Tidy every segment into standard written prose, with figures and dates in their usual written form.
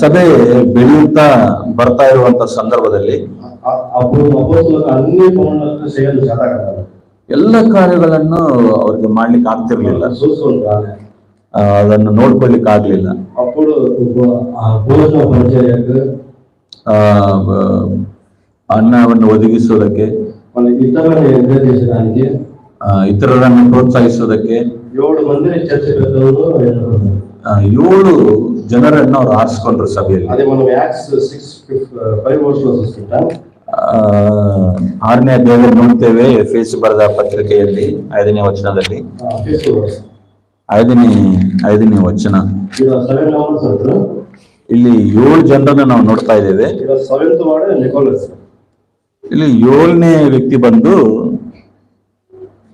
ಸಭೆ ಬೆಳೆಯುತ್ತಾ ಬರ್ತಾ ಇರುವಂತ ಸಂದರ್ಭದಲ್ಲಿ ಎಲ್ಲ ಕಾರ್ಯಗಳನ್ನು ಅವ್ರಿಗೆ ಮಾಡ್ಲಿಕ್ಕೆ ಆಗ್ತಿರ್ಲಿಲ್ಲ, ಅದನ್ನು ನೋಡ್ಕೊಳ್ಲಿಕ್ಕೆ ಆಗ್ಲಿಲ್ಲ. ಅನ್ನವನ್ನು ಒದಗಿಸುವುದಕ್ಕೆ, ಇತರರನ್ನು ಪ್ರೋತ್ಸಾಹಿಸುವುದಕ್ಕೆ 7 ಜನರನ್ನು ಅವರು ಆರಿಸಿಕೊಂಡ್ರು ಸಭೆಯಲ್ಲಿ. 6ನೇ ಅಧ್ಯಾಯದಲ್ಲಿ ನೋಡ್ತೇವೆ, ಎಫೆಸ ಬರೆದ ಪತ್ರಿಕೆಯಲ್ಲಿ 5ನೇ ವಚನದಲ್ಲಿ, 5ನೇ ವಚನ, ಇಲ್ಲಿ 7 ಜನರನ್ನು ನಾವು ನೋಡ್ತಾ ಇದ್ದೇವೆ. ಇಲ್ಲಿ 7ನೇ ವ್ಯಕ್ತಿ ಬಂದು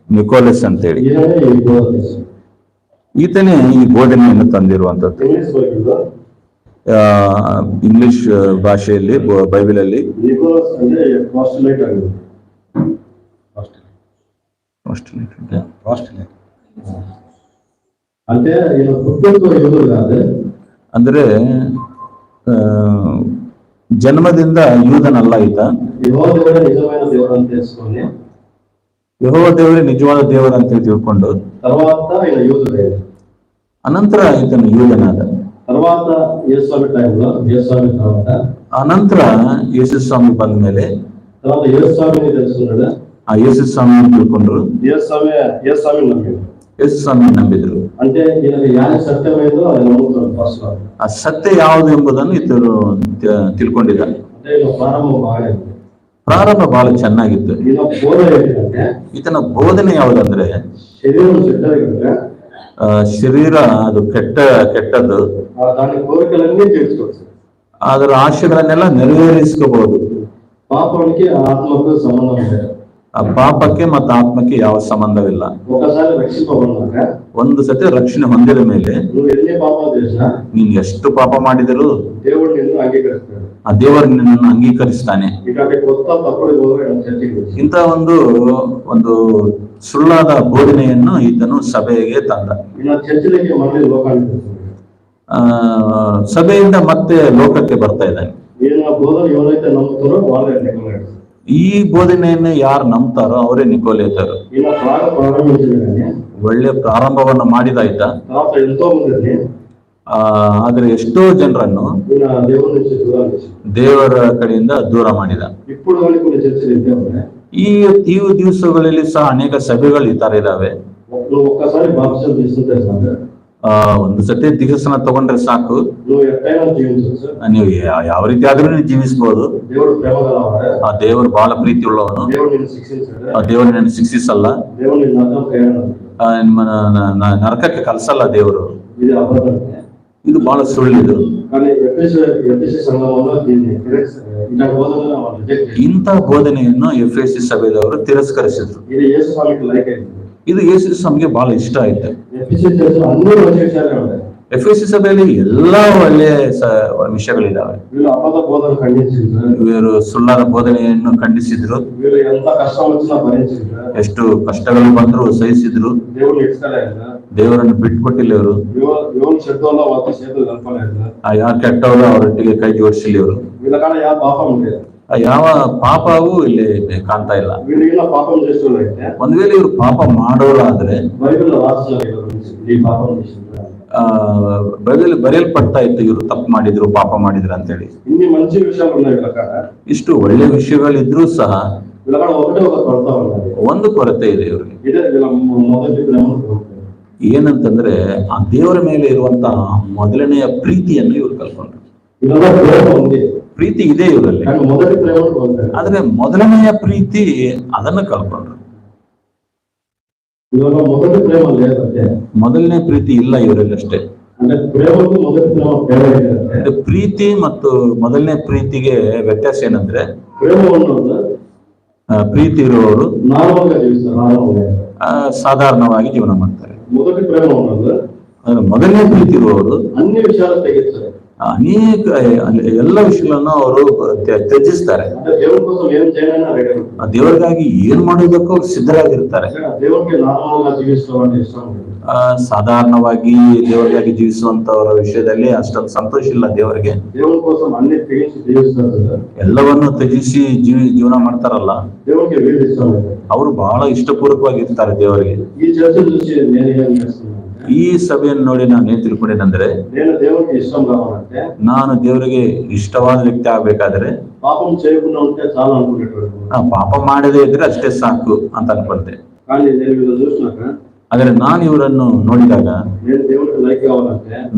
ನಿಕೋಲಸ್ ಅಂತೇಳಿ, ಈತನೇ ಈ ಬೋಧನೆಯನ್ನು ತಂದಿರುವಂತದ್ದು. ಇಂಗ್ಲಿಷ್ ಭಾಷೆಯಲ್ಲಿ ಬೈಬಲ್ ಅಲ್ಲಿ ಅಂದ್ರೆ ಜನ್ಮದಿಂದ ಯೂದನಲ್ಲ ಈತ, ಯೆಹೋವ ದೇವರೇ ನಿಜವಾದ ದೇವರು ಅಂತ ತಿಳ್ಕೊಂಡು ಅನಂತರ ಈತನು ಯೂದನಾದ. ಅನಂತರ ಯೇಸು ಸ್ವಾಮಿ ಬಂದ ಮೇಲೆ ಯೇಸು ಸ್ವಾಮಿ ತಿಳ್ಕೊಂಡ್ರು, ಯೇಸು ಸ್ವಾಮಿ ನಂಬಿದ್ರು. ಆ ಸತ್ಯ ಯಾವುದು ಎಂಬುದನ್ನು ಈತನು ತಿಳ್ಕೊಂಡಿದ್ದಾನೆ. ಪ್ರಾರಂಭ ಬಹಳ ಚೆನ್ನಾಗಿತ್ತು. ಈತನ ಬೋಧನೆ ಯಾವುದಂದ್ರೆ, ಶರೀರ ಅದು ಕೆಟ್ಟದ್ದು, ಅದರ ಆಶೆಗಳನ್ನೆಲ್ಲ ನೆರವೇರಿಸ್ಕೋಬಹುದು. ಆ ಪಾಪಕ್ಕೆ ಮತ್ತು ಆತ್ಮಕ್ಕೆ ಯಾವ ಸಂಬಂಧವಿಲ್ಲ. ಒಂದು ಸತಿ ರಕ್ಷಣೆ ಹೊಂದಿದ ಮೇಲೆ ನೀನ್ ಎಷ್ಟು ಪಾಪ ಮಾಡಿದರೂ ಆ ದೇವರು ನಿನ್ನನ್ನು ಅಂಗೀಕರಿಸ್ತಾನೆ. ಇಂಥ ಒಂದು ಸುಳ್ಳಾದ ಬೋಧನೆಯನ್ನು ಈತನು ಸಭೆಗೆ ತಂದ. ಸಭೆಯಿಂದ ಮತ್ತೆ ಲೋಕಕ್ಕೆ ಬರ್ತಾ ಇದ್ದಾನೆ. ಈ ಬೋಧನೆಯನ್ನು ಯಾರು ನಂಬ್ತಾರೋ ಅವರೇ ನಿಕೋಲೇತರು. ಒಳ್ಳೆ ಪ್ರಾರಂಭವನ್ನು ಮಾಡಿದಾಯ್ತ, ಆದ್ರೆ ಎಷ್ಟೋ ಜನರನ್ನು ದೇವರ ಕಡೆಯಿಂದ ದೂರ ಮಾಡಿದ. ಈ ದಿವಸಗಳಲ್ಲಿ ಸಹ ಅನೇಕ ಸಭೆಗಳು ಈ ತರ ಇದಾವೆ. ಒಂದು ಸತಿ ದಿವಸನ ತಗೊಂಡ್ರೆ ಸಾಕು, ನೀವು ಯಾವ ರೀತಿ ಆದ್ರೂ ಜೀವಿಸಬಹುದು. ಆ ದೇವರು ಬಹಳ ಪ್ರೀತಿ ಉಳ್ಳವನು, ಆ ದೇವರು ನಿನ್ನ ಶಿಕ್ಷಿಸಲ್ಲ, ನರಕಕ್ಕೆ ಕಲ್ಸಲ್ಲ ದೇವರು. ಇದು ಬಹಳ ಸುಳ್ಳಿದು. ಇಂಥ ಬೋಧನೆಯನ್ನು ಎಫೆಸಿ ಸಭೆದವರು ತಿರಸ್ಕರಿಸಿದ್ರು. ಇದು ಯೇಸು ಸ್ವಾಮಿಗೆ ಬಹಳ ಇಷ್ಟ ಆಯ್ತು. ಎಫೆಸಿ ಸಭೆಯಲ್ಲಿ ಎಲ್ಲಾ ಒಳ್ಳೆಯ ವಿಷಯಗಳಿದಾವೆ. ಇವರು ಸುಳ್ಳಾದ ಬೋಧನೆಯನ್ನು ಖಂಡಿಸಿದ್ರು, ಎಷ್ಟು ಕಷ್ಟಗಳು ಬಂದ್ರು ಸಹಿಸಿದ್ರು, ದೇವರನ್ನು ಬಿಟ್ಕೊಟ್ಟಿಲ್ಲ ಇವರು. ಯಾವ ಕೆಟ್ಟವರು ಅವರೊಟ್ಟಿಗೆ ಕೈ ಜೋಡಿಸಿಲ್ಲ ಇವರು. ಯಾವ ಪಾಪವೂ ಇಲ್ಲಿ ಕಾಣ್ತಾ ಇಲ್ಲ. ಒಂದ್ ವೇಳೆ ಇವ್ರು ಪಾಪ ಮಾಡೋರಾದ್ರೆ ಬರೆಯಲ್ಪಡ್ತಾ ಇತ್ತು, ಇವರು ತಪ್ಪು ಮಾಡಿದ್ರು, ಪಾಪ ಮಾಡಿದ್ರು ಅಂತೇಳಿ. ಇಷ್ಟು ಒಳ್ಳೆ ವಿಷಯಗಳಿದ್ರು ಸಹ ಒಂದು ಕೊರತೆ ಇದೆ ಇವ್ರಿಗೆ. ಏನಂತಂದ್ರೆ ಆ ದೇವರ ಮೇಲೆ ಇರುವಂತಹ ಮೊದಲನೆಯ ಪ್ರೀತಿಯನ್ನು ಇವ್ರು ಕಲ್ಕೊಂಡ್ರು. ಪ್ರೀತಿ ಇದೆ ಇವರಲ್ಲಿ, ಆದ್ರೆ ಮೊದಲನೆಯ ಪ್ರೀತಿ ಅದನ್ನ ಕಲ್ಕೊಂಡ್ರು. ಮೊದಲನೇ ಪ್ರೀತಿ ಇಲ್ಲ ಇವರಲ್ಲಿ ಅಷ್ಟೇ. ಪ್ರೀತಿ ಮತ್ತು ಮೊದಲನೇ ಪ್ರೀತಿಗೆ ವ್ಯತ್ಯಾಸ ಏನಂದ್ರೆ, ಪ್ರೀತಿ ಇರುವವರು ಸಾಧಾರಣವಾಗಿ ಜೀವನ ಮಾಡ್ತಾರೆ. ಮೊದಲನೇ ಪ್ರೀತಿ ಇರುವವರು ಅನೇಕ ಎಲ್ಲ ವಿಷಯಗಳನ್ನು ಅವರು ತ್ಯಜಿಸ್ತಾರೆ. ದೇವರಿಗಾಗಿ ಏನ್ ಮಾಡೋದಕ್ಕೂ ಸಿದ್ಧರಾಗಿರ್ತಾರೆ. ಸಾಧಾರಣವಾಗಿ ದೇವರಿಗಾಗಿ ಜೀವಿಸುವಂತವರ ವಿಷಯದಲ್ಲಿ ಅಷ್ಟೊಂದು ಸಂತೋಷ ಇಲ್ಲ ದೇವರಿಗೆ. ಎಲ್ಲವನ್ನು ತ್ಯಜಿಸಿ ಜೀವನ ಮಾಡ್ತಾರಲ್ಲ, ಅವರು ಬಹಳ ಇಷ್ಟಪೂರ್ವಕವಾಗಿ ಇರ್ತಾರೆ ದೇವರಿಗೆ. ಈ ಸಭೆಯನ್ನು ನೋಡಿ ನಾನು ಏನ್ ತಿಳ್ಕೊಂಡೇನಂದ್ರೆ, ನಾನು ದೇವರಿಗೆ ಇಷ್ಟವಾದ ವ್ಯಕ್ತಿ ಆಗ್ಬೇಕಾದ್ರೆ ಪಾಪ ಮಾಡದೇ ಇದ್ರೆ ಅಷ್ಟೇ ಸಾಕು ಅಂತ ಅನ್ಕೊಂಡೆ. ಆದ್ರೆ ನಾನು ಇವರನ್ನು ನೋಡಿದಾಗ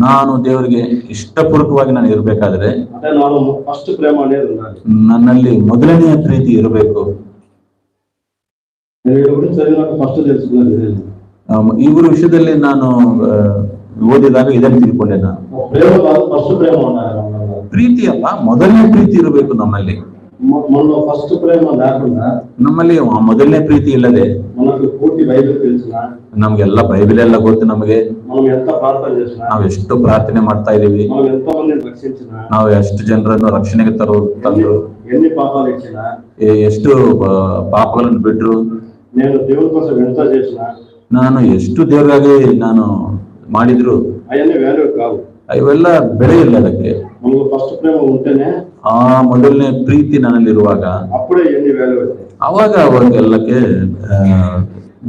ನಾನು ದೇವರಿಗೆ ಇಷ್ಟಪೂರ್ವಕವಾಗಿ ನಾನು ಇರ್ಬೇಕಾದ್ರೆ ನನ್ನಲ್ಲಿ ಮೊದಲನೆಯ ಪ್ರೀತಿ ಇರಬೇಕು. ಇವ್ರ ವಿಷಯದಲ್ಲಿ ನಾನು ಓದಿದಾಗ ಇದನ್ನು ತಿಳ್ಕೊಂಡೆ. ನಾನು ಪ್ರೀತಿ ಅಲ್ಲ, ಮೊದಲನೇ ಪ್ರೀತಿ ಇರಬೇಕು ನಮ್ಮಲ್ಲಿ. ನಮ್ಮಲ್ಲಿ ಮೊದಲನೇ ಪ್ರೀತಿ ಇಲ್ಲದೆ ನಮ್ಗೆಲ್ಲ ಬೈಬಲ್ ಎಲ್ಲ ಗೊತ್ತು. ನಮಗೆ ನಾವ್ ಎಷ್ಟು ಪ್ರಾರ್ಥನೆ ಮಾಡ್ತಾ ಇದೀವಿ, ನಾವು ಎಷ್ಟು ಜನರನ್ನು ರಕ್ಷಣೆಗೆ ತಂದ್ರು, ಎಷ್ಟು ಪಾಪಗಳನ್ನು ಬಿಟ್ರು, ನಾನು ಎಷ್ಟು ದೇವರಾಗಿ ನಾನು ಮಾಡಿದ್ರು ಇವೆಲ್ಲ ಬೆಳೆ ಇಲ್ಲ ಅದಕ್ಕೆ. ಆ ಮೊದಲನೇ ಪ್ರೀತಿ ನನ್ನಲ್ಲಿರುವಾಗ ಅವಾಗ ಎಲ್ಲಕ್ಕೆ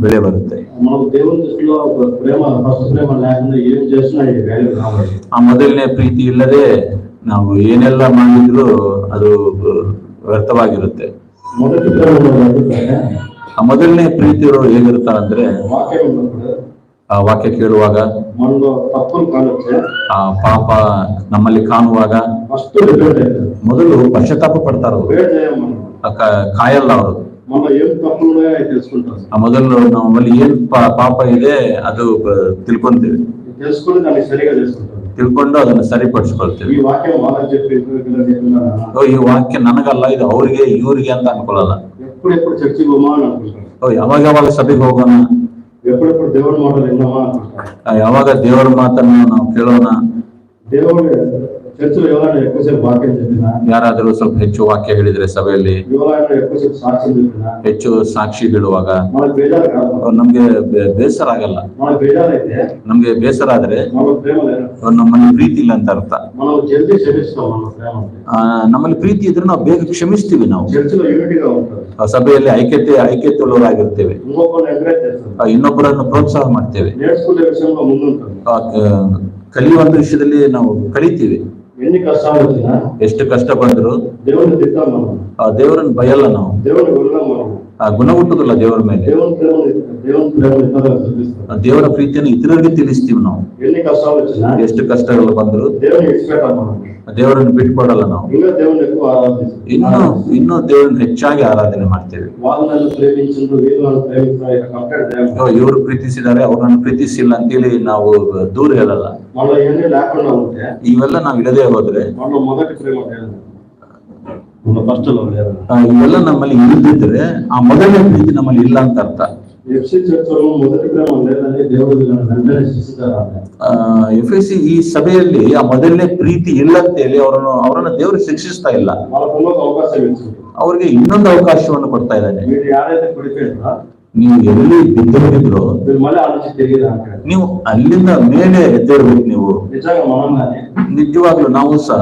ಬೆಳೆ ಬರುತ್ತೆ. ಆ ಮೊದಲನೇ ಪ್ರೀತಿ ಇಲ್ಲದೆ ನಾವು ಏನೆಲ್ಲ ಮಾಡಿದ್ರು ಅದು ವ್ಯರ್ಥವಾಗಿರುತ್ತೆ. ಆ ಮೊದಲನೇ ಪ್ರೀತಿ ಇರೋರು ಹೇಗಿರ್ತಾರೆ ಅಂದ್ರೆ, ಆ ವಾಕ್ಯ ಕೇಳುವಾಗ, ಆ ಪಾಪ ನಮ್ಮಲ್ಲಿ ಕಾಣುವಾಗ ಮೊದಲು ಪಶ್ಚಾತ್ತಾಪ ಪಡ್ತಾರ, ಕಾಯಲ್ಲ ಅವರು. ಮೊದಲು ನಮ್ಮಲ್ಲಿ ಏನ್ ಪಾಪ ಇದೆ ಅದು ತಿಳ್ಕೊಂತೀವಿ, ತಿಳ್ಕೊಂಡು ಅದನ್ನ ಸರಿಪಡಿಸ್ಕೊಳ್ತೀವಿ. ಈ ವಾಕ್ಯ ನನಗಲ್ಲ, ಇದು ಅವ್ರಿಗೆ ಇವ್ರಿಗೆ ಅಂತ ಅನ್ಕೊಳ್ಳಲ್ಲ. ಯಾವಾಗ ಸಭೆಗೆ ಹೋಗೋಣ, ಯಾವಾಗ ದೇವರ ಮಾತನ್ನು ನಾವು ಕೇಳೋಣ, ಯಾರಾದ್ರೂ ಸ್ವಲ್ಪ ಹೆಚ್ಚು ವಾಕ್ಯ ಹೇಳಿದ್ರೆ ಸಭೆಯಲ್ಲಿ ಹೆಚ್ಚು ಸಾಕ್ಷಿ ಹೇಳುವಾಗ ನಮ್ಗೆ ಬೇಸರ ಆಗಲ್ಲ. ನಮ್ಗೆ ಬೇಸರ ಆದ್ರೆ ನಮ್ಮಲ್ಲಿ ಪ್ರೀತಿ ಇಲ್ಲ ಅಂತ ಅರ್ಥ. ನಮ್ಮಲ್ಲಿ ಪ್ರೀತಿ ಇದ್ರೆ ನಾವು ಬೇಗ ಕ್ಷಮಿಸ್ತೀವಿ. ನಾವು ಸಭೆಯಲ್ಲಿ ಐಕ್ಯತೆ ಉಳ್ಳವರಾಗಿರ್ತೇವೆ, ಇನ್ನೊಬ್ಬರನ್ನು ಪ್ರೋತ್ಸಾಹ ಮಾಡ್ತೇವೆ, ಕಲಿಯುವಂತ ವಿಷಯದಲ್ಲಿ ನಾವು ಕಲಿತೀವಿ. ಎಷ್ಟು ಕಷ್ಟ ಬಂದ್ರು ದೇವರನ್ನು ಭಯಲ್ಲ ನಾವು, ಗುಣ ಹುಟ್ಟುದಿಲ್ಲ ದೇವರ ಮೇಲೆ. ದೇವರ ಪ್ರೀತಿಯನ್ನು ಇತರರಿಗೆ ತಿಳಿಸ್ತೀವಿ ನಾವು. ಎಷ್ಟು ಕಷ್ಟಗಳು ಬಂದ್ರು ದೇವರನ್ನು ಬಿಟ್ಕೊಡಲ್ಲ ನಾವು. ಇನ್ನು ದೇವರನ್ನು ಹೆಚ್ಚಾಗಿ ಆರಾಧನೆ ಮಾಡ್ತೇವೆ. ಇವರು ಪ್ರೀತಿಸಿದ್ದಾರೆ, ಅವ್ರನ್ನ ಪ್ರೀತಿಸಿಲ್ಲ ಅಂತೇಳಿ ನಾವು ದೂರ ಹೇಳಲ್ಲ. ಇವೆಲ್ಲ ನಾವು ಇಡದೆ ಹೋದ್ರೆ ಇವೆಲ್ಲ ನಮ್ಮಲ್ಲಿ ಇಲ್ದಿದ್ರೆ ಆ ಮೊದಲನೇ ಪ್ರೀತಿ ನಮ್ಮಲ್ಲಿ ಇಲ್ಲ ಅಂತ ಅರ್ಥ. ಎಫ್ಎಸಿ ಈ ಸಭೆಯಲ್ಲಿ ಆ ಮೊದಲನೇ ಪ್ರೀತಿ ಇಲ್ಲ ಅಂತೇಳಿ ಅವರನ್ನ ದೇವರು ಶಿಕ್ಷಿಸ್ತಾ ಇಲ್ಲ, ಅವ್ರಿಗೆ ಇನ್ನೊಂದು ಅವಕಾಶವನ್ನು ಕೊಡ್ತಾ ಇದ್ದಾನೆ. ನೀವು ಎಲ್ಲಿ ಬಿದ್ದೋಗಿದ್ರು ನೀವು ಅಲ್ಲಿಂದ ಮೇಲೆ ಎದ್ದೇಳ್ಬೇಕು. ನೀವು ನಿಜವಾಗ್ಲೂ ನಾವು ಸಹ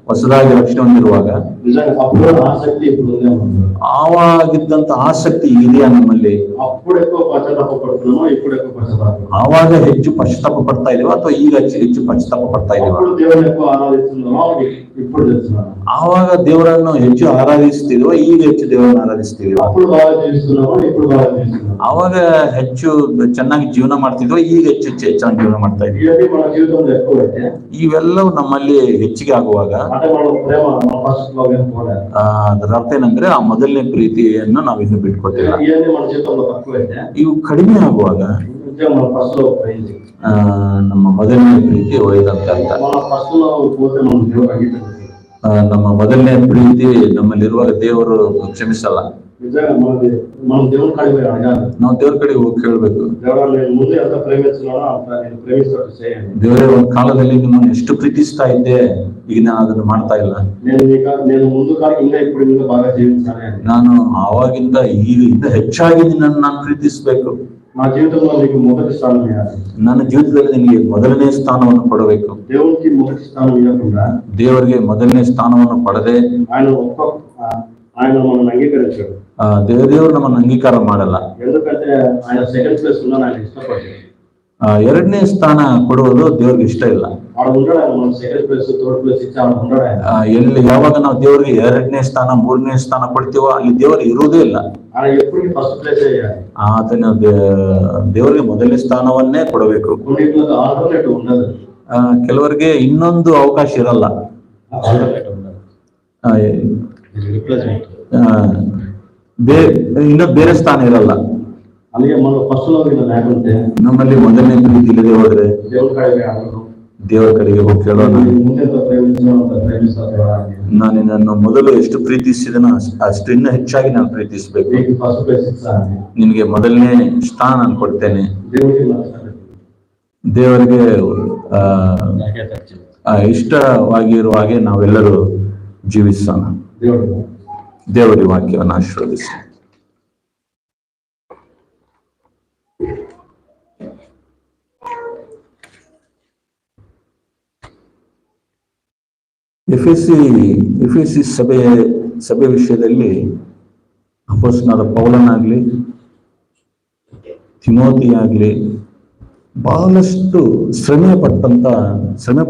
ಹೊಸದಾಗಿ ರಕ್ಷಣೆ ಹೊಂದಿರುವಾಗ ಆವಾಗಿದ್ದಂತ ಆಸಕ್ತಿ ಇದೆಯಾ ನಮ್ಮಲ್ಲಿ? ಆವಾಗ ಹೆಚ್ಚು ಪಶ್ಚಾತ್ತಾಪ ಪಡ್ತಾ ಇದೀವ ಅಥವಾ ಈಗ ಹೆಚ್ಚು ಪಶ್ಚಾತ್ತಾಪ ಪಡ್ತಾ ಇದೀವ? ಆವಾಗ ದೇವರನ್ನು ಹೆಚ್ಚು ಆರಾಧಿಸ್ತಿದ್ವ, ಈಗ ಹೆಚ್ಚು ದೇವರನ್ನು ಆರಾಧಿಸ್ತಿದ್ವ? ಆವಾಗ ಹೆಚ್ಚು ಚೆನ್ನಾಗಿ ಜೀವನ ಮಾಡ್ತಿದ್ವ, ಈಗ ಹೆಚ್ಚು ಚೆನ್ನಾಗಿ ಜೀವನ ಮಾಡ್ತಾ ಇದ್ವಿ? ಇವೆಲ್ಲವೂ ನಮ್ಮಲ್ಲಿ ಹೆಚ್ಚಿಗೆ ಆಗುವಾಗ ಅದರ ಅರ್ಥ ಏನಂದ್ರೆ ಆ ಮೊದಲನೇ ಪ್ರೀತಿಯನ್ನು ನಾವು ಇನ್ನು ಬಿಟ್ಕೊಟ್ಟಿಲ್ಲ. ಇವು ಕಡಿಮೆ ಆಗುವಾಗ ನಮ್ಮ ಮೊದಲನೇ ಪ್ರೀತಿ ಹೋಯ್ತಂತ ಅರ್ಥ. ನಮ್ಮ ಮೊದಲನೇ ಪ್ರೀತಿ ನಮ್ಮಲ್ಲಿರುವಾಗ ದೇವರು ಕ್ಷಮಿಸಲ್ಲ. ನಾವು ದೇವ್ರ ಕಡೆ ಹೋಗಿ ಕೇಳ್ಬೇಕು, ದೇವರೇ ಒಂದ್ ಕಾಲದಲ್ಲಿ ನಿಮ್ಮನ್ನು ಎಷ್ಟು ಪ್ರೀತಿಸ್ತಾ ಇದ್ದೆ, ಈಗ ನಾನು ಅದನ್ನು ಮಾಡ್ತಾ ಇಲ್ಲ. ನಾನು ಆವಾಗಿಂದ ಈಗ ಹೆಚ್ಚಾಗಿ ನಿನ್ನನ್ನು ನಾನು ಪ್ರೀತಿಸ್ಬೇಕು. నా జీవితంలో నీకు మొదటి స్థానం ఇవ్వాలి. ನನ್ನ ಜೀವಿತದಲ್ಲಿ ನಿನಗೆ ಮೊದಲನೇ ಸ್ಥಾನವನ್ನು ಕೊಡಬೇಕು. దేవునికి మొదటి స్థానం ఇవ్వకుండా ದೇವರಿಗೆ ಮೊದಲನೇ ಸ್ಥಾನವನ್ನು ಕೊಡದೆ ఆయన మనల్ని అంగీకరించాడు. ದೇವರು ನಮ್ಮನ್ನು ಅಂಗೀಕಾರ ಮಾಡಲ್ಲ. ఎందుకంటే ఆయన సెకండ్ ప్లేస్ ఉన్న నాకు ఇష్టపడ్డాడు. ಎರಡನೇ ಸ್ಥಾನ ಕೊಡುವುದು ದೇವ್ರಿಗೆ ಇಷ್ಟ ಇಲ್ಲ. ಎಲ್ಲಿ ಯಾವಾಗ ನಾವು ದೇವರಿಗೆ ಎರಡನೇ ಸ್ಥಾನ ಮೂರನೇ ಸ್ಥಾನ ಕೊಡ್ತೀವೋ ಅಲ್ಲಿ ದೇವರು ಇರುವುದೇ ಇಲ್ಲ. ಆತನ ದೇವರಿಗೆ ಮೊದಲನೇ ಸ್ಥಾನವನ್ನೇ ಕೊಡಬೇಕು. ಕೆಲವರಿಗೆ ಇನ್ನೊಂದು ಅವಕಾಶ ಇರಲ್ಲ, ಇನ್ನೊಂದು ಬೇರೆ ಸ್ಥಾನ ಇರಲ್ಲ. ಅಲ್ಲಿಗೆ ಫಸ್ಟ್ లేకుంటే ನಮ್ಮಲ್ಲಿ ಮೊದಲನೇ ಪ್ರೀತಿ ಇಲ್ಲದೆ ಹೋದ್ರೆ ದೇವರ ಕಡೆಗೆ ಹೋಗಿ ಕೇಳೋಣ, ನಾನು ನಿನ್ನನ್ನು ಮೊದಲು ಎಷ್ಟು ಪ್ರೀತಿಸಿದನೋ ಅಷ್ಟು ಇನ್ನೂ ಹೆಚ್ಚಾಗಿ ನಾನು ಪ್ರೀತಿಸಬೇಕು. ನಿನಗೆ ಮೊದಲನೇ ಸ್ಥಾನ ನಾನು ಕೊಡ್ತೇನೆ. ದೇವರಿಗೆ ಇಷ್ಟವಾಗಿರುವ ಹಾಗೆ ನಾವೆಲ್ಲರೂ ಜೀವಿಸೋಣ. ದೇವರ ವಾಕ್ಯವನ್ನು ಆಶೀರ್ವದಿಸಿ. ಎಫೆಸಿ ಸಭೆ ವಿಷಯದಲ್ಲಿ ಅಪೊಸ್ತಲನಾದ ಪೌಲನಾಗ್ಲಿ ತಿಮೋತಿಯಾಗ್ಲಿ ಬಹಳಷ್ಟು ಶ್ರಮೆ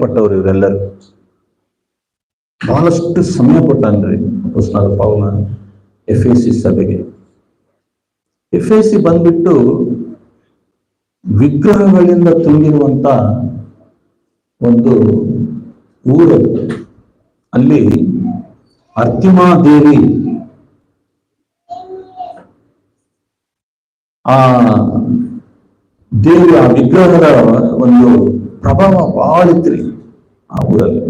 ಪಟ್ಟವರು ಇವರೆಲ್ಲರೂ. ಬಹಳಷ್ಟು ಶ್ರಮೆ ಪಟ್ಟನ್ರಿ ಅಪೊಸ್ತಲನಾದ ಪೌಲ ಎಫೆಸಿ ಸಭೆಗೆ. ಎಫೆಸಿ ಬಂದ್ಬಿಟ್ಟು ವಿಗ್ರಹಗಳಿಂದ ತುಂಬಿರುವಂತ ಒಂದು ಊರದು. ಅಲ್ಲಿ ಅರ್ತಿಮಾ ದೇವಿ ಆ ದೇವಿ ಆ ವಿಗ್ರಹದ ಒಂದು ಪ್ರಭಾವ ಬಹಳ ಇತ್ರಿ ಆ ಊರಲ್ಲಿ.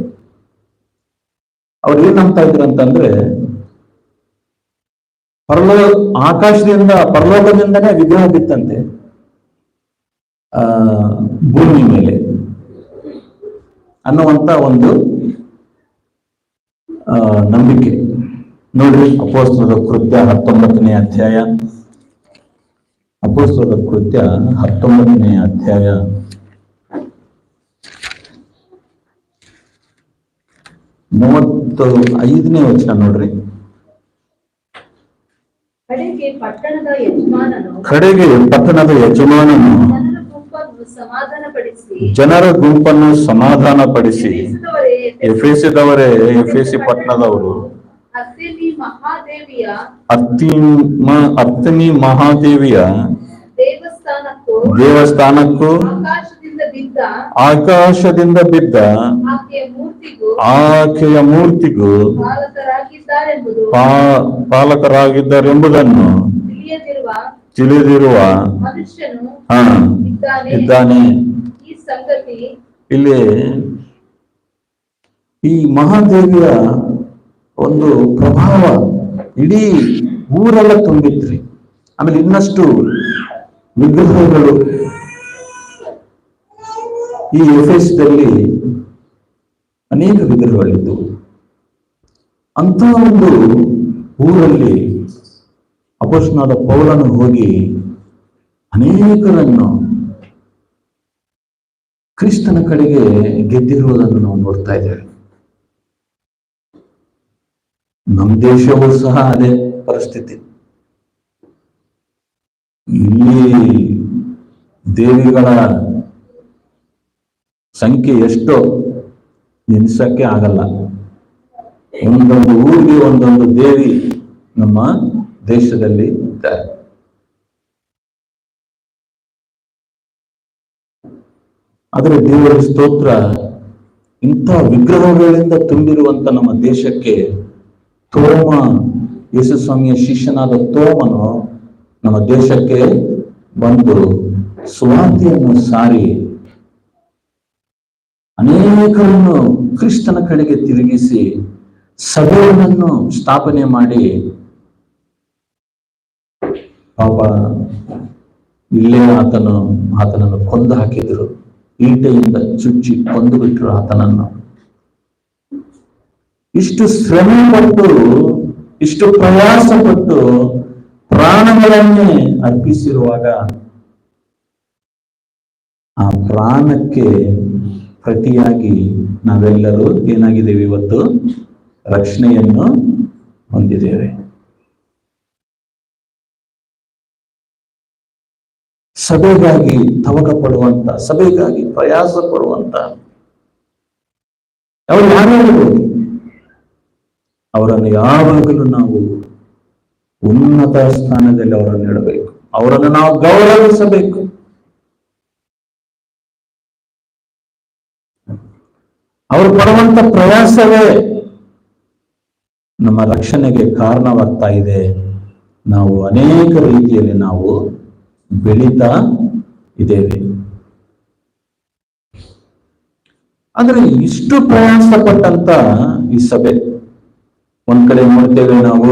ಅವ್ರು ಏನಂತ ಇದ್ರು ಅಂತಂದ್ರೆ, ಪರಲೋಕದಿಂದನೇ ವಿಗ್ರಹ ಬಿತ್ತಂತೆ ಭೂಮಿ ಮೇಲೆ ಅನ್ನುವಂತ ಒಂದು ನಂಬಿಕೆ. ನೋಡ್ರಿ, ಅಪೊಸ್ತಲರ ಕೃತ್ಯ 19ನೇ ಅಧ್ಯಾಯ, ಅಪೊಸ್ತಲರ ಕೃತ್ಯ 19ನೇ ಅಧ್ಯಾಯ 35ನೇ ವಚನ ನೋಡ್ರಿ. ಕಡೆಗೆ ಪಟ್ಟಣದ ಯಜಮಾನನು ಜನರ ಗುಂಪನ್ನು ಸಮಾಧಾನಪಡಿಸಿ, ಎಫೆಸದವರೇ, ಎಫೆಸಿ ಪಟ್ಟಣದವರು ಅರ್ತಿಮಿ ಮಹಾದೇವಿಯ ದೇವಸ್ಥಾನಕ್ಕೂ ಆಕಾಶದಿಂದ ಬಿದ್ದ ಆಕೆಯ ಮೂರ್ತಿಗೂ ಪಾಲಕರಾಗಿದ್ದಾರೆಂಬುದನ್ನು ತಿಳಿದಿರುವ ಇದ್ದಾನೆ. ಇಲ್ಲಿ ಈ ಮಹಾದೇವಿಯ ಒಂದು ಪ್ರಭಾವ ಇಡೀ ಊರೆಲ್ಲ ತುಂಬಿತ್ರಿ. ಆಮೇಲೆ ಇನ್ನಷ್ಟು ವಿಗ್ರಹಗಳು ಈ ಎಫೆಸದಲ್ಲಿ ಅನೇಕ ವಿಗ್ರಹಗಳಿದ್ದವು. ಅಂತ ಒಂದು ಊರಲ್ಲಿ ಅಪೊಸ್ತಲನಾದ ಪೌಲನು ಹೋಗಿ ಅನೇಕರನ್ನು ಕ್ರಿಸ್ತನ ಕಡೆಗೆ ಗೆದ್ದಿರುವುದನ್ನು ನಾವು ನೋಡ್ತಾ ಇದ್ದೇವೆ. ನಮ್ಮ ದೇಶವೂ ಸಹ ಅದೇ ಪರಿಸ್ಥಿತಿ. ಇಲ್ಲಿ ದೇವಿಗಳ ಸಂಖ್ಯೆ ಎಷ್ಟೋ ಎನಿಸಕ್ಕೆ ಆಗಲ್ಲ. ಒಂದೊಂದು ಊರಿಗೆ ಒಂದೊಂದು ದೇವಿ ನಮ್ಮ ದೇಶದಲ್ಲಿ ಇದ್ದಾರೆ. ಆದರೆ ದೇವರ ಸ್ತೋತ್ರ, ಇಂಥ ವಿಗ್ರಹಗಳಿಂದ ತುಂಬಿರುವಂತ ನಮ್ಮ ದೇಶಕ್ಕೆ ತೋಮ, ಯೇಸು ಸ್ವಾಮಿಯ ಶಿಷ್ಯನಾದ ತೋಮನು ನಮ್ಮ ದೇಶಕ್ಕೆ ಬಂದು ಸುವಾರ್ತೆಯನ್ನು ಸಾರಿ ಅನೇಕರನ್ನು ಕ್ರಿಸ್ತನ ಕಡೆಗೆ ತಿರುಗಿಸಿ ಸಭೆಯನ್ನು ಸ್ಥಾಪನೆ ಮಾಡಿ, ಪಾಪ ಇಲ್ಲೇ ಆತನನ್ನು ಕೊಂದು ಹಾಕಿದ್ರು. ಈಟೆಯಿಂದ ಚುಚ್ಚಿ ಕೊಂದು ಬಿಟ್ರು ಆತನನ್ನು. ಇಷ್ಟು ಶ್ರಮೆ ಪಟ್ಟು, ಇಷ್ಟು ಪ್ರಯಾಸ ಪಟ್ಟು ಪ್ರಾಣಗಳನ್ನೇ ಅರ್ಪಿಸಿರುವಾಗ ಪ್ರಾಣಕ್ಕೆ ಪ್ರತಿಯಾಗಿ ನಾವೆಲ್ಲರೂ ಏನಾಗಿದ್ದೇವೆ ಇವತ್ತು? ರಕ್ಷಣೆಯನ್ನು ಹೊಂದಿದ್ದೇವೆ. ಸಭೆಗಾಗಿ ತವಕ ಪಡುವಂತ, ಸಭೆಗಾಗಿ ಪ್ರಯಾಸ ಪಡುವಂತ ಅವರು ಯಾರು? ಅವರನ್ನು ಯಾವಾಗಲೂ ನಾವು ಉನ್ನತ ಸ್ಥಾನದಲ್ಲಿ ಅವರನ್ನು ಇಡಬೇಕು, ಅವರನ್ನು ನಾವು ಗೌರವಿಸಬೇಕು. ಅವರು ಪಡುವಂತ ಪ್ರಯಾಸವೇ ನಮ್ಮ ರಕ್ಷಣೆಗೆ ಕಾರಣವಾಗ್ತಾ ಇದೆ. ನಾವು ಅನೇಕ ರೀತಿಯಲ್ಲಿ ನಾವು ಬೆಳೀತಾ ಇದ್ದೇವೆ. ಆದ್ರೆ ಇಷ್ಟು ಪ್ರಯಾಸ ಪಟ್ಟಂತ ಈ ಸಭೆ, ಒಂದ್ ಕಡೆ ನೋಡ್ತೇವೆ ನಾವು,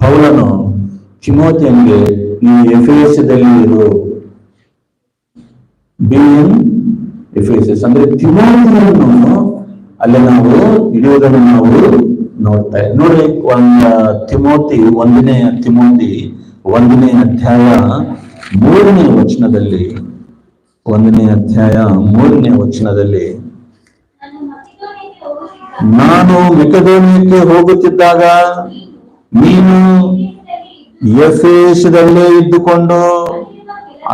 ಪೌಲನು ತಿಮೋಥೆಯನಿಗೆ ಈ ಎಫೆಸದಲ್ಲಿ ಇರು, ಎಫೆಸಸ್ ಅಂದ್ರೆ ತಿಮೋಥೆಯನ್ನು ಅಲ್ಲಿ ನಾವು ಹಿಡಿಯುವುದನ್ನು ನಾವು ನೋಡ್ತಾ ಇದ್ದೇವೆ. ನೋಡಿ, ತಿಮೋಥಿ 1ನೇ ಅಧ್ಯಾಯ 3ನೇ ವಚನದಲ್ಲಿ, 1ನೇ ಅಧ್ಯಾಯ 3ನೇ ವಚನದಲ್ಲಿ, ನಾನು ಮಕೆದೋನ್ಯಕ್ಕೆ ಹೋಗುತ್ತಿದ್ದಾಗ ನೀನು ಎಫೆಸದಲ್ಲೇ ಇದ್ದುಕೊಂಡು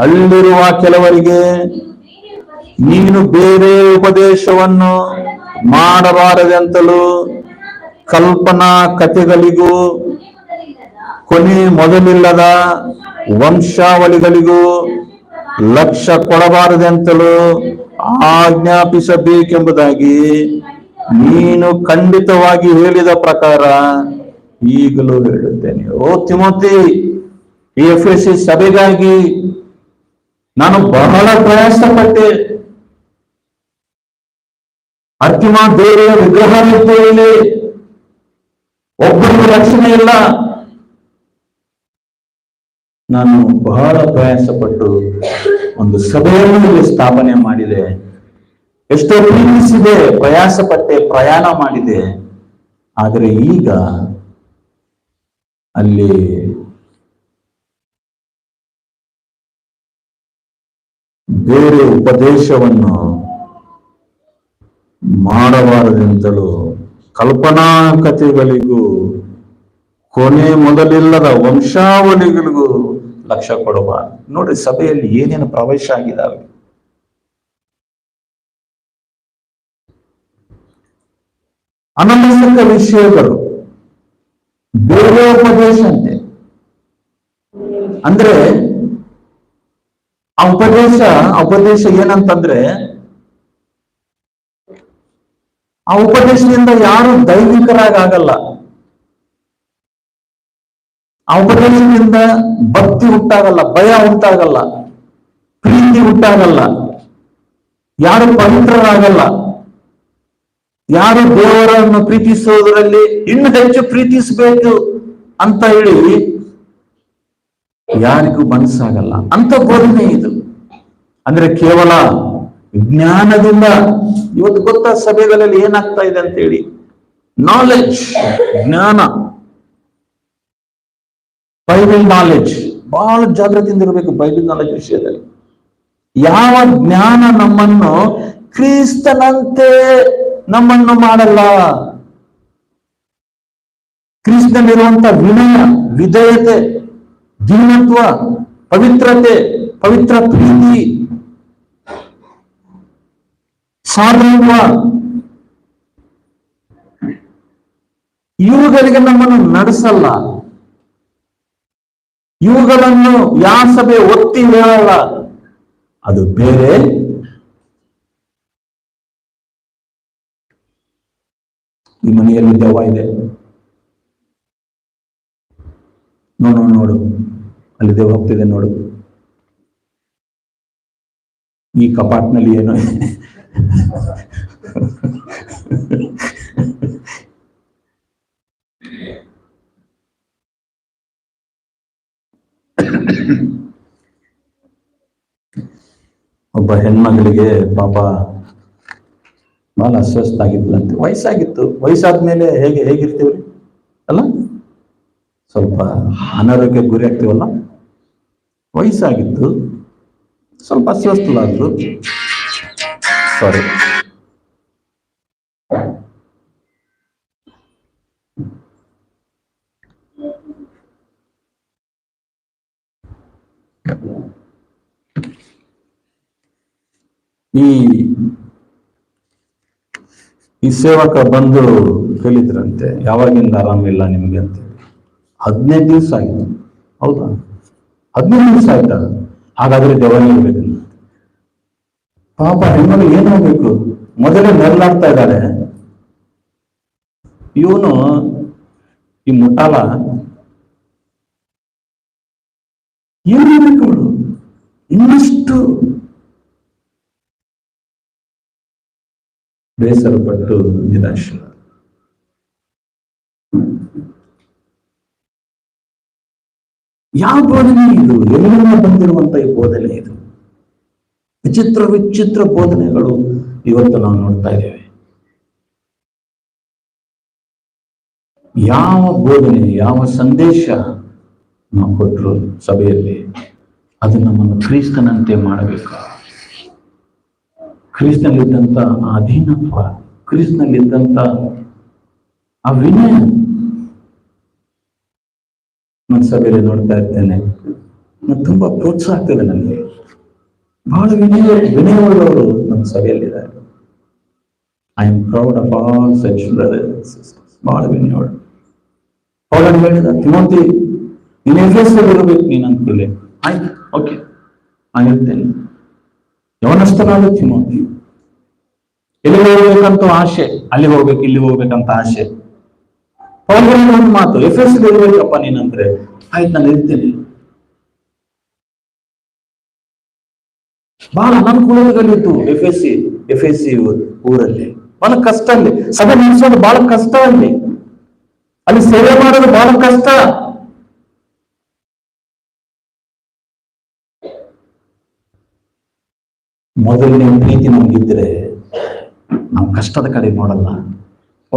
ಅಲ್ಲಿರುವ ಕೆಲವರಿಗೆ ನೀನು ಬೇರೆ ಉಪದೇಶವನ್ನು ಮಾಡಬಾರದೆಂತಲೂ ಕಲ್ಪನಾ ಕಥೆಗಳಿಗೂ ಕೊನೆ ಮೊದಲಿಲ್ಲದ ವಂಶಾವಳಿಗಳಿಗೂ ಲಕ್ಷ್ಯ ಕೊಡಬಾರದೆಂತಲೂ ಆಜ್ಞಾಪಿಸಬೇಕೆಂಬುದಾಗಿ ನೀನು ಖಂಡಿತವಾಗಿ ಹೇಳಿದ ಪ್ರಕಾರ ಈಗಲೂ ಹೇಳುತ್ತೇನೆ. ಓ ತಿಮೋಥಿ, ಈ ಎಫೆಸಿ ಸಭೆಗಾಗಿ ನಾನು ಬಹಳ ಪ್ರಯಾಸ ಪಟ್ಟೆ. ಅರ್ತಿಮ ದೇವರ ವಿಗ್ರಹ ಇದ್ದೇವೆ, ಒಬ್ಬರಿಗೂ ರಕ್ಷಣೆ ಇಲ್ಲ. ನಾನು ಬಹಳ ಪ್ರಯಾಸ ಪಟ್ಟು ಒಂದು ಸಭೆಯನ್ನು ಇಲ್ಲಿ ಸ್ಥಾಪನೆ ಮಾಡಿದೆ. ಎಷ್ಟೋ ಪ್ರೀತಿಸಿದೆ, ಪ್ರಯಾಸ ಪಟ್ಟೆ, ಪ್ರಯಾಣ ಮಾಡಿದೆ. ಆದರೆ ಈಗ ಅಲ್ಲಿ ಬೇರೆ ಉಪದೇಶವನ್ನು ಮಾಡಬಾರದೆಂತಲೂ ಕಲ್ಪನಾ ಕಥೆಗಳಿಗೂ ಕೊನೆ ಮೊದಲಿಲ್ಲದ ವಂಶಾವಳಿಗಳಿಗೂ ಲಕ್ಷ್ಯ ಕೊಡಬಾರದು. ನೋಡ್ರಿ, ಸಭೆಯಲ್ಲಿ ಏನೇನು ಪ್ರವೇಶ ಆಗಿದ್ದಾವೆ. ಅನವಶ್ಯಕ ವಿಷಯಗಳು, ಬೇರೆ ಉಪದೇಶ ಅಂತೆ. ಅಂದ್ರೆ ಆ ಉಪದೇಶ ಏನಂತಂದ್ರೆ, ಆ ಉಪದೇಶದಿಂದ ಯಾರು ದೈವಿಕರಾಗಲ್ಲ. ಆ ಉಪದೇಶದಿಂದ ಭಕ್ತಿ ಉಂಟಾಗಲ್ಲ, ಭಯ ಉಂಟಾಗಲ್ಲ, ಪ್ರೀತಿ ಉಂಟಾಗಲ್ಲ, ಯಾರು ಪವಿತ್ರರಾಗಲ್ಲ. ಯಾರು ದೇವರನ್ನು ಪ್ರೀತಿಸುವುದರಲ್ಲಿ ಇನ್ನು ಹೆಚ್ಚು ಪ್ರೀತಿಸಬೇಕು ಅಂತ ಹೇಳಿ ಯಾರಿಗೂ ಮನಸ್ಸಾಗಲ್ಲ ಅಂತ ಬೋಧನೆ ಇದು. ಅಂದ್ರೆ ಕೇವಲ ಜ್ಞಾನದಿಂದ, ಇವತ್ತು ಗೊತ್ತಾ ಸಭೆಗಳಲ್ಲಿ ಏನಾಗ್ತಾ ಇದೆ ಅಂತ ಹೇಳಿ, ನಾಲೆಡ್ಜ್, ಜ್ಞಾನ, ಬೈಬಲ್ ನಾಲೆಡ್ಜ್, ಬಹಳ ಜಾಗೃತಿಯಿಂದ ಇರಬೇಕು ಬೈಬಲ್ ನಾಲೆಡ್ಜ್ ವಿಷಯದಲ್ಲಿ. ಯಾವ ಜ್ಞಾನ ನಮ್ಮನ್ನು ಕ್ರಿಸ್ತನಂತೆ ನಮ್ಮನ್ನು ಮಾಡಲ್ಲ. ಕ್ರಿಸ್ತನಲ್ಲಿರುವಂತ ವಿನಯ, ವಿಧೇಯತೆ, ದೀನತ್ವ, ಪವಿತ್ರತೆ, ಪವಿತ್ರ ಪ್ರೀತಿ, ಸಾರ್ವತ್ವ, ಇವುಗಳಿಗೆ ನಮ್ಮನ್ನು ನಡೆಸಲ್ಲ. ಇವುಗಳನ್ನು ಯಾವ ಸಭೆ ಒತ್ತಿ ಹೇಳಲ್ಲ. ಅದು ಬೇರೆ. ಈ ಮನೆಯಲ್ಲಿ ದೆವ್ವ ಇದೆ, ನೋಡು ಅಲ್ಲಿ ದೆವ್ವ ಹೋಗ್ತಿದೆ ನೋಡು, ಈ ಕಪಾಟ್ನಲ್ಲಿ ಏನೋ ಒಬ್ಬ ಹೆಣ್ಮಗಳಿಗೆ ಪಾಪ ಬಹಳ ಅಸ್ವಸ್ಥ ಆಗಿದ್ಲಂತೆ. ವಯಸ್ಸಾಗಿತ್ತು. ವಯಸ್ಸಾದ್ಮೇಲೆ ಹೇಗಿರ್ತೀವಿ ಅಲ್ಲ, ಸ್ವಲ್ಪ ಅನಾರೋಗ್ಯಕ್ಕೆ ಗುರಿ ಆಗ್ತೀವಲ್ಲ. ವಯಸ್ಸಾಗಿತ್ತು, ಸ್ವಲ್ಪ ಅಸ್ವಸ್ಥರಾದ್ರು. ಸಾರಿ. ಈ ಸೇವಕ ಬಂದು ಹೇಳಿದ್ರಂತೆ, ಯಾವಾಗಿಂದ ಆರಾಮಿಲ್ಲ ನಿಮ್ಗೆ ಅಂತ. 15 ದಿವಸ ಆಯ್ತು. ಹೌದಾ? 15 ದಿವಸ ಆಯ್ತಾ? ಹಾಗಾದ್ರೆ ದೆವ್ವ ಇರ್ಬೇಕು. ಪಾಪ ಹೆಣ್ಣು ಏನಾಗಬೇಕು? ಮೊದಲೇ ನೆರಳಾಡ್ತಾ ಇದ್ದಾಳೆ. ಇವನು ಈ ಮುಟ್ಟಾಲ ಏನಾಗಬೇಕು? ಇನ್ನಷ್ಟು ಬೇಸರಪಟ್ಟು ನಿರಾಶೆ. ಯಾವ ಬೋಧನೆ ಇದು? ಎಲ್ಲಿಂದ ಬಂದಿರುವಂತ ಈ ಬೋಧನೆ ಇದು? ವಿಚಿತ್ರ ವಿಚಿತ್ರ ಬೋಧನೆಗಳು ಇವತ್ತು ನಾವು ನೋಡ್ತಾ ಇದ್ದೇವೆ. ಯಾವ ಬೋಧನೆ, ಯಾವ ಸಂದೇಶ ನಾವು ಕೊಟ್ಟರು ಸಭೆಯಲ್ಲಿ, ಅದು ನಮ್ಮನ್ನು ಕ್ರಿಸ್ತನಂತೆ ಮಾಡಬೇಕು. ಕ್ರಿಸ್ತನಲ್ಲಿದ್ದಂತ ಆ ಅಧೀನತ್ವ, ಕ್ರಿಸ್ತನಲ್ಲಿದ್ದಂತ ಆ ವಿನಯ. ನನ್ನ ಸಭೆಯಲ್ಲಿ ನೋಡ್ತಾ ಇರ್ತೇನೆ, ತುಂಬಾ ಪ್ರೋತ್ಸಾಹ ಆಗ್ತದೆ ನನಗೆ. ಬಹಳ ವಿನಯವುಳ್ಳವರು ನಮ್ಮ ಸಭೆಯಲ್ಲಿದ್ದಾರೆ. I am proud of all such brothers and sisters. ಬಹಳ ವಿನಯವುಳ್ಳ. ಪೌಲನು ಹೇಳಿದ, ತಿಮೋತಿ ನೀನು ಎಫೆಸದಲ್ಲಿರಬೇಕು ನೀನು ಅಂತೇಳಿ. ಆಯ್ತು, ಓಕೆ, ಆಗಿರ್ತೇನೆ. ಯವನಸ್ಥನಾದ ತಿಮೋತಿ, ಎಲ್ಲಿಗೆ ಹೋಗ್ಬೇಕಂತ ಆಸೆ, ಅಲ್ಲಿಗೆ ಹೋಗ್ಬೇಕು, ಇಲ್ಲಿಗೆ ಹೋಗ್ಬೇಕಂತ ಆಸೆ. ಪೌಲನ ಒಂದು ಮಾತು, ಎಫೆಸದಲ್ಲಿರ್ಬೇಕಪ್ಪ ನೀನಂದ್ರೆ, ಆಯ್ತು ನಾನು ಇರ್ತೇನೆ. ಬಹಳ ಅನನುಕೂಲಗಳಿತ್ತು ಎಫೆಸಿ ಊರಲ್ಲಿ. ಬಹಳ ಕಷ್ಟ ಅಲ್ಲಿ ಸಭೆ ನಡೆಸೋದು, ಬಹಳ ಕಷ್ಟ ಅಲ್ಲಿ ಸೇವೆ ಮಾಡೋದು ಬಹಳ ಕಷ್ಟ. ಮೊದಲನೇ ಪ್ರೀತಿ ನಮ್ಗಿದ್ರೆ ನಾವು ಕಷ್ಟದ ಕಡೆ ನೋಡಲ್ಲ.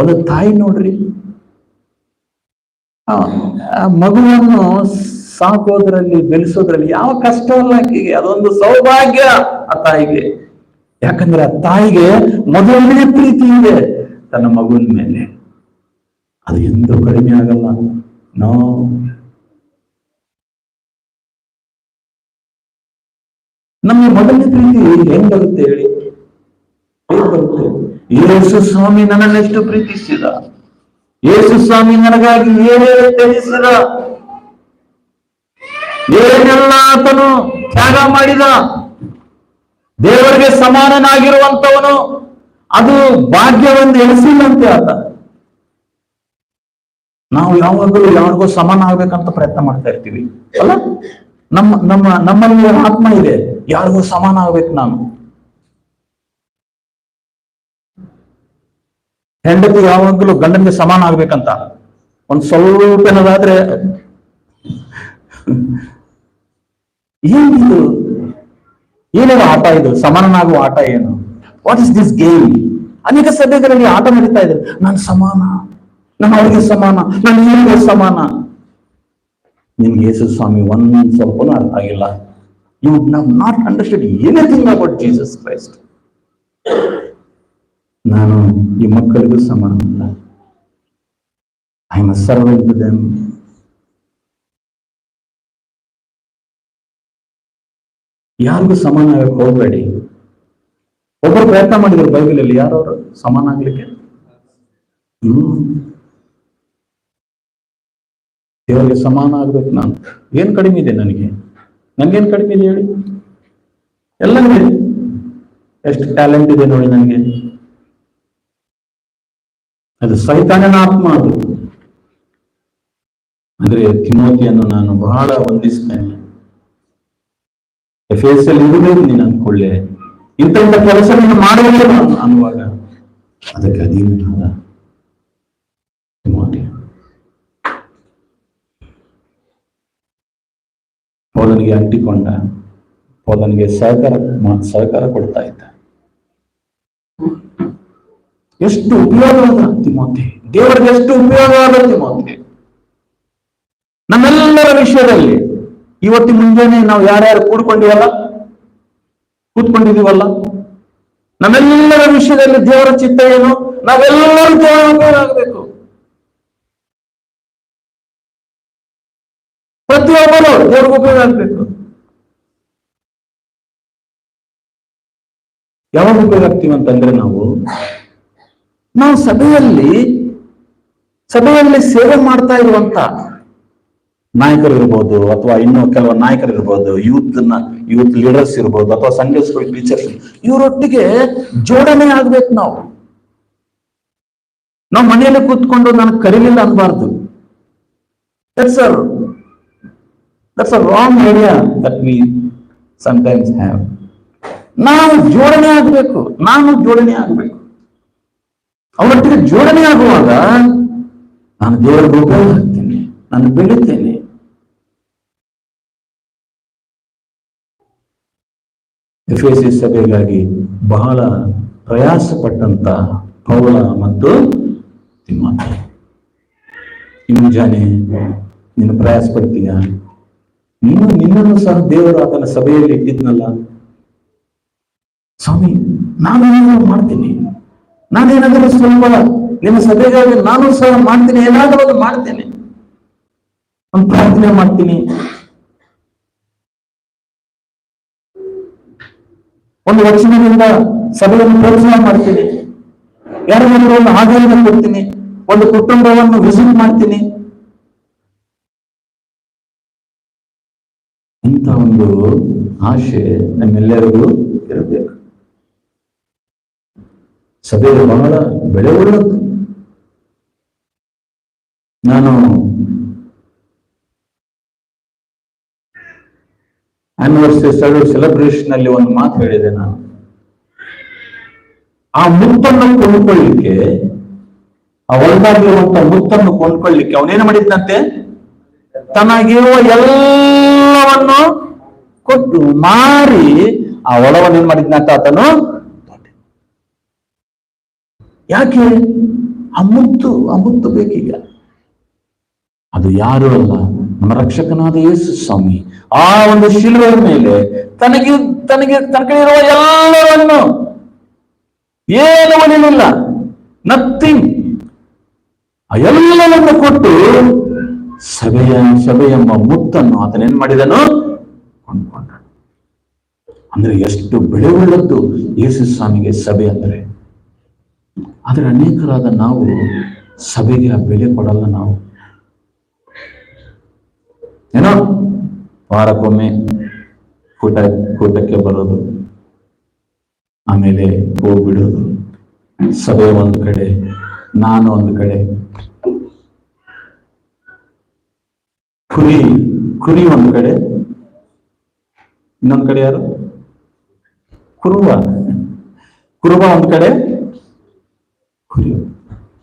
ಒಂದು ತಾಯಿ ನೋಡ್ರಿ, ಆ ಮಗುವನ್ನು ಸಾಕೋದ್ರಲ್ಲಿ, ಬೆಳೆಸೋದ್ರಲ್ಲಿ ಯಾವ ಕಷ್ಟ ಅಲ್ಲ ಆಕೆಗೆ. ಅದೊಂದು ಸೌಭಾಗ್ಯ ಆ ತಾಯಿಗೆ. ಯಾಕಂದ್ರೆ ಆ ತಾಯಿಗೆ ಮೊದಲನೇ ಪ್ರೀತಿ ಇದೆ ತನ್ನ ಮಗುವಿನ ಮೇಲೆ. ಅದು ಎಂದೂ ಕಡಿಮೆ ಆಗಲ್ಲ. ನೋ, ನಮಗೆ ಮೊದಲನೇ ಪ್ರೀತಿ ಹೆಂಗ್ ಬರುತ್ತೆ ಹೇಳಿ? ಹೇಗ್ ಬರುತ್ತೆ? ಯೇಸು ಸ್ವಾಮಿ ನನ್ನನ್ನೆಷ್ಟು ಪ್ರೀತಿಸಿದ, ಯೇಸು ಸ್ವಾಮಿ ನನಗಾಗಿ ಏನೇನು ತ್ಯಜಿಸಿದ, ಏನೆಲ್ಲ ಆತನು ತ್ಯಾಗ ಮಾಡಿದ. ದೇವರಿಗೆ ಸಮಾನನಾಗಿರುವಂತವನು, ಅದು ಭಾಗ್ಯವೆಂದು ಎನಿಸಿಲ್ಲಂತೆ ಆತ. ನಾವು ಯಾವಾಗಲೂ ಯಾರಿಗೋ ಸಮಾನ ಆಗ್ಬೇಕಂತ ಪ್ರಯತ್ನ ಮಾಡ್ತಾ ಇರ್ತೀವಿ ಅಲ್ಲ? ನಮ್ಮಲ್ಲಿ ಆತ್ಮ ಇದೆ, ಯಾರಿಗೂ ಸಮಾನ ಆಗ್ಬೇಕು ನಾನು. ಹೆಂಡತಿ ಯಾವಾಗಲೂ ಗಂಡನಿಗೆ ಸಮಾನ ಆಗ್ಬೇಕಂತ. ಒಂದ್ ಸ್ವಲ್ಪ ಏನಾದ್ರೆ ಏನಿದು, ಏನೇನು ಆಟ ಇದು? ಸಮಾನನಾಗುವ ಆಟ ಏನು? What is this game? ಅನೇಕ ಸಭೆಗಳಲ್ಲಿ ಆಟ ನಡೀತಾ ಇದೆ. ನಾನು ಸಮಾನ, ನಾನು ಅವ್ರಿಗೆ ಸಮಾನ, ನಾನು ಇವರಿಗೆ ಸಮಾನ. ನಿಮ್ಗೆ ಯೇಸು ಸ್ವಾಮಿ ಒಂದ್ ಸ್ವಲ್ಪನೂ ಅರ್ಥ ಆಗಿಲ್ಲ. You would not understand anything about Jesus Christ. ನಾನು ಈ ಮಕ್ಕಳಿಗೂ ಸಮಾನ ಅಲ್ಲ. I am a servant to them. ಯಾರಿಗೂ ಸಮಾನ ಆಗಕ್ಕೆ ಹೋಗ್ಬೇಡಿ. ಒಬ್ಬರು ಪ್ರಯತ್ನ ಮಾಡಿದ್ರು ಬೈಬಲಲ್ಲಿ, ಯಾರವರು ಸಮಾನ ಆಗ್ಲಿಕ್ಕೆ? ದೇವರಿಗೆ ಸಮಾನ ಆಗ್ಬೇಕು ನಾನು. ಏನ್ ಕಡಿಮೆ ಇದೆ ನನಗೆ? ನನ್ಗೇನ್ ಕಡಿಮೆ ಇದೆ ಹೇಳಿ? ಎಲ್ಲ ಇದೆ. ಎಷ್ಟು ಟ್ಯಾಲೆಂಟ್ ಇದೆ ನೋಡಿ ನನಗೆ. ಅದು ಸೈತಾನನ ಆತ್ಮ. ಅದು ಅಂದ್ರೆ ತಿಮೋತಿಯನ್ನು ನಾನು ಬಹಳ ವಂದಿಸ್ತೇನೆ. ಎಫೆಸಲ್ಲಿ ಇರಬೇಕು ನೀನು ಅಂದ್ಕೊಳ್ಳೆ, ಇಂಥ ಕೆಲಸ ನೀನು ಮಾಡಬೇಕು ಅನ್ನುವಾಗ ಅದಕ್ಕೆ ಅಧೀನನಾದ ತಿಮೋತಿ. ಪೌಲನಿಗೆ ಅಂಟಿಕೊಂಡ, ಪೌಲನಿಗೆ ಸಹಕಾರ ಕೊಡ್ತಾ ಇದ್ದ. ಎಷ್ಟು ಉಪಯೋಗವಾದ ತಿಮೋತಿ, ದೇವರಿಗೆ ಎಷ್ಟು ಉಪಯೋಗವಾದ ತಿಮೋತಿ. ನಮ್ಮೆಲ್ಲರ ವಿಷಯದಲ್ಲಿ ಇವತ್ತು ಮುಂಜಾನೆ ನಾವು ಯಾರ್ಯಾರು ಕೂತ್ಕೊಂಡಿದೀವಲ್ಲ, ನಮ್ಮೆಲ್ಲರ ವಿಷಯದಲ್ಲಿ ದೇವರ ಚಿತ್ತ ಏನು? ನಾವೆಲ್ಲರೂ ದೇವರ ಉಪಯೋಗ ಆಗಬೇಕು. ಪ್ರತಿಯೊಬ್ಬರು ದೇವರಿಗೆ ಉಪಯೋಗ ಆಗ್ಬೇಕು. ಯಾವಾಗ ಉಪಯೋಗ ಆಗ್ತೀವಂತಂದ್ರೆ ನಾವು ಸಭೆಯಲ್ಲಿ ಸೇವೆ ಮಾಡ್ತಾ ಇರುವಂತ ನಾಯಕರಿರ್ಬೋದು, ಅಥವಾ ಇನ್ನು ಕೆಲವು ನಾಯಕರಿರ್ಬೋದು, ಯೂತ್ ಲೀಡರ್ಸ್ ಇರ್ಬೋದು, ಅಥವಾ ಸಂಡೇ ಸ್ಕೂಲ್ ಟೀಚರ್ಸ್, ಇವರೊಟ್ಟಿಗೆ ಜೋಡಣೆ ಆಗ್ಬೇಕು. ನಾವು ಮನೆಯಲ್ಲಿ ಕೂತ್ಕೊಂಡು ನಾನು ಕರೀಲಿಲ್ಲ ಅನ್ಬಾರ್ದು. That's a wrong idea that we sometimes have. ನಾನು ಜೋಡಣೆ ಆಗ್ಬೇಕು. ಅವರೊಟ್ಟಿಗೆ ಜೋಡಣೆ ಆಗುವಾಗ ನಾನು ದೇವರಿಗೆ ಉಪಯೋಗ ಆಗ್ತೇನೆ, ನಾನು ಬೆಳಿತೇನೆ. ಎಫೆಸಿ ಸಭೆಗಾಗಿ ಬಹಳ ಪ್ರಯಾಸ ಪಟ್ಟಂತ ಪೌಲ ಮತ್ತು ತಿಮೋಥೆ, ಈ ಮುಂಜಾನೆ ನೀನು ಪ್ರಯಾಸ ಪಡ್ತೀಯ? ನಿನ್ನನ್ನು ಸಹ ದೇವರು ಆತನ ಸಭೆಯಲ್ಲಿ ಇಟ್ಟಿದ್ನಲ್ಲ. ಸ್ವಾಮಿ, ನಾನೇನಾದರೂ ಮಾಡ್ತೀನಿ, ನಾನೇನಾದರೂ ಸ್ವಲ್ಪ ನಿಮ್ಮ ಸಭೆಗಾಗಿ ನಾನು ಸಹ ಮಾಡ್ತೀನಿ, ಏನಾದರೂ ಒಂದು ಮಾಡ್ತೇನೆ, ಒಂದು ಪ್ರಾರ್ಥನೆ ಮಾಡ್ತೀನಿ, ಒಂದು ವಚನದಿಂದ ಸಭೆಯನ್ನು ಪ್ರೋತ್ಸಾಹ ಮಾಡ್ತೀನಿ, ಯಾರಾದರೂ ಒಂದು ಆಧಾರವನ್ನು ಕೊಡ್ತೀನಿ, ಒಂದು ಕುಟುಂಬವನ್ನು ವಿಸಿಟ್ ಮಾಡ್ತೀನಿ. ಇಂಥ ಒಂದು ಆಶೆ ನಮ್ಮೆಲ್ಲರಿಗೂ ಇರಬೇಕು. ಸಭೆ ಬಹಳ ಬೆಳೆ ಉಳ್ಳದ್ದು. ನಾನು ಆನಿವರ್ಸರಿ ಸೆಲೆಬ್ರೇಷನ್ ಅಲ್ಲಿ ಒಂದು ಮಾತು ಹೇಳಿದೆ. ನಾನು ಆ ಮುತ್ತನ್ನು ಕೊಂಡ್ಕೊಳ್ಳಿಕ್ಕೆ, ಆ ಒಳಗಾಗಿರುವಂತ ಮುತ್ತನ್ನು ಕೊಂಡ್ಕೊಳ್ಳಿಕ್ಕೆ ಅವನೇನು ಮಾಡಿದ್ದಂತೆ? ತನಗಿರುವ ಎಲ್ಲವನ್ನು ಕೊಟ್ಟು ಮಾರಿ ಆ ಒಳವನ್ನು ಏನ್ ಮಾಡಿದ್ನಂತ ಆತನು. ಯಾಕೆ? ಆ ಮುತ್ತು ಬೇಕೀಗ. ಅದು ಯಾರು ಅಲ್ಲ, ನಮ್ಮ ರಕ್ಷಕನಾದ ಯೇಸು ಸ್ವಾಮಿ ಆ ಒಂದು ಶಿಲುವೆ ಮೇಲೆ ತನಗಿರುವ ಎಲ್ಲವನ್ನು, ಏನು ಉಳಿಲಿಲ್ಲ, ನಥಿಂಗ್, ಆ ಎಲ್ಲವನ್ನು ಕೊಟ್ಟು ಸಭೆ ಎಂಬ ಮುತ್ತನ್ನು ಆತನೇನ್ ಮಾಡಿದನು? ಕೊಂಡ್ಕೊಂಡ. ಅಂದ್ರೆ ಎಷ್ಟು ಬೆಳೆ ಉಳ್ಳದ್ದು ಯೇಸು ಸ್ವಾಮಿಗೆ ಸಭೆ ಅಂದ್ರೆ. ಆದ್ರೆ ಅನೇಕರಾದ ನಾವು ಸಭೆಗೆ ಆ ಬೆಲೆ ಕೊಡಲ್ಲ. ನಾವು ಏನೋ ವಾರಕ್ಕೊಮ್ಮೆ ಕೂಟಕ್ಕೆ ಬರೋದು, ಆಮೇಲೆ ಹೋಗ್ಬಿಡೋದು. ಸಭೆ ಒಂದು ಕಡೆ, ನಾನು ಒಂದು ಕಡೆ, ಕುರಿ ಒಂದು ಕಡೆ, ಇನ್ನೊಂದು ಕಡೆ ಯಾರು? ಕುರುಬ ಒಂದು ಕಡೆ, ಕುರಿ.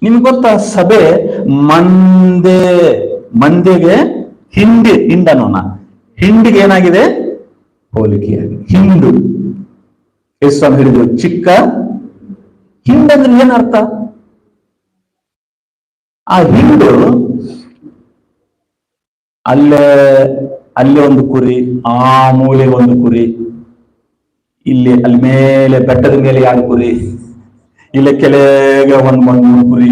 ನಿಮ್ಗೆ ಗೊತ್ತಾ, ಸಭೆ ಮಂದೆಗೆ ಹಿಂಡನೋಣ, ಹಿಂಡಿಗೆ ಏನಾಗಿದೆ? ಹೋಲಿಕೆಯಾಗಿದೆ. ಹಿಂಡು ಎಷ್ಟು ಹಿಡಿದು ಚಿಕ್ಕ ಹಿಂಡಂದ್ರೆ ಏನರ್ಥ? ಆ ಹಿಂಡು ಅಲ್ಲೇ ಒಂದು ಕುರಿ, ಆ ಮೂಲೆ ಒಂದು ಕುರಿ, ಅಲ್ಲಿ ಮೇಲೆ ಬೆಟ್ಟದ ಮೇಲೆ 2 ಕುರಿ, ಇಲ್ಲ ಕೆಳಗೆ ಒಂದು ಕುರಿ.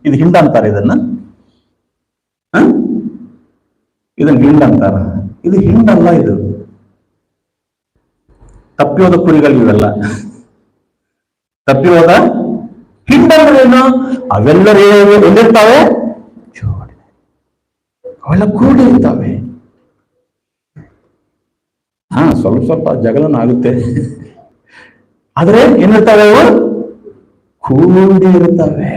ಇದು ಹಿಂಡ ಅಂತಾರ. ಇದನ್ನ ಹಿಂಡ ಅಂತಾರ. ಇದು ಹಿಂಡಲ್ಲ, ಇದು ತಪ್ಪಿಯೋದ ಕುರಿಗಳು ಇವೆಲ್ಲ. ತಪ್ಪಿಯೋದ ಹಿಂಡಂದ್ರೇನು? ಅವೆಲ್ಲರೂ ಎಲ್ಲಿರ್ತಾವೆ? ಅವೆಲ್ಲ ಕೂಡಿರ್ತಾವೆ. ಸ್ವಲ್ಪ ಜಗಳನ ಆಗುತ್ತೆ, ಆದ್ರೆ ಏನಿರ್ತಾವೆ? ಅವು ಕೂಡಿರ್ತವೆ.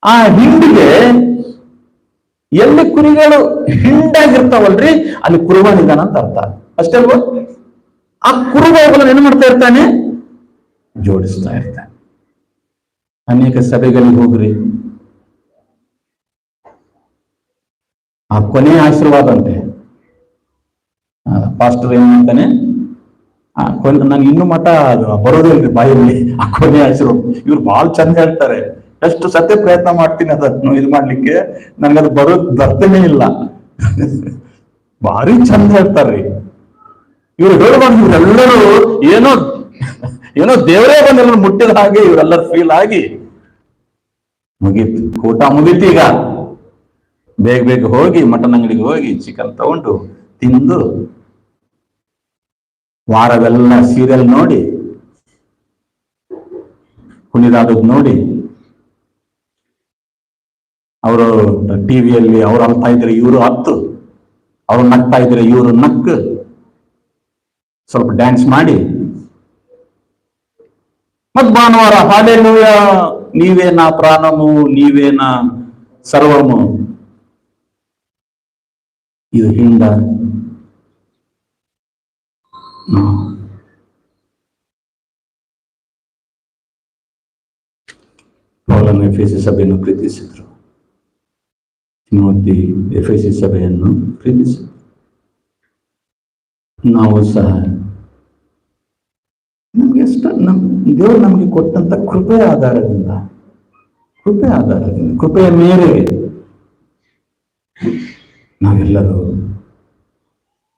ಆ ಹಿಂಡಿಗೆ ಎಲ್ಲಿ ಕುರಿಗಳು ಹಿಂಡಾಗಿರ್ತಾವಲ್ರಿ, ಅಲ್ಲಿ ಕುರುಬನಿದ್ದಾನ ಅಂತ ಅರ್ಥ. ಅಷ್ಟೇ ಅಲ್ವಾ? ಆ ಕುರುಬಗಳನ್ನು ಏನ್ ಮಾಡ್ತಾ ಇರ್ತಾನೆ? ಜೋಡಿಸ್ತಾ ಇರ್ತಾನೆ. ಅನೇಕ ಸಭೆಗಳಿಗೆ ಹೋಗ್ರಿ, ಆ ಕೊನೆಯ ಆಶೀರ್ವಾದ ಅಂತೆ. ಪಾಸ್ಟರ್ ಏನ್ ಮಾಡ್ತಾನೆ? ನಂಗೆ ಇನ್ನೂ ಮಠ ಬರೋದಿಲ್ರಿ ಬಾಯಲ್ಲಿ ಆ ಕೊನೆಯ ಆಶೀರ್ವಾದ. ಇವ್ರು ಬಹಳ ಚಂದ ಹೇಳ್ತಾರೆ. ಎಷ್ಟು ಸತ್ಯ ಪ್ರಯತ್ನ ಮಾಡ್ತೀನಿ ಅದನ್ನು ಇದು ಮಾಡ್ಲಿಕ್ಕೆ, ನನ್ಗದು ಬರ್ತೇನೆ ಇಲ್ಲ. ಭಾರಿ ಚಂದ ಹೇಳ್ತಾರ್ರಿ ಇವ್ರು. ಹೇಳ್ಬಾರ್ದು, ಇವರೆಲ್ಲರೂ ಏನೋ ಏನೋ ದೇವರೇ ಬಂದೆಲ್ಲ ಮುಟ್ಟಿದ ಹಾಗೆ ಇವರೆಲ್ಲ ಫೀಲ್ ಆಗಿ ಮುಗೀತು, ಊಟ ಮುಗೀತು. ಈಗ ಬೇಗ ಬೇಗ ಹೋಗಿ ಮಟನ್ ಅಂಗಡಿಗೆ ಹೋಗಿ ಚಿಕನ್ ತಗೊಂಡು ತಿಂದು ವಾರವೆಲ್ಲ ಸೀರಿಯಲ್ ನೋಡಿ ಕುಣಿದಾಡೋದು ನೋಡಿ, ಅವರು ಟಿವಿಯಲ್ಲಿ ಅವ್ರು ಅಳ್ತಾ ಇದ್ರೆ ಇವರು ಹತ್ತು, ಅವ್ರು ನಗ್ತಾ ಇದ್ರೆ ಇವರು ನಕ್ಕು, ಸ್ವಲ್ಪ ಡ್ಯಾನ್ಸ್ ಮಾಡಿ ಮತ್ ಭಾನುವಾರ ಹಾಲೆಲೂಯ ನೀವೇ ನಾ ಪ್ರಾಣಮು ನೀವೇ ನಾ ಸರ್ವಮು. ಇದು ಹಿಂದ ಪೌಲನು ಎಫೆಸಿ ಸಭೆಯನ್ನು ಪ್ರೀತಿಸಿದ್ರು, ತಿಮೋತಿ ಎಫೆಸಿ ಸಭೆಯನ್ನು ಪ್ರೀತಿಸಿದ್ರು. ನಾವು ಸಹ ನಮ್ಗೆ ದೇವರು ನಮಗೆ ಕೊಟ್ಟಂತ ಕೃಪೆಯ ಆಧಾರದಿಂದ ಕೃಪೆಯ ಮೇರೆಗೆ ನಾವೆಲ್ಲರೂ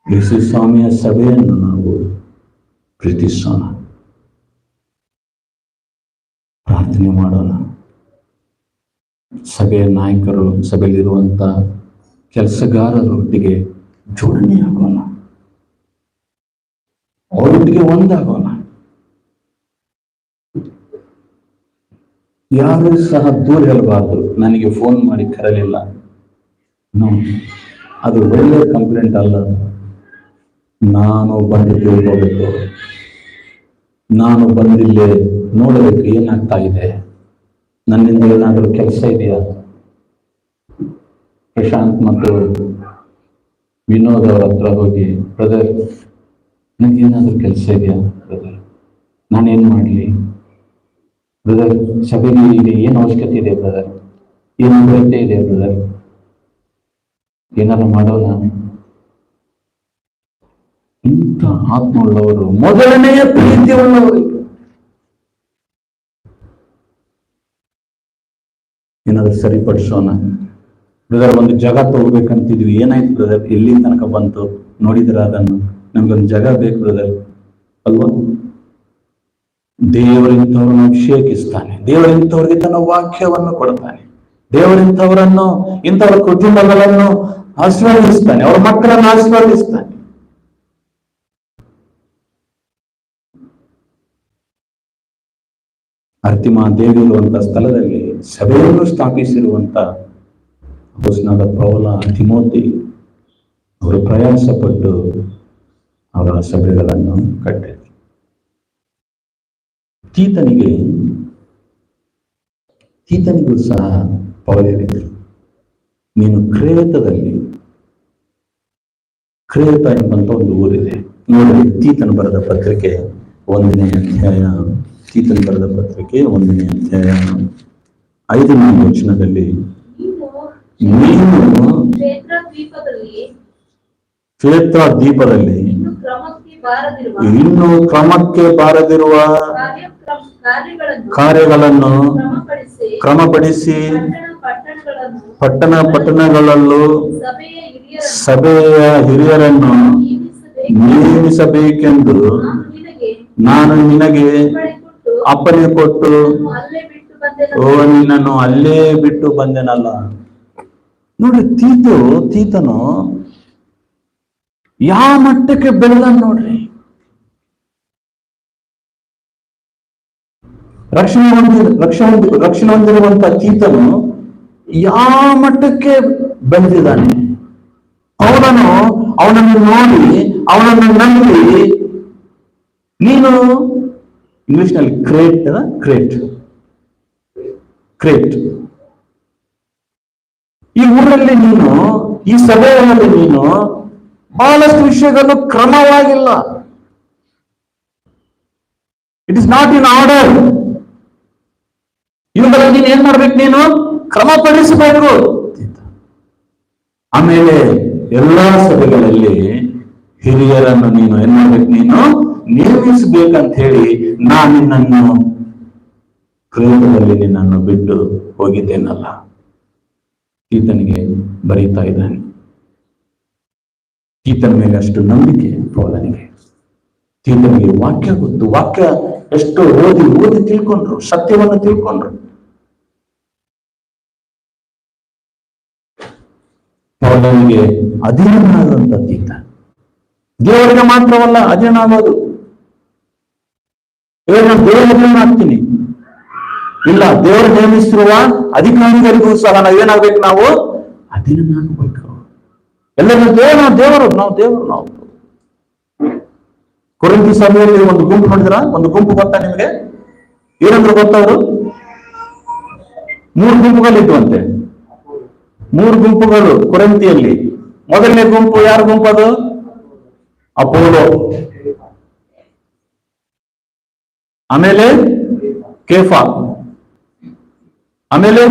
ಯೇಸು ಸ್ವಾಮಿಯ ಸಭೆಯನ್ನು ನಾವು ಪ್ರೀತಿಸೋಣ, ಪ್ರಾರ್ಥನೆ ಮಾಡೋಣ. ಸಭೆಯ ನಾಯಕರು, ಸಭೆಯಲ್ಲಿರುವಂತ ಕೆಲಸಗಾರರೊಟ್ಟಿಗೆ ಜೋಡಣೆ ಆಗೋಣ, ಅವರೊಟ್ಟಿಗೆ ಒಂದಾಗೋಣ. ಯಾರು ಸಹ ದೂರ ಹೇಳಬಾರ್ದು, ನನಗೆ ಫೋನ್ ಮಾಡಿ ಕರೆಯಲಿಲ್ಲ, ಅದು ಒಳ್ಳೆಯ ಕಂಪ್ಲೇಂಟ್ ಅಲ್ಲ. ನಾನು ಬಂದು ತಿಳ್ಕೋಬೇಕು, ನಾನು ಬಂದಿಲ್ಲೇ ನೋಡಬೇಕು ಏನಾಗ್ತಾ ಇದೆ, ನನ್ನಿಂದ ಏನಾದರೂ ಕೆಲಸ ಇದೆಯಾ. ಪ್ರಶಾಂತ್ ಮತ್ತು ವಿನೋದ್ ಅವರ ಹತ್ರ ಹೋಗಿ, ಬ್ರದರ್ ನನಗೇನಾದ್ರೂ ಕೆಲಸ ಇದೆಯಾ ಬ್ರದರ್, ನಾನೇನ್ ಮಾಡಲಿ ಬ್ರದರ್, ಸಭೆಗೆ ಇದೆ ಏನು ಅವಶ್ಯಕತೆ ಇದೆ ಬ್ರದರ್, ಏನು ಅಗತ್ಯ ಇದೆ ಬ್ರದರ್, ಏನಾದ್ರು ಮಾಡೋಣ. ಇಂಥ ಆತ್ಮವುಳ್ಳವರು ಮೊದಲನೆಯ ಪ್ರೀತಿ ಉಳ್ಳವರು. ಏನಾದ್ರು ಸರಿಪಡಿಸೋಣ. ಬ್ರದರ್ ಒಂದು ಜಾಗ ತಗೋಬೇಕಂತಿದ್ವಿ, ಏನಾಯ್ತು ಬ್ರದರ್, ಎಲ್ಲಿ ತನಕ ಬಂತು ನೋಡಿದ್ರ ಅದನ್ನು, ನಮ್ಗೊಂದು ಜಾಗ ಬೇಕು ಬ್ರದರ್ ಅಲ್ವಾ. ದೇವರಿಂಥವ್ರನ್ನು ಅಭಿಷೇಕಿಸ್ತಾನೆ, ದೇವರಿಂಥವ್ರಿಗೆ ತನ್ನ ವಾಕ್ಯವನ್ನು ಕೊಡ್ತಾನೆ, ದೇವರಿಂಥವರನ್ನು ಇಂಥವರ ಕುಟುಂಬಗಳನ್ನು ಆಶೀರ್ವದಿಸ್ತಾನೆ, ಅವರ ಮಕ್ಕಳನ್ನು ಆಶೀರ್ವದಿಸ್ತಾನೆ. ಅರ್ತಿಮಾ ದೇವಿ ಇರುವಂತಹ ಸ್ಥಳದಲ್ಲಿ ಸಭೆಯನ್ನು ಸ್ಥಾಪಿಸಿರುವಂತ ಅಪೊಸ್ತಲನಾದ ಪೌಲ, ತಿಮೋತಿ ಅವರು ಪ್ರಯಾಸ ಪಟ್ಟು ಅವರ ಸಭೆಗಳನ್ನು ಕಟ್ಟಿದರು. ತೀತನಿಗೂ ಸಹ ಪೌಲ ಹೇಳಿದರು, ನೀನು ಕ್ರೇತ ಎಂಬಂತ ಒಂದು ಊರಿದೆ ನೋಡಿ. ತೀತನು ಬರೆದ ಪತ್ರಿಕೆ 1ನೇ ಅಧ್ಯಾಯ 5ನೇ ವಚನದಲ್ಲಿ, ನೀನು ಕ್ಷೇತ್ರ ದ್ವೀಪದಲ್ಲಿ ಇನ್ನು ಕ್ರಮಕ್ಕೆ ಬಾರದಿರುವ ಕಾರ್ಯಗಳನ್ನು ಕ್ರಮಪಡಿಸಿ ಪಟ್ಟಣಗಳಲ್ಲೂ ಸಭೆಯ ಹಿರಿಯರನ್ನು ನೇಮಿಸಬೇಕೆಂದು ನಾನು ನಿನಗೆ ಅಪ್ಪಣೆ ಕೊಟ್ಟು ನಿನ್ನನ್ನು ಅಲ್ಲೇ ಬಿಟ್ಟು ಬಂದೆನಲ್ಲ. ನೋಡಿ, ತೀತನು ಯಾವ ಮಟ್ಟಕ್ಕೆ ಬೆಳೆದ ನೋಡ್ರಿ. ರಕ್ಷಣೆ ಹೊಂದಿರುವಂತ ತೀತನು ಯಾವ ಮಟ್ಟಕ್ಕೆ ಬೆಳೆದಿದ್ದಾನೆ. ಅವನನ್ನು ನೋಡಿ, ಅವನನ್ನು ನಂಬಿ, ನೀನು ಇಂಗ್ಲಿಷ್ ನಲ್ಲಿ ಕ್ರೇಟ್ ಈ ಊರಲ್ಲಿ ನೀನು, ಈ ಸಭೆಯಲ್ಲಿ ನೀನು ಬಹಳಷ್ಟು ವಿಷಯಗಳು ಕ್ರಮವಾಗಿಲ್ಲ. It is not in order. ಇವುಗಳಲ್ಲಿ ನೀನು ಏನ್ ಮಾಡ್ಬೇಕು, ನೀನು ಕ್ರಮಪಡಿಸಬೇಕು. ಆಮೇಲೆ ಎಲ್ಲಾ ಸಭೆಗಳಲ್ಲಿ ಹಿರಿಯರನ್ನು ನೀನು ಏನ್ ಮಾಡ್ಬೇಕು, ನೀನು ನೇಮಿಸಬೇಕಂತ ಹೇಳಿ ನಾನು ನಿನ್ನನ್ನು ಕ್ರೇತದಲ್ಲಿ ನಿನ್ನನ್ನು ಬಿಟ್ಟು ಹೋಗಿದ್ದೇನಲ್ಲ. ತೀತನಿಗೆ ಬರೀತಾ ಇದ್ದಾನೆ. ತೀತನ ಮೇಲೆ ಅಷ್ಟು ನಂಬಿಕೆ ಪೌಲನಿಗೆ. ತೀತನಿಗೆ ವಾಕ್ಯ ಗೊತ್ತು. ವಾಕ್ಯ ಎಷ್ಟು ಓದಿ ತಿಳ್ಕೊಂಡ್ರು, ಸತ್ಯವನ್ನು ತಿಳ್ಕೊಂಡ್ರು. ಪೌಲನಿಗೆ ಅಧೀನನಾದಂತ ದೇವರಿಗೆ ಮಾತ್ರವಲ್ಲ ಅಧೀನಾಗೋದು. ನಾನು ದೇವರ ಅಧೀನನಾಗ್ತೀನಿ, ಇಲ್ಲ ದೇವರು ನೇಮಿಸಿರುವ ಅಧಿಕಾರಿಗಳಿಗೂ ಸಹ ನಾವೇನಾಗ್ಬೇಕು, ನಾವು ಅಧೀನನಾಗಬೇಕು. ಎಲ್ಲರೂ ನಾವು ಕೊರಿಂಥಿ ಸಭೆಯಲ್ಲಿ ಒಂದು ಗುಂಪು ನೋಡಿದ್ರ, ಒಂದು ಗುಂಪು ಗೊತ್ತಾ ನಿಮಗೆ? ಏನಂದ್ರೆ ಗೊತ್ತವರು 3 ಗುಂಪುಗಳಿದ್ವಂತೆ. 3 ಗುಂಪುಗಳು ಕೊರಿಂಥಿಯಲ್ಲಿ. ಮೊದಲನೇ ಗುಂಪು ಯಾರ ಗುಂಪು? ಅದು ಅಪೋಲೋ, ಆಮೇಲೆ ಕೇಫಾ, ಆಮೇಲೆ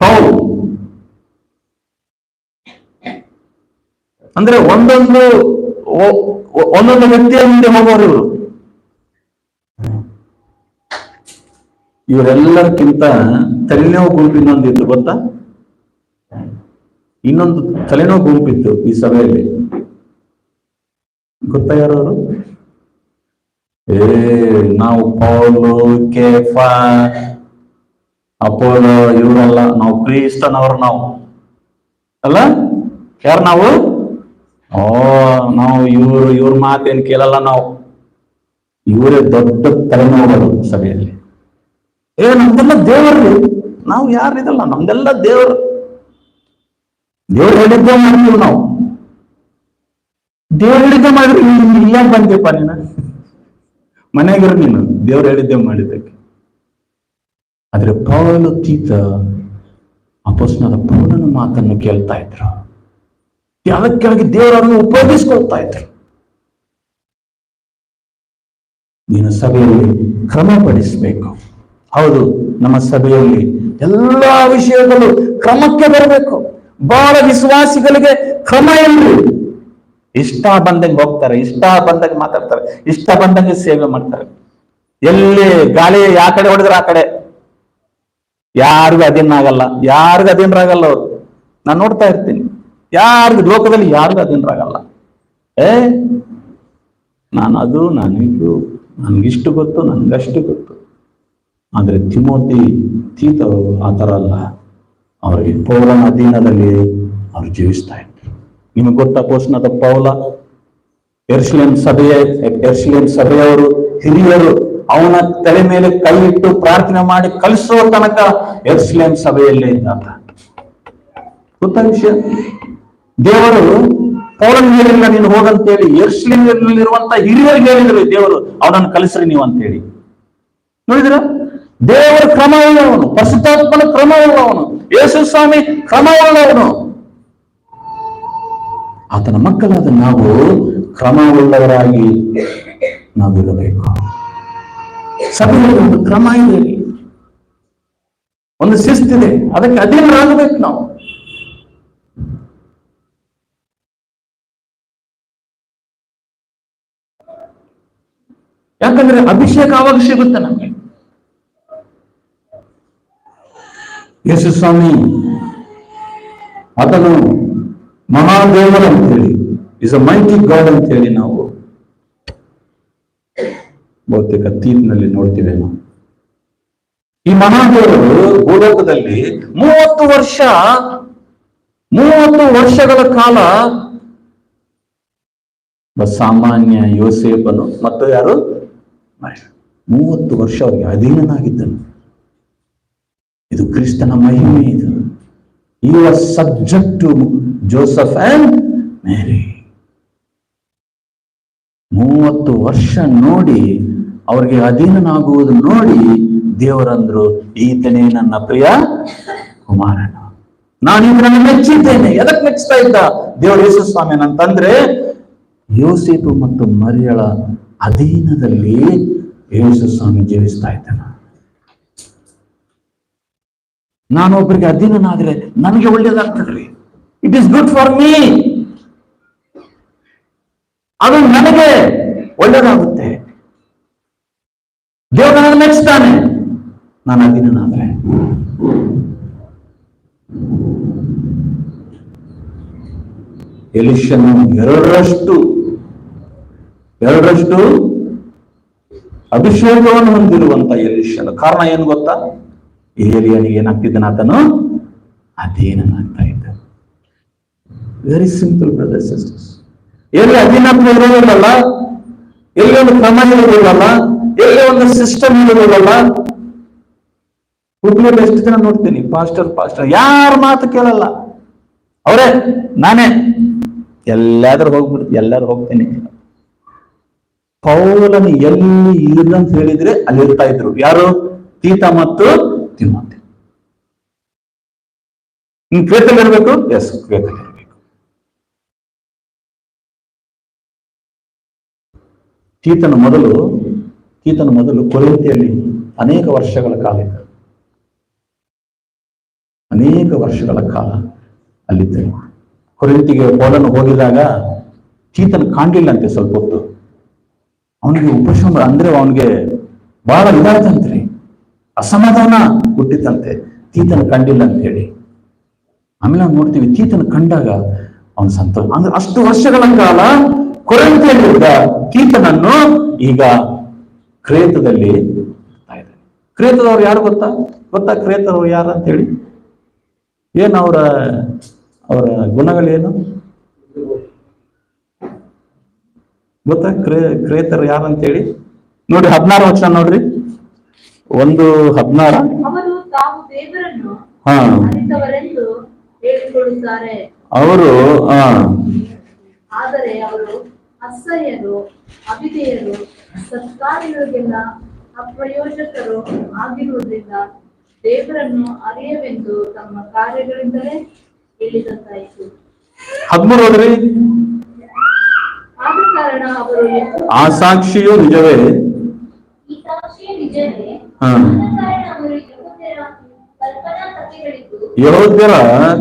ಪೌಲ್. ಅಂದ್ರೆ ಒಂದೊಂದು ವ್ಯಕ್ತಿಯ ಮುಂದೆ ಹೋಗೋರು ಇವರೆಲ್ಲರಿಗಿಂತ ತಲೆನೋವು ಗುಂಪು ಇನ್ನೊಂದಿತ್ತು ಗೊತ್ತಾ? ಇನ್ನೊಂದು ತಲೆನೋವು ಗುಂಪಿತ್ತು ಈ ಸಭೆಯಲ್ಲಿ. ಗೊತ್ತಾ ಯಾರವರು? ನಾವು ಪೌಲು, ಕೇಫಾ, ಅಪೋಲೋ ಇವರಲ್ಲ, ನಾವು ಕ್ರಿಸ್ತನವರು. ನಾವು ಅಲ್ಲ, ಯಾರು ನಾವು? ನಾವು ಇವ್ರ ಮಾತೇನು ಕೇಳಲ್ಲ. ನಾವು ಇವರೇ ದೊಡ್ಡ ತಲೆನೋವುಗಳು ಸಭೆಯಲ್ಲಿ. ನಮ್ದೆಲ್ಲ ದೇವರು, ನಾವು ಯಾರಿದಲ್ಲ, ನಮ್ದೆಲ್ಲ ದೇವರು ಹೇಳಿದ್ದೇ ಮಾಡ್ತೀವಿ ನಾವು. ದೇವ್ರು ಹೇಳಿದ್ದೆ ಮಾಡಿದ್ರೆ ಇಲ್ಲ ಬಂದೆಪ್ಪ ನೀನು ಮನೆಗಿರ, ನೀನು ದೇವ್ರು ಹೇಳಿದ್ದೆ ಮಾಡಿದ್ದಕ್ಕೆ. ಆದ್ರೆ ಪೌಲ, ತೀತ, ಅಪೊಸ್ತಲನಾದ ಪೌಲನ ಮಾತನ್ನು ಕೇಳ್ತಾ ಇದ್ರು. ಅದಕ್ಕಾಗಿ ದೇವರನ್ನು ಉಪಯೋಗಿಸ್ಕೊಳ್ತಾ ಇದ್ರು. ನೀನು ಸಭೆಯಲ್ಲಿ ಕ್ರಮಪಡಿಸಬೇಕು. ಹೌದು, ನಮ್ಮ ಸಭೆಯಲ್ಲಿ ಎಲ್ಲಾ ವಿಷಯಗಳು ಕ್ರಮಕ್ಕೆ ಬರಬೇಕು. ಬಹಳ ವಿಶ್ವಾಸಿಗಳಿಗೆ ಕ್ರಮ ಇಲ್ಲ. ಇಷ್ಟ ಬಂದಂಗೆ ಹೋಗ್ತಾರೆ, ಇಷ್ಟ ಬಂದಂಗೆ ಮಾತಾಡ್ತಾರೆ, ಇಷ್ಟ ಬಂದಂಗೆ ಸೇವೆ ಮಾಡ್ತಾರೆ. ಎಲ್ಲಿ ಗಾಳಿ ಯಾವ ಕಡೆ ಹೊಡೆದ್ರೆ ಆ ಕಡೆ. ಯಾರಿಗೂ ಅಧೀನರಾಗಲ್ಲ, ಯಾರಿಗೂ ಅಧೀನರಾಗಲ್ಲ ಅವರು. ನಾನು ನೋಡ್ತಾ ಇರ್ತೀನಿ, ಯಾರಿಗೂ ಲೋಕದಲ್ಲಿ ಯಾರಿಗೂ ಅಧೀನರಾಗಲ್ಲ. ನಾನದು, ನಾನಿದು, ನನ್ಗಿಷ್ಟು ಗೊತ್ತು, ನನ್ಗಷ್ಟು ಗೊತ್ತು. ಆದ್ರೆ ತೀತರು ಆ ಥರ ಅಲ್ಲ. ಅವರಿಗೆ ಪೌಲನ ಅಧೀನದಲ್ಲಿ ಅವ್ರು ಜೀವಿಸ್ತಾ ಇದ್ರು. ನಿಮಗೆ ಗೊತ್ತಾ ಅಪೊಸ್ತಲನಾದ ಪೌಲ ಯೆರೂಸಲೇಮ್ ಸಭೆಯವರು, ಹಿರಿಯರು ಅವನ ತಲೆ ಮೇಲೆ ಕೈ ಇಟ್ಟು ಪ್ರಾರ್ಥನೆ ಮಾಡಿ ಕಲಿಸುವ ತನಕ ಯೆರೂಸಲೇಮ್ ಸಭೆಯಲ್ಲೇ ಇದ್ದ. ಗೊತ್ತಾ ವಿಷಯ? ದೇವರು ಪೌಲನ್ ಹೇಳಿಲ್ಲ ನೀನು ಹೋಗಂತೇಳಿ, ಯೆರೂಸಲೇಮಿನಲ್ಲಿರುವಂತ ಹಿರಿಯರಿಗೆ ಹೇಳಿದ್ರು ದೇವರು, ಅವನನ್ನು ಕಲಿಸ್ರಿ ನೀವು ಅಂತೇಳಿ. ನೋಡಿದ್ರ? ದೇವರ ಕ್ರಮವುಳ್ಳವನು, ಪರಿಶುದ್ಧಾತ್ಮನ ಕ್ರಮವುಳ್ಳವನು, ಯೇಸು ಸ್ವಾಮಿ ಕ್ರಮವುಳ್ಳವನು. ಆತನ ಮಕ್ಕಳಾದ ನಾವು ಕ್ರಮವುಳ್ಳವರಾಗಿ ನಾವಿರಬೇಕು. ಸಭೆಯಲ್ಲಿ ಒಂದು ಕ್ರಮ ಇದೆ, ಒಂದು ಶಿಸ್ತಿದೆ, ಅದಕ್ಕೆ ಅಧೀನರಾಗಬೇಕು ನಾವು. ಯಾಕಂದ್ರೆ ಅಭಿಷೇಕ ಆವಾಗ ಸಿಗುತ್ತೆ ನಮಗೆ. ಯೇಸು ಸ್ವಾಮಿ ಅದನ್ನು ಮಹಾದೇವರು ಅಂತೇಳಿ, ಇಸ್ ಅ ಮೈಟಿ ಗಾಡ್ ಅಂತ ಹೇಳಿ ನಾವು ಬಹುತೇಕ ತೀರ್ಪಿನಲ್ಲಿ ನೋಡ್ತೀವಿ. ನಾವು ಈ ಮಹಾದೇವರು ಭೂಲೋಕದಲ್ಲಿ 30 ವರ್ಷಗಳ ಕಾಲ ಸಾಮಾನ್ಯ ಯೋಸೇಫನು ಮತ್ತು ಯಾರು 30 ವರ್ಷ ಅವರಿಗೆ ಅಧೀನನಾಗಿದ್ದನು. ಇದು ಕ್ರಿಸ್ತನ ಮಹಿಮೆ. ಇದು he was subject to Joseph and Mary. 30 ವರ್ಷ ನೋಡಿ, ಅವ್ರಿಗೆ ಅಧೀನನಾಗುವುದು ನೋಡಿ ದೇವರಂದ್ರು, ಈತನೇ ನನ್ನ ಪ್ರಿಯ ಕುಮಾರನು, ನಾನು ಇದನ್ನು ಮೆಚ್ಚಿದ್ದೇನೆ. ಎದಕ್ಕೆ ಮೆಚ್ಚಿಸ್ತಾ ಇದ್ದ ದೇವರು ಯೇಸು ಸ್ವಾಮಿ ಅಂತಂದ್ರೆ, ಯೋಸೇಫು ಮತ್ತು ಮರಿಯಳ ಅಧೀನದಲ್ಲಿ ಯೇಸು ಸ್ವಾಮಿ ಜೀವಿಸ್ತಾ ಇದ್ದಾನ. ನಾನೊಬ್ಬರಿಗೆ ಅಧೀನನಾದ್ರೆ ನನಗೆ ಒಳ್ಳೇದಾಗ್ತದ್ರಿ. It is good for me. ಅದು ನನಗೆ ಒಳ್ಳೇದಾಗುತ್ತೆ. ದೇವರು ನನಗೆ ಮೆಚ್ತಾನೆ ನಾನು ಅಧೀನನಾದ್ರೆ. ಎಲಿಷನು ಎರಡರಷ್ಟು ಅಭಿಷೇಕವನ್ನು ಹೊಂದಿರುವಂತ ಎಲೀಷನು. ಕಾರಣ ಏನು ಗೊತ್ತಾ? ಏಲಿಯನಿಗೆ ಏನಾಗ್ತಿದ್ದಾನೆ? ಆತನು ಅಧೀನನಾಗ್ತಾ ಇದ್ದ. Very simple brothers sisters. ಎಲ್ಲಿ ಅಧೀನತ್ವ ಇರೋದಿಲ್ಲಲ್ಲ, ಎಲ್ಲಿ ಒಂದು ಕ್ರಮ ಇರೋದಿಲ್ಲಲ್ಲ, ಎಲ್ಲಿ ಒಂದು ಸಿಸ್ಟಮ್ ಇರೋದಿಲ್ಲಲ್ಲ. ಹುಬ್ಳಿಯಲ್ಲಿ ಎಷ್ಟು ಜನ ನೋಡ್ತೀನಿ, ಪಾಸ್ಟರ್ ಯಾರ ಮಾತು ಕೇಳಲ್ಲ, ಅವರೇ ನಾನೇ ಎಲ್ಲಾದ್ರೂ ಹೋಗ್ಬಿಡ್ತೀನಿ, ಎಲ್ಲರೂ ಹೋಗ್ತೀನಿ. ಪೌಲನು ಎಲ್ಲಿ ಇರಂತ ಹೇಳಿದ್ರೆ ಅಲ್ಲಿ ಇರ್ತಾ ಇದ್ರು. ಯಾರು? ತೀತ ಮತ್ತು ತಿಮೋತಿ. ಕ್ರೇತಲ್ಲಿ ಇರ್ಬೇಕು. ಎಸ್, ಕ್ರೇತಲ್ಲಿ ಇರ್ಬೇಕು. ತೀತನ ಮೊದಲು ಕೊರಿಂಥಿಯಲ್ಲಿ ಅನೇಕ ವರ್ಷಗಳ ಕಾಲ ಅಲ್ಲಿದ್ದ. ಕೊರಿಂಥಿಗೆ ಪೌಲನು ಹೋಗಿದಾಗ ತೀತನ ಕಾಣಲಿಲ್ಲ ಅಂತೆ. ಸ್ವಲ್ಪ ಹೊತ್ತು ಅವನಿಗೆ ಉಪಶಮ ಅಂದ್ರೆ ಅವನಿಗೆ ಬಹಳ ಇದಾಯ್ತಂತ್ರಿ, ಅಸಮಾಧಾನ ಹುಟ್ಟಿತಂತೆ. ತೀತನ ಕಂಡಿಲ್ಲ ಅಂತ ಹೇಳಿ. ಆಮೇಲೆ ನಾವು ನೋಡ್ತೀವಿ, ತೀತನ ಕಂಡಾಗ ಅವನ ಸಂತೋಷ. ಅಂದ್ರೆ ಅಷ್ಟು ವರ್ಷಗಳ ಕಾಲ ಕೊರಿಂಥಿಯಲ್ಲಿದ್ದ ತೀತನನ್ನು ಈಗ ಕ್ರೇತದಲ್ಲಿ ಇರ್ತಾ ಇದ್ದಾನೆ. ಕ್ರೇತದವ್ರು ಯಾರು ಗೊತ್ತಾ ಕ್ರೇತದವ್ರು ಯಾರು ಅಂತ ಹೇಳಿ? ಏನು ಅವರ ಗುಣಗಳೇನು ಗೊತ್ತಾ? ಕ್ರೇತರು ಯಾರು ಅಂತ ಹೇಳಿ ನೋಡಿ. 16 ವಚನ ನೋಡ್ರಿ, 1:16. ಅವರು ತಾವು ದೇವರನ್ನು ಹಾ ಅರಿತವರೆಂದು ಹೇಳಿಕೊಳ್ಳುತ್ತಾರೆ, ಅವರು ಆದರೆ ಅವರು ಅಸಹ್ಯರು, ಅವಿಧೇಯರು, ಸತ್ಕಾರ್ಯಗಳಿಗೆಲ್ಲ ಅಪ್ರಯೋಜಕರು ಆಗಿರುವುದರಿಂದ ದೇವರನ್ನು ಅರಿಯವೆಂದು ತಮ್ಮ ಕಾರ್ಯಗಳಿಂದಲೇ ಹೇಳಿದಂತಾಯಿತು. 13 ಹೋದ್ರಿ. ಆದ ಕಾರಣ ಅವರು ಆ ಸಾಕ್ಷಿಯು ನಿಜವೇ, ಈ ಸಾಕ್ಷಿಯು ನಿಜವೇ, ಹಾ ಆದ ಕಾರಣ ಅವರು ಯೆಹೂದ್ಯರ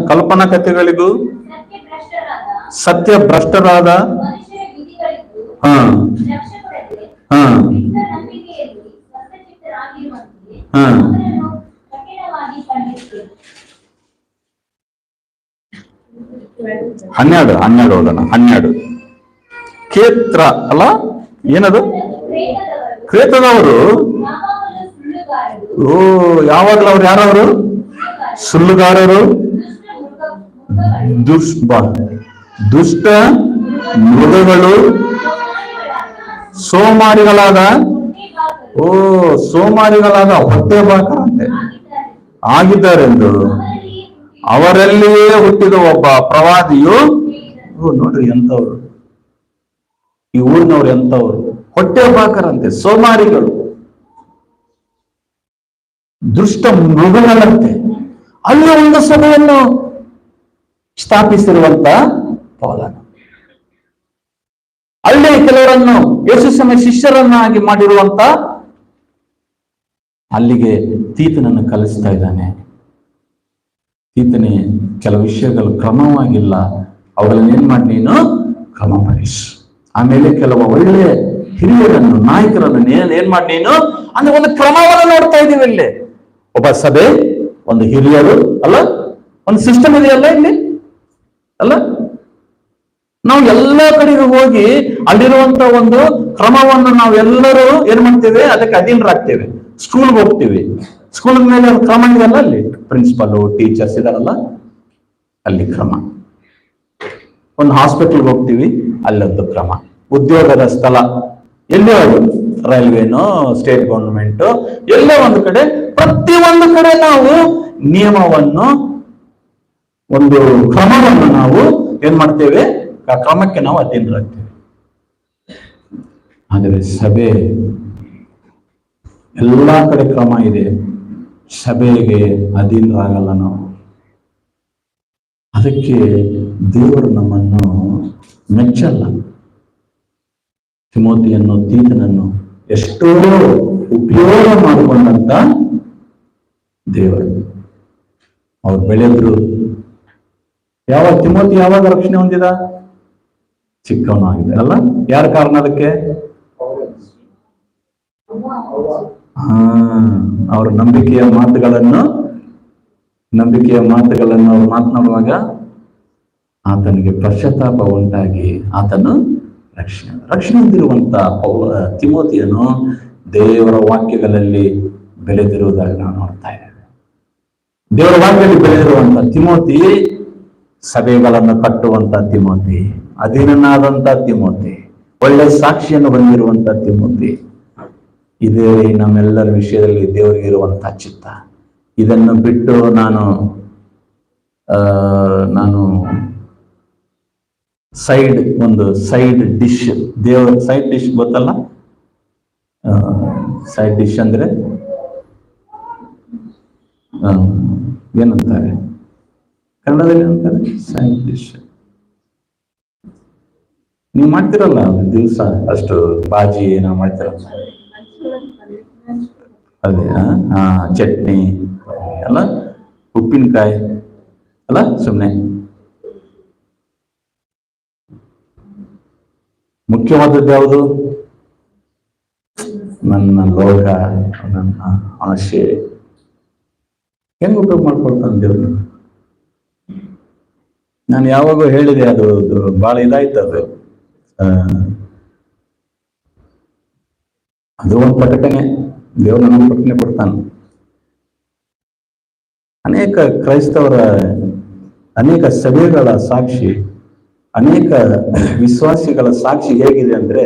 ಕಲ್ಪನಾ ಕಥೆಗಳಿಗೂ ಸತ್ಯ ಭ್ರಷ್ಟರಾದ ಮನುಷ್ಯರ ವಿಧಿಗಳಿಗೂ ಹಾ ಲಕ್ಷ್ಯಕೊಡದೆ ಹಾ ನಂಬಿಕೆಯಲ್ಲಿ ಸತ್ಯಚಿತ್ತರಾಗಿರುವಂತೆ ಹಾ ಅವರನ್ನು ಕಠಿಣವಾಗಿ ಖಂಡಿಸಿದರು. 12 ಹೋಗೋಣ. 12 ಕೇತ್ರ ಅಲ್ಲ, ಏನದು? ಕ್ರೇತದವರು. ಯಾವಾಗಲೂ ಸುಳ್ಳುಗಾರರು, ಯಾವಾಗಲೂ ಅವ್ರು ಯಾರವರು? ಸುಳ್ಳುಗಾರರು, ದುಷ್ಟ ಮೃಗಗಳು, ಸೋಮಾರಿಗಳಾದ ಹೊಟ್ಟೆ ಬಾಕರಂತೆ ಆಗಿದ್ದಾರೆಂದು ಅವರಲ್ಲಿಯೇ ಹುಟ್ಟಿದ ಒಬ್ಬ ಪ್ರವಾದಿಯು. ನೋಡ್ರಿ ಎಂತವ್ರು, ಈ ಊರಿನವ್ರು ಎಂತವ್ರು? ಹೊಟ್ಟೆ ಬಾಕರಂತೆ, ಸೋಮಾರಿಗಳು, ದುಷ್ಟ ಮೃಗಗಳಂತೆ. ಅಲ್ಲಿ ಒಂದು ಸಭೆಯನ್ನು ಸ್ಥಾಪಿಸಿರುವಂತ ಪೌಲನು, ಅಲ್ಲಿ ಕೆಲವರನ್ನು ಯೇಸು ಸ್ವಾಮಿ ಶಿಷ್ಯರನ್ನಾಗಿ ಮಾಡಿರುವಂತ ಅಲ್ಲಿಗೆ ತೀತನನ್ನು ಕಲಿಸ್ತಾ ಇದ್ದಾನೆ. ತೀತನೇ ಕೆಲವು ವಿಷಯಗಳು ಕ್ರಮವಾಗಿಲ್ಲ, ಅವುಗಳನ್ನ ಏನ್ ಮಾಡಿ ನೀನು ಕ್ರಮಪಡಿಸು. ಆಮೇಲೆ ಕೆಲವು ಒಳ್ಳೆ ಹಿರಿಯರನ್ನು, ನಾಯಕರನ್ನು ಏನ್ ಮಾಡಿ ನೀನು ಅಂದ್ರೆ ಒಂದು ಕ್ರಮವನ್ನು ನೋಡ್ತಾ ಇದೀವಿ ಇಲ್ಲಿ. ಒಬ್ಬ ಸಭೆ, ಒಂದು ಹಿರಿಯರು ಅಲ್ಲ, ಒಂದು ಸಿಸ್ಟಮ್ ಇದೆಯಲ್ಲ ಇಲ್ಲಿ ಅಲ್ಲ. ನಾವು ಎಲ್ಲ ಕಡೆಗೂ ಹೋಗಿ ಅಲ್ಲಿರುವಂತ ಒಂದು ಕ್ರಮವನ್ನು ನಾವು ಎಲ್ಲರೂ ಏನ್ ಮಾಡ್ತೇವೆ, ಅದಕ್ಕೆ ಅಧೀನರಾಗ್ತೇವೆ. ಸ್ಕೂಲ್ಗೆ ಹೋಗ್ತೀವಿ, ಸ್ಕೂಲ್ ಮೇಲೆ ಒಂದು ಕ್ರಮ ಇದೆಯಲ್ಲ, ಅಲ್ಲಿ ಪ್ರಿನ್ಸಿಪಲ್ ಟೀಚರ್ಸ್ ಇದಾರಲ್ಲ, ಅಲ್ಲಿ ಕ್ರಮ. ಒಂದು ಹಾಸ್ಪಿಟಲ್ಗೆ ಹೋಗ್ತೀವಿ, ಅಲ್ಲೊಂದು ಕ್ರಮ. ಉದ್ಯೋಗದ ಸ್ಥಳ ಎಲ್ಲೇ ರೈಲ್ವೆನೋ ಸ್ಟೇಟ್ ಗೌರ್ಮೆಂಟ್ ಎಲ್ಲೇ ಒಂದು ಕಡೆ, ಪ್ರತಿಯೊಂದು ಕಡೆ ನಾವು ನಿಯಮವನ್ನು, ಒಂದು ಕ್ರಮವನ್ನು ನಾವು ಏನ್ ಮಾಡ್ತೇವೆ, ಆ ಕ್ರಮಕ್ಕೆ ನಾವು ಅಧೀನರಾಗ್ತೇವೆ. ಆದರೆ ಸಭೆ ಎಲ್ಲಾ ಕಡೆ ಕ್ರಮ ಇದೆ, ಸಭೆಗೆ ಅಧೀನರಾಗಲ್ಲ ನಾವು. ಅದಕ್ಕೆ ದೇವರು ನಮ್ಮನ್ನು ಮೆಚ್ಚಲ್ಲ. ತಿಮೋತಿಯನ್ನು, ತೀತನನ್ನು ಎಷ್ಟೋ ಉಪಯೋಗ ಮಾಡಿಕೊಂಡಂತ ದೇವರು. ಅವ್ರು ಬೆಳೆದ್ರು. ತಿಮೋತಿ ಯಾವಾಗ ರಕ್ಷಣೆ ಹೊಂದಿದ? ಚಿಕ್ಕವನಾಗಿದ್ದಾರಲ್ಲ. ಯಾರ ಕಾರಣ ಅದಕ್ಕೆ? ಅವರ ನಂಬಿಕೆಯ ಮಾತುಗಳನ್ನು ಅವ್ರು ಮಾತನಾಡುವಾಗ ಆತನಿಗೆ ಪಶ್ಚಾತ್ತಾಪ ಉಂಟಾಗಿ ಆತನು ರಕ್ಷಣೆ ಹೊಂದಿರುವಂತ ತಿಮೋತಿಯನ್ನು ದೇವರ ವಾಕ್ಯಗಳಲ್ಲಿ ಬೆಳೆದಿರುವುದಾಗಿ ನಾವು ನೋಡ್ತಾ ಇದ್ದೇವೆ. ದೇವರ ವಾಕ್ಯದಲ್ಲಿ ಬೆಳೆದಿರುವಂತ ತಿಮೋತಿ, ಸಭೆಗಳನ್ನು ಕಟ್ಟುವಂತ ತಿಮೋತಿ, ಅಧೀನನಾದಂತ ತಿಮೋತಿ, ಒಳ್ಳೆ ಸಾಕ್ಷಿಯನ್ನು ಹೊಂದಿರುವಂತ ತಿಮೋತಿ. ಇದೇ ನಮ್ಮೆಲ್ಲರ ವಿಷಯದಲ್ಲಿ ದೇವರಿಗೆ ಇರುವಂತಹ ಚಿತ್ತ. ಇದನ್ನು ಬಿಟ್ಟು ನಾನು ಒಂದು ಸೈಡ್ ಡಿಶ್, ದೇವರ ಸೈಡ್ ಡಿಶ್ ಗೊತ್ತಲ್ಲ? ಸೈಡ್ ಡಿಶ್ ಅಂದ್ರೆ ಏನಂತಾರೆ ಕನ್ನಡದಲ್ಲಿ? ಏನಂತಾರೆ ಸೈಡ್ ಡಿಶ್? ನೀವು ಮಾಡ್ತಿರಲ್ಲ ದಿವಸ ಅಷ್ಟು ಬಾಜಿ ಏನೋ ಮಾಡ್ತಿರಲ್ಲ, ಅದೇ ಚಟ್ನಿ ಅಲ್ಲ, ಉಪ್ಪಿನಕಾಯಿ ಅಲ್ಲ, ಸುಮ್ಮನೆ ಮುಖ್ಯವಾದದ್ದು ಯಾವುದು? ನನ್ನ ಲೋಕ, ನನ್ನ ಆಸೆ. ಹೆಂಗ್ ಉಪಯೋಗ ಮಾಡ್ಕೊಳ್ತಾನೆ ದೇವ್ರು? ನಾನು ಯಾವಾಗೂ ಹೇಳಿದೆ, ಅದು ಬಹಳ ಇದಾಯ್ತು. ಅದು ಒಂದು ಪ್ರಕಟಣೆ, ದೇವ್ರು ನನ್ನ ಪ್ರಕಟಣೆ ಕೊಡ್ತಾನೆ. ಅನೇಕ ಕ್ರೈಸ್ತವರ, ಅನೇಕ ಸಭೆಗಳ ಸಾಕ್ಷಿ, ಅನೇಕ ವಿಶ್ವಾಸಿಗಳ ಸಾಕ್ಷಿ ಹೇಗಿದೆ ಅಂದ್ರೆ,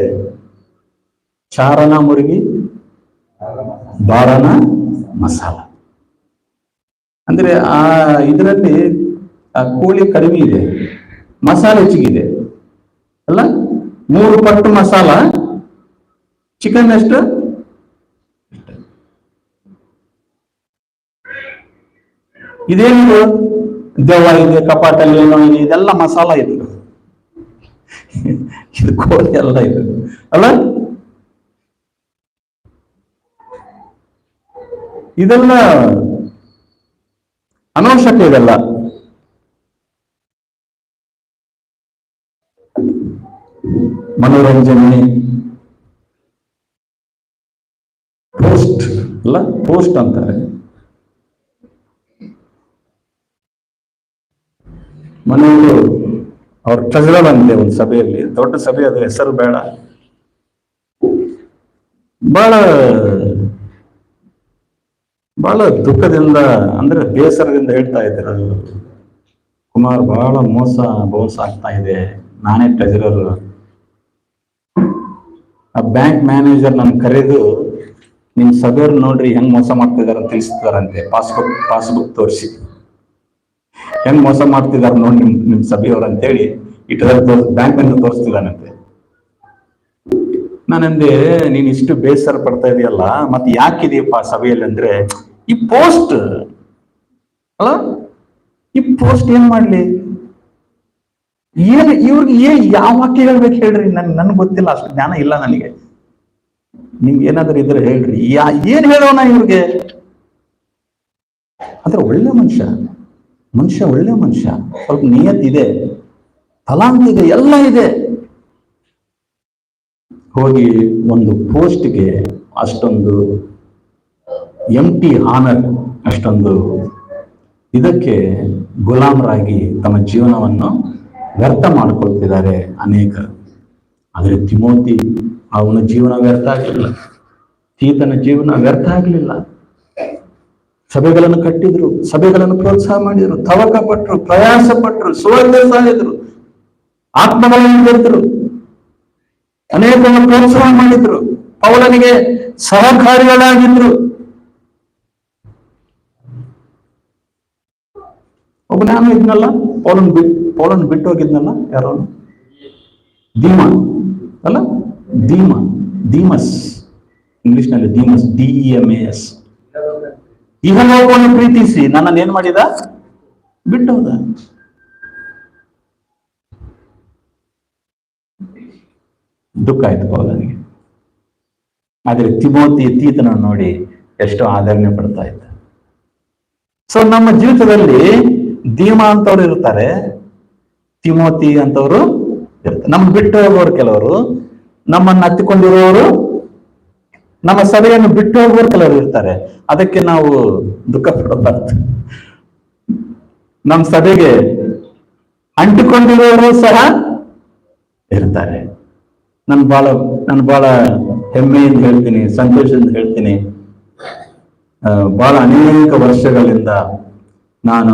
ಚಾರಣ ಮುರುಗಿ ಬಾರನ ಮಸಾಲ. ಅಂದ್ರೆ ಇದರಲ್ಲಿ ಕೋಳಿ ಕಡಿಮೆ ಇದೆ, ಮಸಾಲೆ ಹೆಚ್ಚಿಗಿದೆ ಅಲ್ಲ. 3 ಪಟ್ಟು ಮಸಾಲ, ಚಿಕನ್ ಎಷ್ಟು? ಇದೇನು ದೆವ್ವ ಇದೆ, ಕಪಾಟಲ್ಲಿ ಏನೋ ಇದೆ, ಇದೆಲ್ಲ ಮಸಾಲ ಇದು. ಇದು ಕೋಳಿ ಎಲ್ಲ ಇದು ಅಲ್ಲ. ಇದೆಲ್ಲ ಅನವಶ್ಯಕ. ಇದೆಲ್ಲ ಮನೋರಂಜನೆ, ಪೋಸ್ಟ್ ಅಲ್ಲ, ಪೋಸ್ಟ್ ಅಂತಾರೆ. ಮನೆಯವರು ಅವ್ರ ಟ್ರೆಜರರ್ ಅಂತೆ ಒಂದು ಸಭೆಯಲ್ಲಿ, ದೊಡ್ಡ ಸಭೆ, ಅದು ಹೆಸರು ಬೇಡ, ಬಹಳ ದುಃಖದಿಂದ ಅಂದ್ರೆ ಬೇಸರದಿಂದ ಹೇಳ್ತಾ ಇದ್ರು, ಕುಮಾರ್ ಬಹಳ ಮೋಸ ಆಗ್ತಾ ಇದೆ, ನಾನೇ ಟ್ರೆಜರರ್. ಆ ಬ್ಯಾಂಕ್ ಮ್ಯಾನೇಜರ್ ನನ್ ಕರೆದು, ನಿಮ್ ಸಭೆಯವ್ರು ನೋಡ್ರಿ ಹೆಂಗ್ ಮೋಸ ಮಾಡ್ತಿದಾರ ಅಂತ ತಿಳಿಸ್ತಾರಂತೆ. ಪಾಸ್ಬುಕ್ ತೋರಿಸಿ ಹೆಂಗ್ ಮೋಸ ಮಾಡ್ತಿದಾರ ನೋಡಿ ನಿಮ್ ಸಭೆಯವ್ರು ಅಂತೇಳಿ ಬ್ಯಾಂಕ್ ಅಂತ ತೋರಿಸ್ತಿದ್ದಾನಂತೆ. ನಾನಂದೆ, ನೀನ್ ಇಷ್ಟು ಬೇಸರ ಪಡ್ತಾ ಇದೆಯಲ್ಲ, ಮತ್ತೆ ಯಾಕಿದೆಯಪ್ಪ ಸಭೆಯಲ್ಲಿ ಅಂದ್ರೆ, ಈ ಪೋಸ್ಟ್ ಅಲ್ಲ, ಈ ಪೋಸ್ಟ್ ಏನ್ ಮಾಡ್ಲಿ? ಇವ್ರಿಗೆ ಯಾವ ವಾಕ್ಯ ಹೇಳ್ಬೇಕು ಹೇಳ್ರಿ? ನನ್ಗೆ ಗೊತ್ತಿಲ್ಲ, ಅಷ್ಟು ಜ್ಞಾನ ಇಲ್ಲ ನನಗೆ. ನಿಮ್ಗೆ ಏನಾದ್ರೂ ಇದ್ರೆ ಹೇಳ್ರಿ, ಏನ್ ಹೇಳೋಣ ಇವ್ರಿಗೆ? ಆದ್ರೆ ಒಳ್ಳೆ ಮನುಷ್ಯ ಒಳ್ಳೆ ಮನುಷ್ಯ, ಸ್ವಲ್ಪ ನಿಯತ್ತಿದೆ, ಫಲಾಂತಿದೆ, ಎಲ್ಲ ಇದೆ. ಹೋಗಿ ಒಂದು ಪೋಸ್ಟ್ಗೆ ಅಷ್ಟೊಂದು ಎಂಟಿ ಆನರ್, ಅಷ್ಟೊಂದು ಇದಕ್ಕೆ ಗುಲಾಮರಾಗಿ ತಮ್ಮ ಜೀವನವನ್ನು ವ್ಯರ್ಥ ಮಾಡಿಕೊಳ್ತಿದ್ದಾರೆ ಅನೇಕರು. ಆದರೆ ತಿಮೋತಿ, ಅವನ ಜೀವನ ವ್ಯರ್ಥ ಆಗಲಿಲ್ಲ, ತೀತನ ಜೀವನ ವ್ಯರ್ಥ ಆಗಲಿಲ್ಲ. ಸಭೆಗಳನ್ನು ಕಟ್ಟಿದ್ರು, ಸಭೆಗಳನ್ನು ಪ್ರೋತ್ಸಾಹ ಮಾಡಿದ್ರು, ತವಕ ಪಟ್ರು, ಪ್ರಯಾಸ ಪಟ್ರು, ಸುವಾರ್ತೆ ಸಾರಿದ್ರು, ಆತ್ಮಗಳನ್ನು ಗೆದ್ರು, ಅನೇಕರನ್ನು ಪ್ರೋತ್ಸಾಹ ಮಾಡಿದ್ರು, ಪೌಲನಿಗೆ ಸಹಕಾರಿಗಳಾಗಿದ್ರು. ಒಬ್ಬ ನಾನು ಇದ್ನಲ್ಲ, ಪೌಲನ್ ಬಿಟ್ಟು ಹೋಗಿದ್ನಲ್ಲ, ಯಾರೋ ದೀಮ ಅಲ್ಲ, ದೀಮಸ್, ಇಂಗ್ಲಿಷ್ ನಲ್ಲಿ ದೀಮಸ್, DEMAS. ಇಹಲೋಕವನ್ನು ಪ್ರೀತಿಸಿ ನನ್ನನ್ನು ಏನ್ ಮಾಡಿದ? ಬಿಟ್ಟು ಹೋದ. ದುಃಖ ಆಯ್ತು ಪೌಲನಿಗೆ. ಆದ್ರೆ ತೀತನನ್ನು ನೋಡಿ ಎಷ್ಟೋ ಆದರಣೆ ಪಡ್ತಾ ಇದ್ದ. ಸೊ ನಮ್ಮ ಜೀವಿತದಲ್ಲಿ ದೀಮ ಅಂತವ್ರು ಇರ್ತಾರೆ, ತಿಮೋತಿ ಅಂತವ್ರು ಇರ್ತಾರೆ. ನಮ್ ಬಿಟ್ಟು ಹೋಗೋರು ಕೆಲವರು, ನಮ್ಮನ್ನು ಹತ್ತಿಕೊಂಡಿರುವವರು, ನಮ್ಮ ಸಭೆಯನ್ನು ಬಿಟ್ಟು ಹೋಗೋರು ಕೆಲವರು ಇರ್ತಾರೆ. ಅದಕ್ಕೆ ನಾವು ದುಃಖ ಪಡಬಾರ್ದು. ನಮ್ಮ ಸಭೆಗೆ ಅಂಟಿಕೊಂಡಿರುವವರು ಸಹ ಇರ್ತಾರೆ. ನನ್ ಬಹಳ ಹೆಮ್ಮೆಯಿಂದ ಹೇಳ್ತೀನಿ, ಸಂತೋಷದಿಂದ ಹೇಳ್ತೀನಿ. ಬಹಳ ಅನೇಕ ವರ್ಷಗಳಿಂದ ನಾನು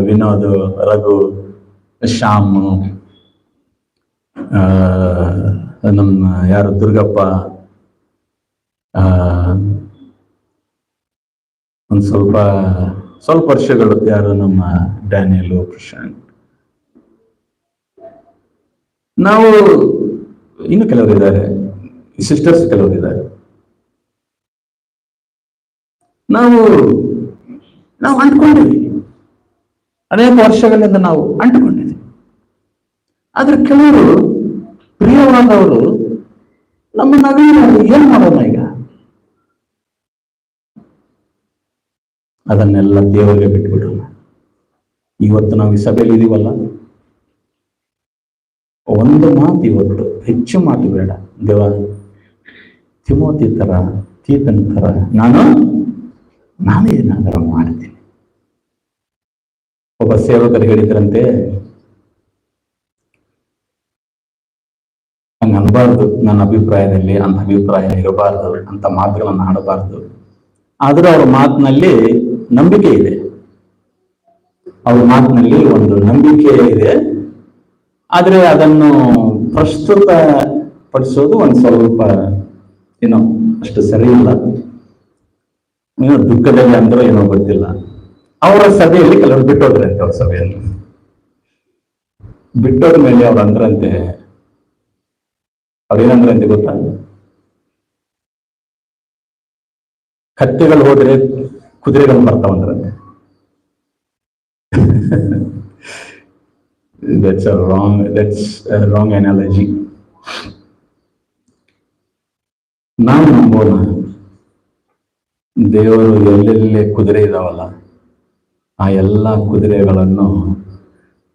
ವಿನೋದ್, ರಘು, ಶ್ಯಾಮ್, ನಮ್ಮ ಯಾರು ದುರ್ಗಪ್ಪ, ಒಂದು ಸ್ವಲ್ಪ ವರ್ಷಗಳು ಯಾರು ನಮ್ಮ ಡ್ಯಾನಿಯಲ್, ಪ್ರಶಾಂತ್, ನಾವು ಇನ್ನು ಕೆಲವರು ಇದ್ದಾರೆ, ಸಿಸ್ಟರ್ಸ್ ಕೆಲವರು ಇದ್ದಾರೆ. ನಾವು ಅಂಟ್ಕೊಂಡಿದ್ವಿ, ಅನೇಕ ವರ್ಷಗಳಿಂದ ನಾವು ಅಂಟ್ಕೊಂಡಿದ್ವಿ. ಆದ್ರೆ ಕೆಲವರು ಪ್ರಿಯವಾದವರು ನಮ್ಮ ನವೀನ ಏನ್ ಮಾಡೋಣ ಈಗ? ಅದನ್ನೆಲ್ಲ ದೇವರಿಗೆ ಬಿಟ್ಬಿಡೋಣ. ಇವತ್ತು ನಾವು ಈ ಸಭೆಯಲ್ಲಿ ಇದೀವಲ್ಲ, ಒಂದು ಮಾತು ಇವತ್ತು, ಹೆಚ್ಚು ಮಾತು ಬೇಡ. ದೇವ, ತಿಮೋತಿ ತರ, ತೀತನ ತರ ನಾನೇ ಏನಾದರೂ ಮಾಡ್ತೀನಿ. ಒಬ್ಬ ಸೇವಕರು ಹೇಳಿದ್ರಂತೆ, ಹಂಗ ಅನ್ಬಾರ್ದು, ನನ್ನ ಅಭಿಪ್ರಾಯದಲ್ಲಿ ಅಂತ ಅಭಿಪ್ರಾಯ ಇರಬಾರ್ದು, ಅಂತ ಮಾತುಗಳನ್ನು ಆಡಬಾರ್ದು. ಆದ್ರೂ ಅವ್ರ ಮಾತಿನಲ್ಲಿ ನಂಬಿಕೆ ಇದೆ, ಅವ್ರ ಮಾತಿನಲ್ಲಿ ಒಂದು ನಂಬಿಕೆ ಇದೆ. ಆದ್ರೆ ಅದನ್ನು ಪ್ರಸ್ತುತ ಪಡಿಸೋದು ಒಂದು ಸ್ವಲ್ಪ ಏನೋ ಅಷ್ಟು ಸರಿ ಇಲ್ಲ. ಏನೋ ದುಃಖದಲ್ಲಿ ಅಂದ್ರೂ ಏನೋ ಗೊತ್ತಿಲ್ಲ. ಅವರ ಸಭೆಯಲ್ಲಿ ಕೆಲವರು ಬಿಟ್ಟೋದ್ರಂತೆ. ಅವ್ರ ಸಭೆಯನ್ನು ಬಿಟ್ಟೋದ ಮೇಲೆ ಅವ್ರು ಅಂದ್ರಂತೆ, ಅವ್ರೇನಂದ್ರಂತೆ ಗೊತ್ತಾ? ಕತ್ತೆಗಳು ಹೋದ್ರೆ ಕುದುರೆಗಳು ಬರ್ತಾವಂದ್ರಂತೆ. That's a wrong analogy. ನಾವು ನಂಬೋಣ, ದೇವರು ಎಲ್ಲೆಲ್ಲೇ ಕುದುರೆ ಇದಾವಲ್ಲ, ಆ ಎಲ್ಲ ಕುದುರೆಗಳನ್ನು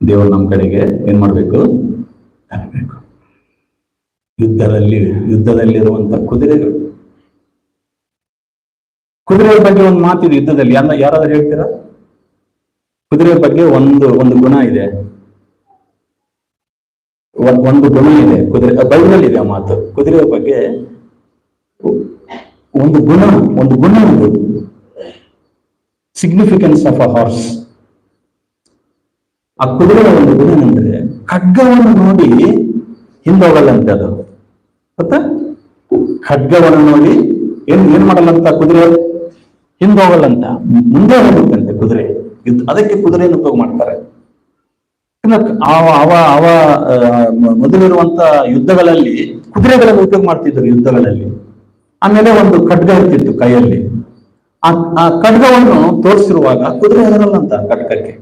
ದೇವರು ನಮ್ಮ ಕಡೆಗೆ ಏನ್ ಮಾಡ್ಬೇಕು? ತರಬೇಕು. ಯುದ್ಧದಲ್ಲಿರುವಂತ ಕುದುರೆಗಳ ಬಗ್ಗೆ ಒಂದು ಮಾತಿದೆ ಯುದ್ಧದಲ್ಲಿ. ಯಾರಾದ್ರೂ ಹೇಳ್ತೀರಾ? ಕುದುರೆ ಬಗ್ಗೆ ಒಂದು ಗುಣ ಇದೆ, ಒಂದು ಗುಣ ಇದೆ. ಕುದುರೆ ಬೈಬಲ್ ಇದೆ ಆ ಮಾತು. ಕುದುರೆಯ ಬಗ್ಗೆ ಒಂದು ಗುಣ ಇದೆ. Significance of a horse. ಆ ಕುದುರೆಯ ಒಂದು ಗುಣ ಏನಂದ್ರೆ, ಖಡ್ಗವನ್ನು ನೋಡಿ ಹಿಂದೋಗಲ್ಲಂತೆ ಅದು. ಗೊತ್ತಾ? ಖಡ್ಗವನ್ನು ನೋಡಿ ಏನ್ ಮಾಡಲ್ಲಂತ ಕುದುರೆ? ಹಿಂದೋಗಲ್ಲಂತ, ಮುಂದೆ ಹೋಗುತ್ತಂತೆ ಕುದುರೆ. ಅದಕ್ಕೆ ಕುದುರೆಯನ್ನು ಉಪಯೋಗ ಮಾಡ್ತಾರೆ. ಅವ ಮೊದಲಿರುವಂತ ಯುದ್ಧಗಳಲ್ಲಿ ಕುದುರೆಗಳನ್ನು ಉಪಯೋಗ ಮಾಡ್ತಿದ್ರು ಯುದ್ಧಗಳಲ್ಲಿ. ಆಮೇಲೆ ಒಂದು ಖಡ್ಗ ಇರ್ತಿತ್ತು ಕೈಯಲ್ಲಿ. ಆ ಖಡ್ಗವನ್ನು ತೋರಿಸಿರುವಾಗ ಕುದುರೆ ಹೆದರಲ್ಲಂತ ಖಡ್ಗಕ್ಕೆ.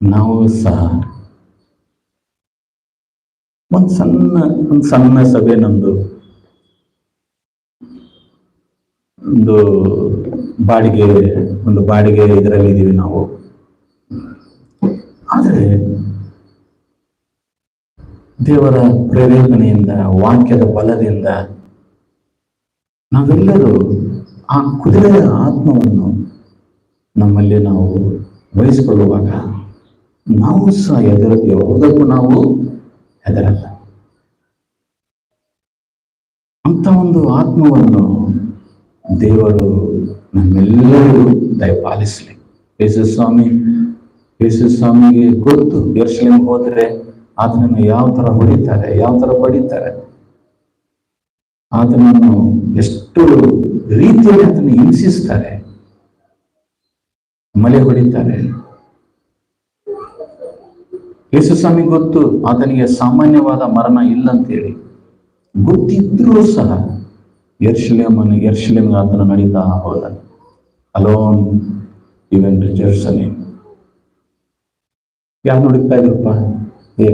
ನಾವು ಸಹ ಒಂದ್ ಸಣ್ಣ ಸಭೆ ನಮ್ದು, ಒಂದು ಬಾಡಿಗೆ ಇದರಲ್ಲಿ ಇದೀವಿ ನಾವು. ಆದ್ರೆ ದೇವರ ಪ್ರೇರೇಪಣೆಯಿಂದ, ವಾಕ್ಯದ ಬಲದಿಂದ ನಾವೆಲ್ಲರೂ ಆ ಕುದುರೆಯ ಆತ್ಮವನ್ನು ನಮ್ಮಲ್ಲಿ ನಾವು ವಹಿಸಿಕೊಳ್ಳುವಾಗ ನಾವು ಸಹ ಯಾವುದಕ್ಕೂ ನಾವು ಹೆದರಲ್ಲ. ಅಂತ ಒಂದು ಆತ್ಮವನ್ನು ದೇವರು ನಮ್ಮೆಲ್ಲರಿಗೂ ದಯಪಾಲಿಸಲಿ. ಯೇಸು ಸ್ವಾಮಿಗೆ ಗೊತ್ತು, ಯೆರೂಸಲೇಮಿಗೆ ಹೋದ್ರೆ ಆತನನ್ನು ಯಾವ ತರ ಹೊಡಿತಾರೆ, ಯಾವ ತರ ಬಡಿತಾರೆ, ಆತನನ್ನು ಎಷ್ಟು ರೀತಿಯಲ್ಲಿ ಆತನ ಹಿಂಸಿಸ್ತಾರೆ, ಮಳೆ ಹೊಡಿತಾರೆ. ಯೇಸು ಸ್ವಾಮಿಗೆ ಗೊತ್ತು ಆತನಿಗೆ ಸಾಮಾನ್ಯವಾದ ಮರಣ ಇಲ್ಲ ಅಂತೇಳಿ. ಗೊತ್ತಿದ್ರೂ ಸಹ ಯೆರೂಸಲೇಮಿಗೆ ಆತನ ನಡೀತಾ ಹೋದ. Alone even to Jerusalem. ಯಾರು ನುಡಿತಾ ಇದ್ರಪ್ಪ?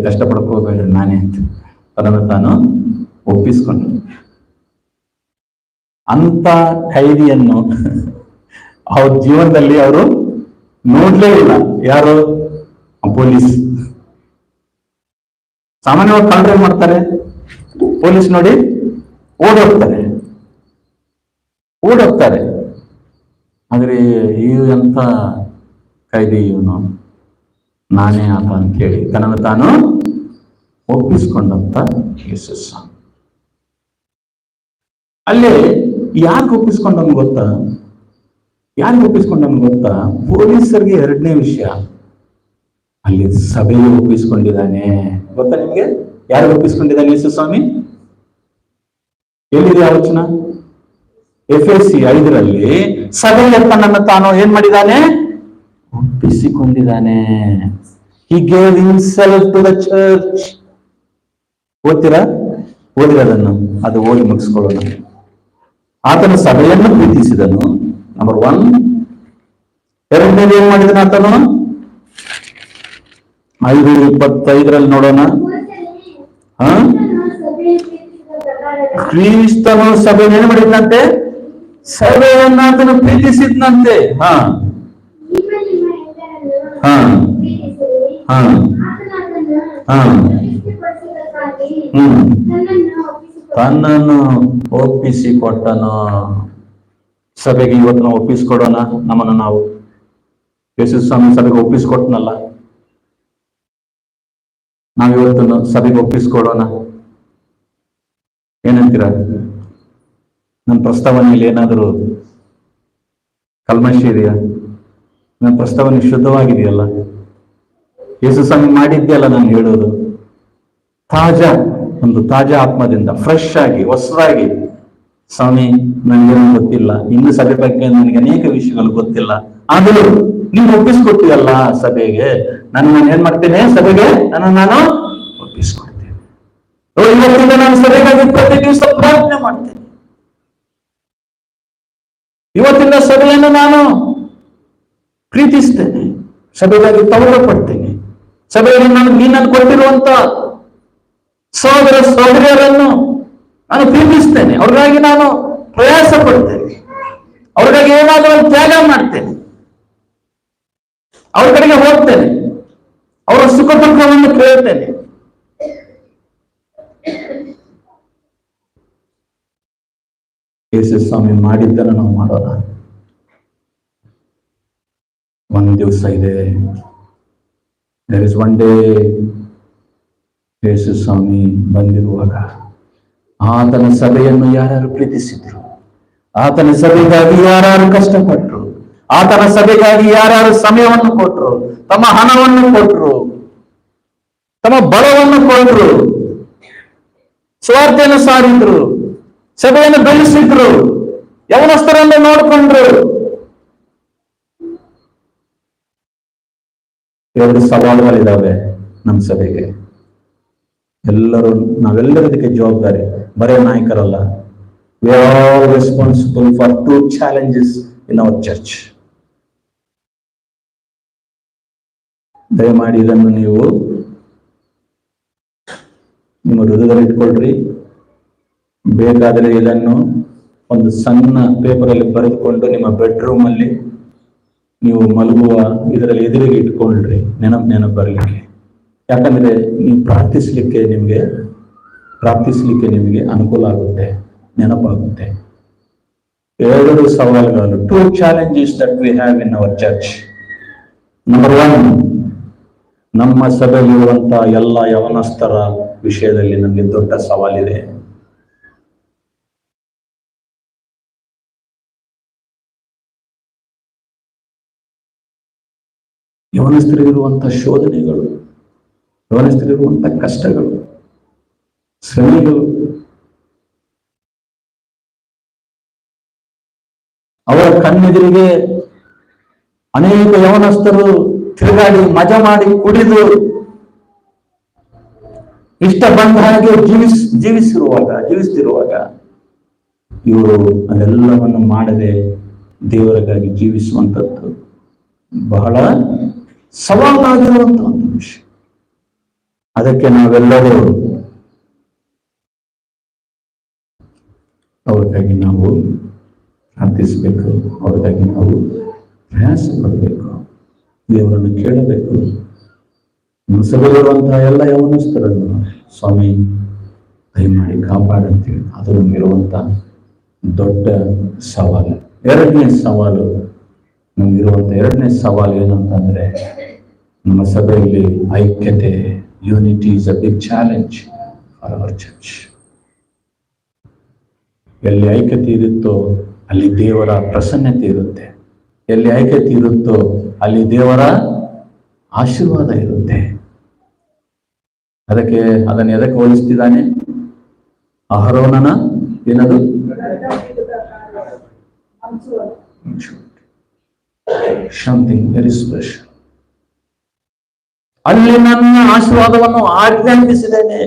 ಕಷ್ಟ ಪಡ್ಕೋಬೇಡ್ರಿ, ನಾನೇ ಅಂತ ಅದನ್ನು ತಾನು ಒಪ್ಪಿಸ್ಕೊಂಡು ಅಂತ ಖೈದಿಯನ್ನು ಅವ್ರ ಜೀವನದಲ್ಲಿ ಅವರು ನೋಡ್ಲೇ ಇಲ್ಲ. ಯಾರು? ಪೊಲೀಸ್. ಸಾಮಾನ್ಯವಾಗಿ ಕಳ್ಳರು ಏನ್ ಮಾಡ್ತಾರೆ? ಪೊಲೀಸ್ ನೋಡಿ ಓಡೋಗ್ತಾರೆ. ಆದ್ರೆ ಅಂತ ಖೈದಿ ಇವನು ನಾನೇ ಆತ ಅಂತ ಹೇಳಿ ತನ್ನನ್ನು ತಾನು ಒಪ್ಪಿಸ್ಕೊಂಡಂತ ಯೇಸು ಸ್ವಾಮಿ. ಅಲ್ಲಿ ಯಾರಿಗೆ ಒಪ್ಪಿಸ್ಕೊಂಡವನು ಗೊತ್ತಾ? ಯಾರಿಗೆ ಒಪ್ಪಿಸ್ಕೊಂಡವನು ಗೊತ್ತಾ? ಪೊಲೀಸರಿಗೆ ಎರಡನೇ ವಿಷಯ, ಅಲ್ಲಿ ಸಭೆಗೆ ಒಪ್ಪಿಸ್ಕೊಂಡಿದ್ದಾನೆ. ಗೊತ್ತಾ ನಿಮ್ಗೆ ಯಾರಿಗೆ ಒಪ್ಪಿಸ್ಕೊಂಡಿದ್ದಾನೆ ಯೇಸು ಸ್ವಾಮಿ? ಎಲ್ಲಿದೆ ಆ ವಚನ? ಎಫೆಸಿ 5 ಸಭೆಗೆ ತನ್ನನ್ನು ತಾನು ಏನ್ ಮಾಡಿದ್ದಾನೆ? ಒಪ್ಪಿಸಿಕೊಂಡಿದ್ದಾನೆ. He gave himself to the church. ಓದ್ತೀರಾ? ಓದಿರೋದನ್ನು ಅದು ಓದಿ ಮುಗಿಸ್ಕೊಳ್ಳೋಣ. ಆತನ ಸಭೆಯನ್ನು ಪ್ರೀತಿಸಿದನು, ನಂಬರ್ 1. ಎರಡನೇದು ಏನ್ ಮಾಡಿದನು ಆತನು? 5:25 ನೋಡೋಣ. ಕ್ರಿಸ್ತನು ಸಭೆಯನ್ನು ಏನ್ ಮಾಡಿದ್ನಂತೆ? ಸಭೆಯನ್ನ ಆತನು ಪ್ರೀತಿಸಿದ್ನಂತೆ. ಹಾ ಹಾ ಹಾ ಹಾ ತನ್ನನ್ನು ಒಪ್ಪಿಸಿಕೊಟ್ಟನು. ಸಭೆಗೆ ಇವತ್ತು ನಾವು ಒಪ್ಪಿಸಿಕೊಡೋಣ ನಮ್ಮನ್ನು ನಾವು. ಯೇಸು ಸ್ವಾಮಿ ಸಭೆಗೆ ಒಪ್ಪಿಸಿಕೊಟ್ಟನಲ್ಲ, ನಾವಿವತ್ತು ಸಭೆಗೆ ಒಪ್ಪಿಸಿಕೊಡೋಣ. ಏನಂತೀರ? ನನ್ನ ಪ್ರಸ್ತಾವನೆಯಲ್ಲಿ ಏನಾದರೂ ಕಲ್ಮಶ ಇದೆಯಾ? ನನ್ನ ಪ್ರಸ್ತಾವನೆ ಶುದ್ಧವಾಗಿದೆಯಲ್ಲ? ಯೇಸು ಸ್ವಾಮಿ ಮಾಡಿದ್ಯಲ್ಲ ನಾನು ಹೇಳೋದು? ಒಂದು ತಾಜಾ ಆತ್ಮದಿಂದ, ಫ್ರೆಶ್ ಆಗಿ, ಹೊಸದಾಗಿ, ಸ್ವಾಮಿ ನನಗೇನು ಗೊತ್ತಿಲ್ಲ, ಇನ್ನು ಸಭೆ ಬಗ್ಗೆ ನನಗೆ ಅನೇಕ ವಿಷಯಗಳು ಗೊತ್ತಿಲ್ಲ, ಆದರೂ ನೀವು ಒಪ್ಪಿಸ್ಕೊಡ್ತೀಯಲ್ಲ ಸಭೆಗೆ, ನಾನು ಏನ್ ಮಾಡ್ತೇನೆ? ಸಭೆಗೆ ನಾನು ಒಪ್ಪಿಸ್ಕೊಡ್ತೇನೆ. ಇವತ್ತಿಂದ ನಾನು ಸಭೆಗಾಗಿ ಪ್ರತಿ ದಿವಸ ಪ್ರಾರ್ಥನೆ ಮಾಡ್ತೇನೆ. ಇವತ್ತಿಂದ ಸಭೆಯನ್ನು ನಾನು ಪ್ರೀತಿಸ್ತೇನೆ, ಸಭೆಗಾಗಿ ತವರ ಪಡ್ತೇನೆ. ಸಭೆಯಲ್ಲಿ ನೀನನ್ನು ಕೊಟ್ಟಿರುವಂತ ಸಹೋದರ ಸಹೋದರಿಯರನ್ನು ನಾನು ಪ್ರೀತಿಸ್ತೇನೆ. ಅವ್ರಿಗಾಗಿ ನಾನು ಪ್ರಯಾಸ ಪಡ್ತೇನೆ. ಅವ್ರಿಗಾಗಿ ಏನಾದರೂ ತ್ಯಾಗ ಮಾಡ್ತೇನೆ. ಅವ್ರ ಕಡೆಗೆ ಹೋಗ್ತೇನೆ. ಅವರ ಸುಖ ದುಃಖವನ್ನು ಕೇಳ್ತೇನೆ. ಯೇಸು ಸ್ವಾಮಿ ಮಾಡಿದ್ದನ್ನು ನಾವು ಮಾಡೋಣ. ಒಂದು ದಿವಸ ಇದೆ, there is one day. ಯೇಸು ಸ್ವಾಮಿ ಬಂದಿರುವಾಗ ಆತನ ಸಭೆಯನ್ನು ಯಾರ್ಯಾರು ಪ್ರೀತಿಸಿದ್ರು, ಆತನ ಸಭೆಗಾಗಿ ಯಾರ್ಯಾರು ಕಷ್ಟಪಟ್ಟರು, ಆತನ ಸಭೆಗಾಗಿ ಯಾರ್ಯಾರು ಸಮಯವನ್ನು ಕೊಟ್ಟರು, ತಮ್ಮ ಹಣವನ್ನು ಕೊಟ್ಟರು, ತಮ್ಮ ಬಲವನ್ನು ಕೊಟ್ಟರು, ಸ್ವಾರ್ಥೆಯನ್ನು ಸಾರಿದ್ರು, ಸಭೆಯನ್ನು ಬೆಳೆಸಿದ್ರು, ಯವನಸ್ಥರನ್ನು ನೋಡಿಕೊಂಡ್ರು. 2 ಸವಾಲುಗಳಿದ್ದಾವೆ ನಮ್ಮ ಸಭೆಗೆ. ನಾವೆಲ್ಲರೂ ಇದಕ್ಕೆ ಜವಾಬ್ದಾರಿ, ಬರೇ ನಾಯಕರಲ್ಲ. We are all responsible for 2 challenges in our church. ದಯಮಾಡಿ ಇದನ್ನು ನೀವು ನಿಮ್ಮ ಹೃದಯದಲ್ಲಿ ಇಟ್ಕೊಳ್ರಿ. ಬೇಕಾದರೆ ಇದನ್ನು ಒಂದು ಸಣ್ಣ ಪೇಪರಲ್ಲಿ ಬರೆದುಕೊಂಡು ನಿಮ್ಮ ಬೆಡ್ರೂಮ್ ಅಲ್ಲಿ ನೀವು ಮಲಗುವ ಇದರಲ್ಲಿ ಎದುರಿಗೆ ಇಟ್ಕೊಳ್ರಿ, ನೆನಪು ಬರಲಿಕ್ಕೆ. ಯಾಕಂದ್ರೆ ನೀವು ಪ್ರಾರ್ಥಿಸ್ಲಿಕ್ಕೆ ನಿಮಗೆ ಅನುಕೂಲ ಆಗುತ್ತೆ, ನೆನಪಾಗುತ್ತೆ. 2 ಸವಾಲುಗಳು, 2 challenges that we have in our church. Number 1, ನಮ್ಮ ಸಭೆಯಲ್ಲಿರುವಂತಹ ಎಲ್ಲ ಯವನಸ್ಥರ ವಿಷಯದಲ್ಲಿ ನಮಗೆ ದೊಡ್ಡ ಸವಾಲಿದೆ. ಯವನಸ್ಥರಿರುವಂತಹ ಶೋಧನೆಗಳು, ಯವನಸ್ಥರಿರುವಂತಹ ಕಷ್ಟಗಳು, ಶ್ರಮೆಗಳು, ಅವರ ಕಣ್ಣೆದುರಿಗೆ ಅನೇಕ ಯವನಸ್ಥರು ತಿರುಗಾಡಿ ಮಜಾ ಮಾಡಿ ಕುಡಿದು ಇಷ್ಟ ಬಂದ ಹಾಗೆ ಜೀವಿಸ್ತಿರುವಾಗ ಇವರು ಅದೆಲ್ಲವನ್ನು ಮಾಡದೆ ದೇವರಿಗಾಗಿ ಜೀವಿಸುವಂಥದ್ದು ಬಹಳ ಸವಾಲಾಗಿರುವಂತ ಒಂದು ವಿಷಯ. ಅದಕ್ಕೆ ನಾವೆಲ್ಲರೂ ಅವ್ರಿಗಾಗಿ ನಾವು ಪ್ರಾರ್ಥಿಸಬೇಕು, ಅವ್ರಿಗಾಗಿ ನಾವು ಪ್ರಯಾಸ ಪಡಬೇಕು, ದೇವರನ್ನು ಕೇಳಬೇಕು. ನಮ್ಮ ಸಭೆಯಲ್ಲಿರುವಂತಹ ಎಲ್ಲ ಯವನಸ್ಥರನ್ನು ಸ್ವಾಮಿ ದಯಮಾಡಿ ಕಾಪಾಡಂತೇಳಿ, ಅದು ನಮಗಿರುವಂತ ದೊಡ್ಡ ಸವಾಲು. ಎರಡನೇ ಸವಾಲು ಏನಂತಂದ್ರೆ, ನಮ್ಮ ಸಭೆಯಲ್ಲಿ ಐಕ್ಯತೆ, unity is a big challenge for our church. ಎಲ್ಲಿ ಐಕ್ಯತೆ ಇರುತ್ತೋ ಅಲ್ಲಿ ದೇವರ ಪ್ರಸನ್ನತೆ ಇರುತ್ತೆ. ಎಲ್ಲಿ ಐಕ್ಯತೆ ಇರುತ್ತೋ ಅಲ್ಲಿ ದೇವರ ಆಶೀರ್ವಾದ ಇರುತ್ತೆ. ಅದನ್ನು ಎದಕ್ಕೆ ಹೋಲಿಸ್ತಿದ್ದಾನೆ? ಅಹರೋನನ ಏನದು? Something very special. ಅಲ್ಲಿ ನನ್ನ ಆಶೀರ್ವಾದವನ್ನು ಆಜ್ಞಾಪಿಸಿದ್ದೇನೆ.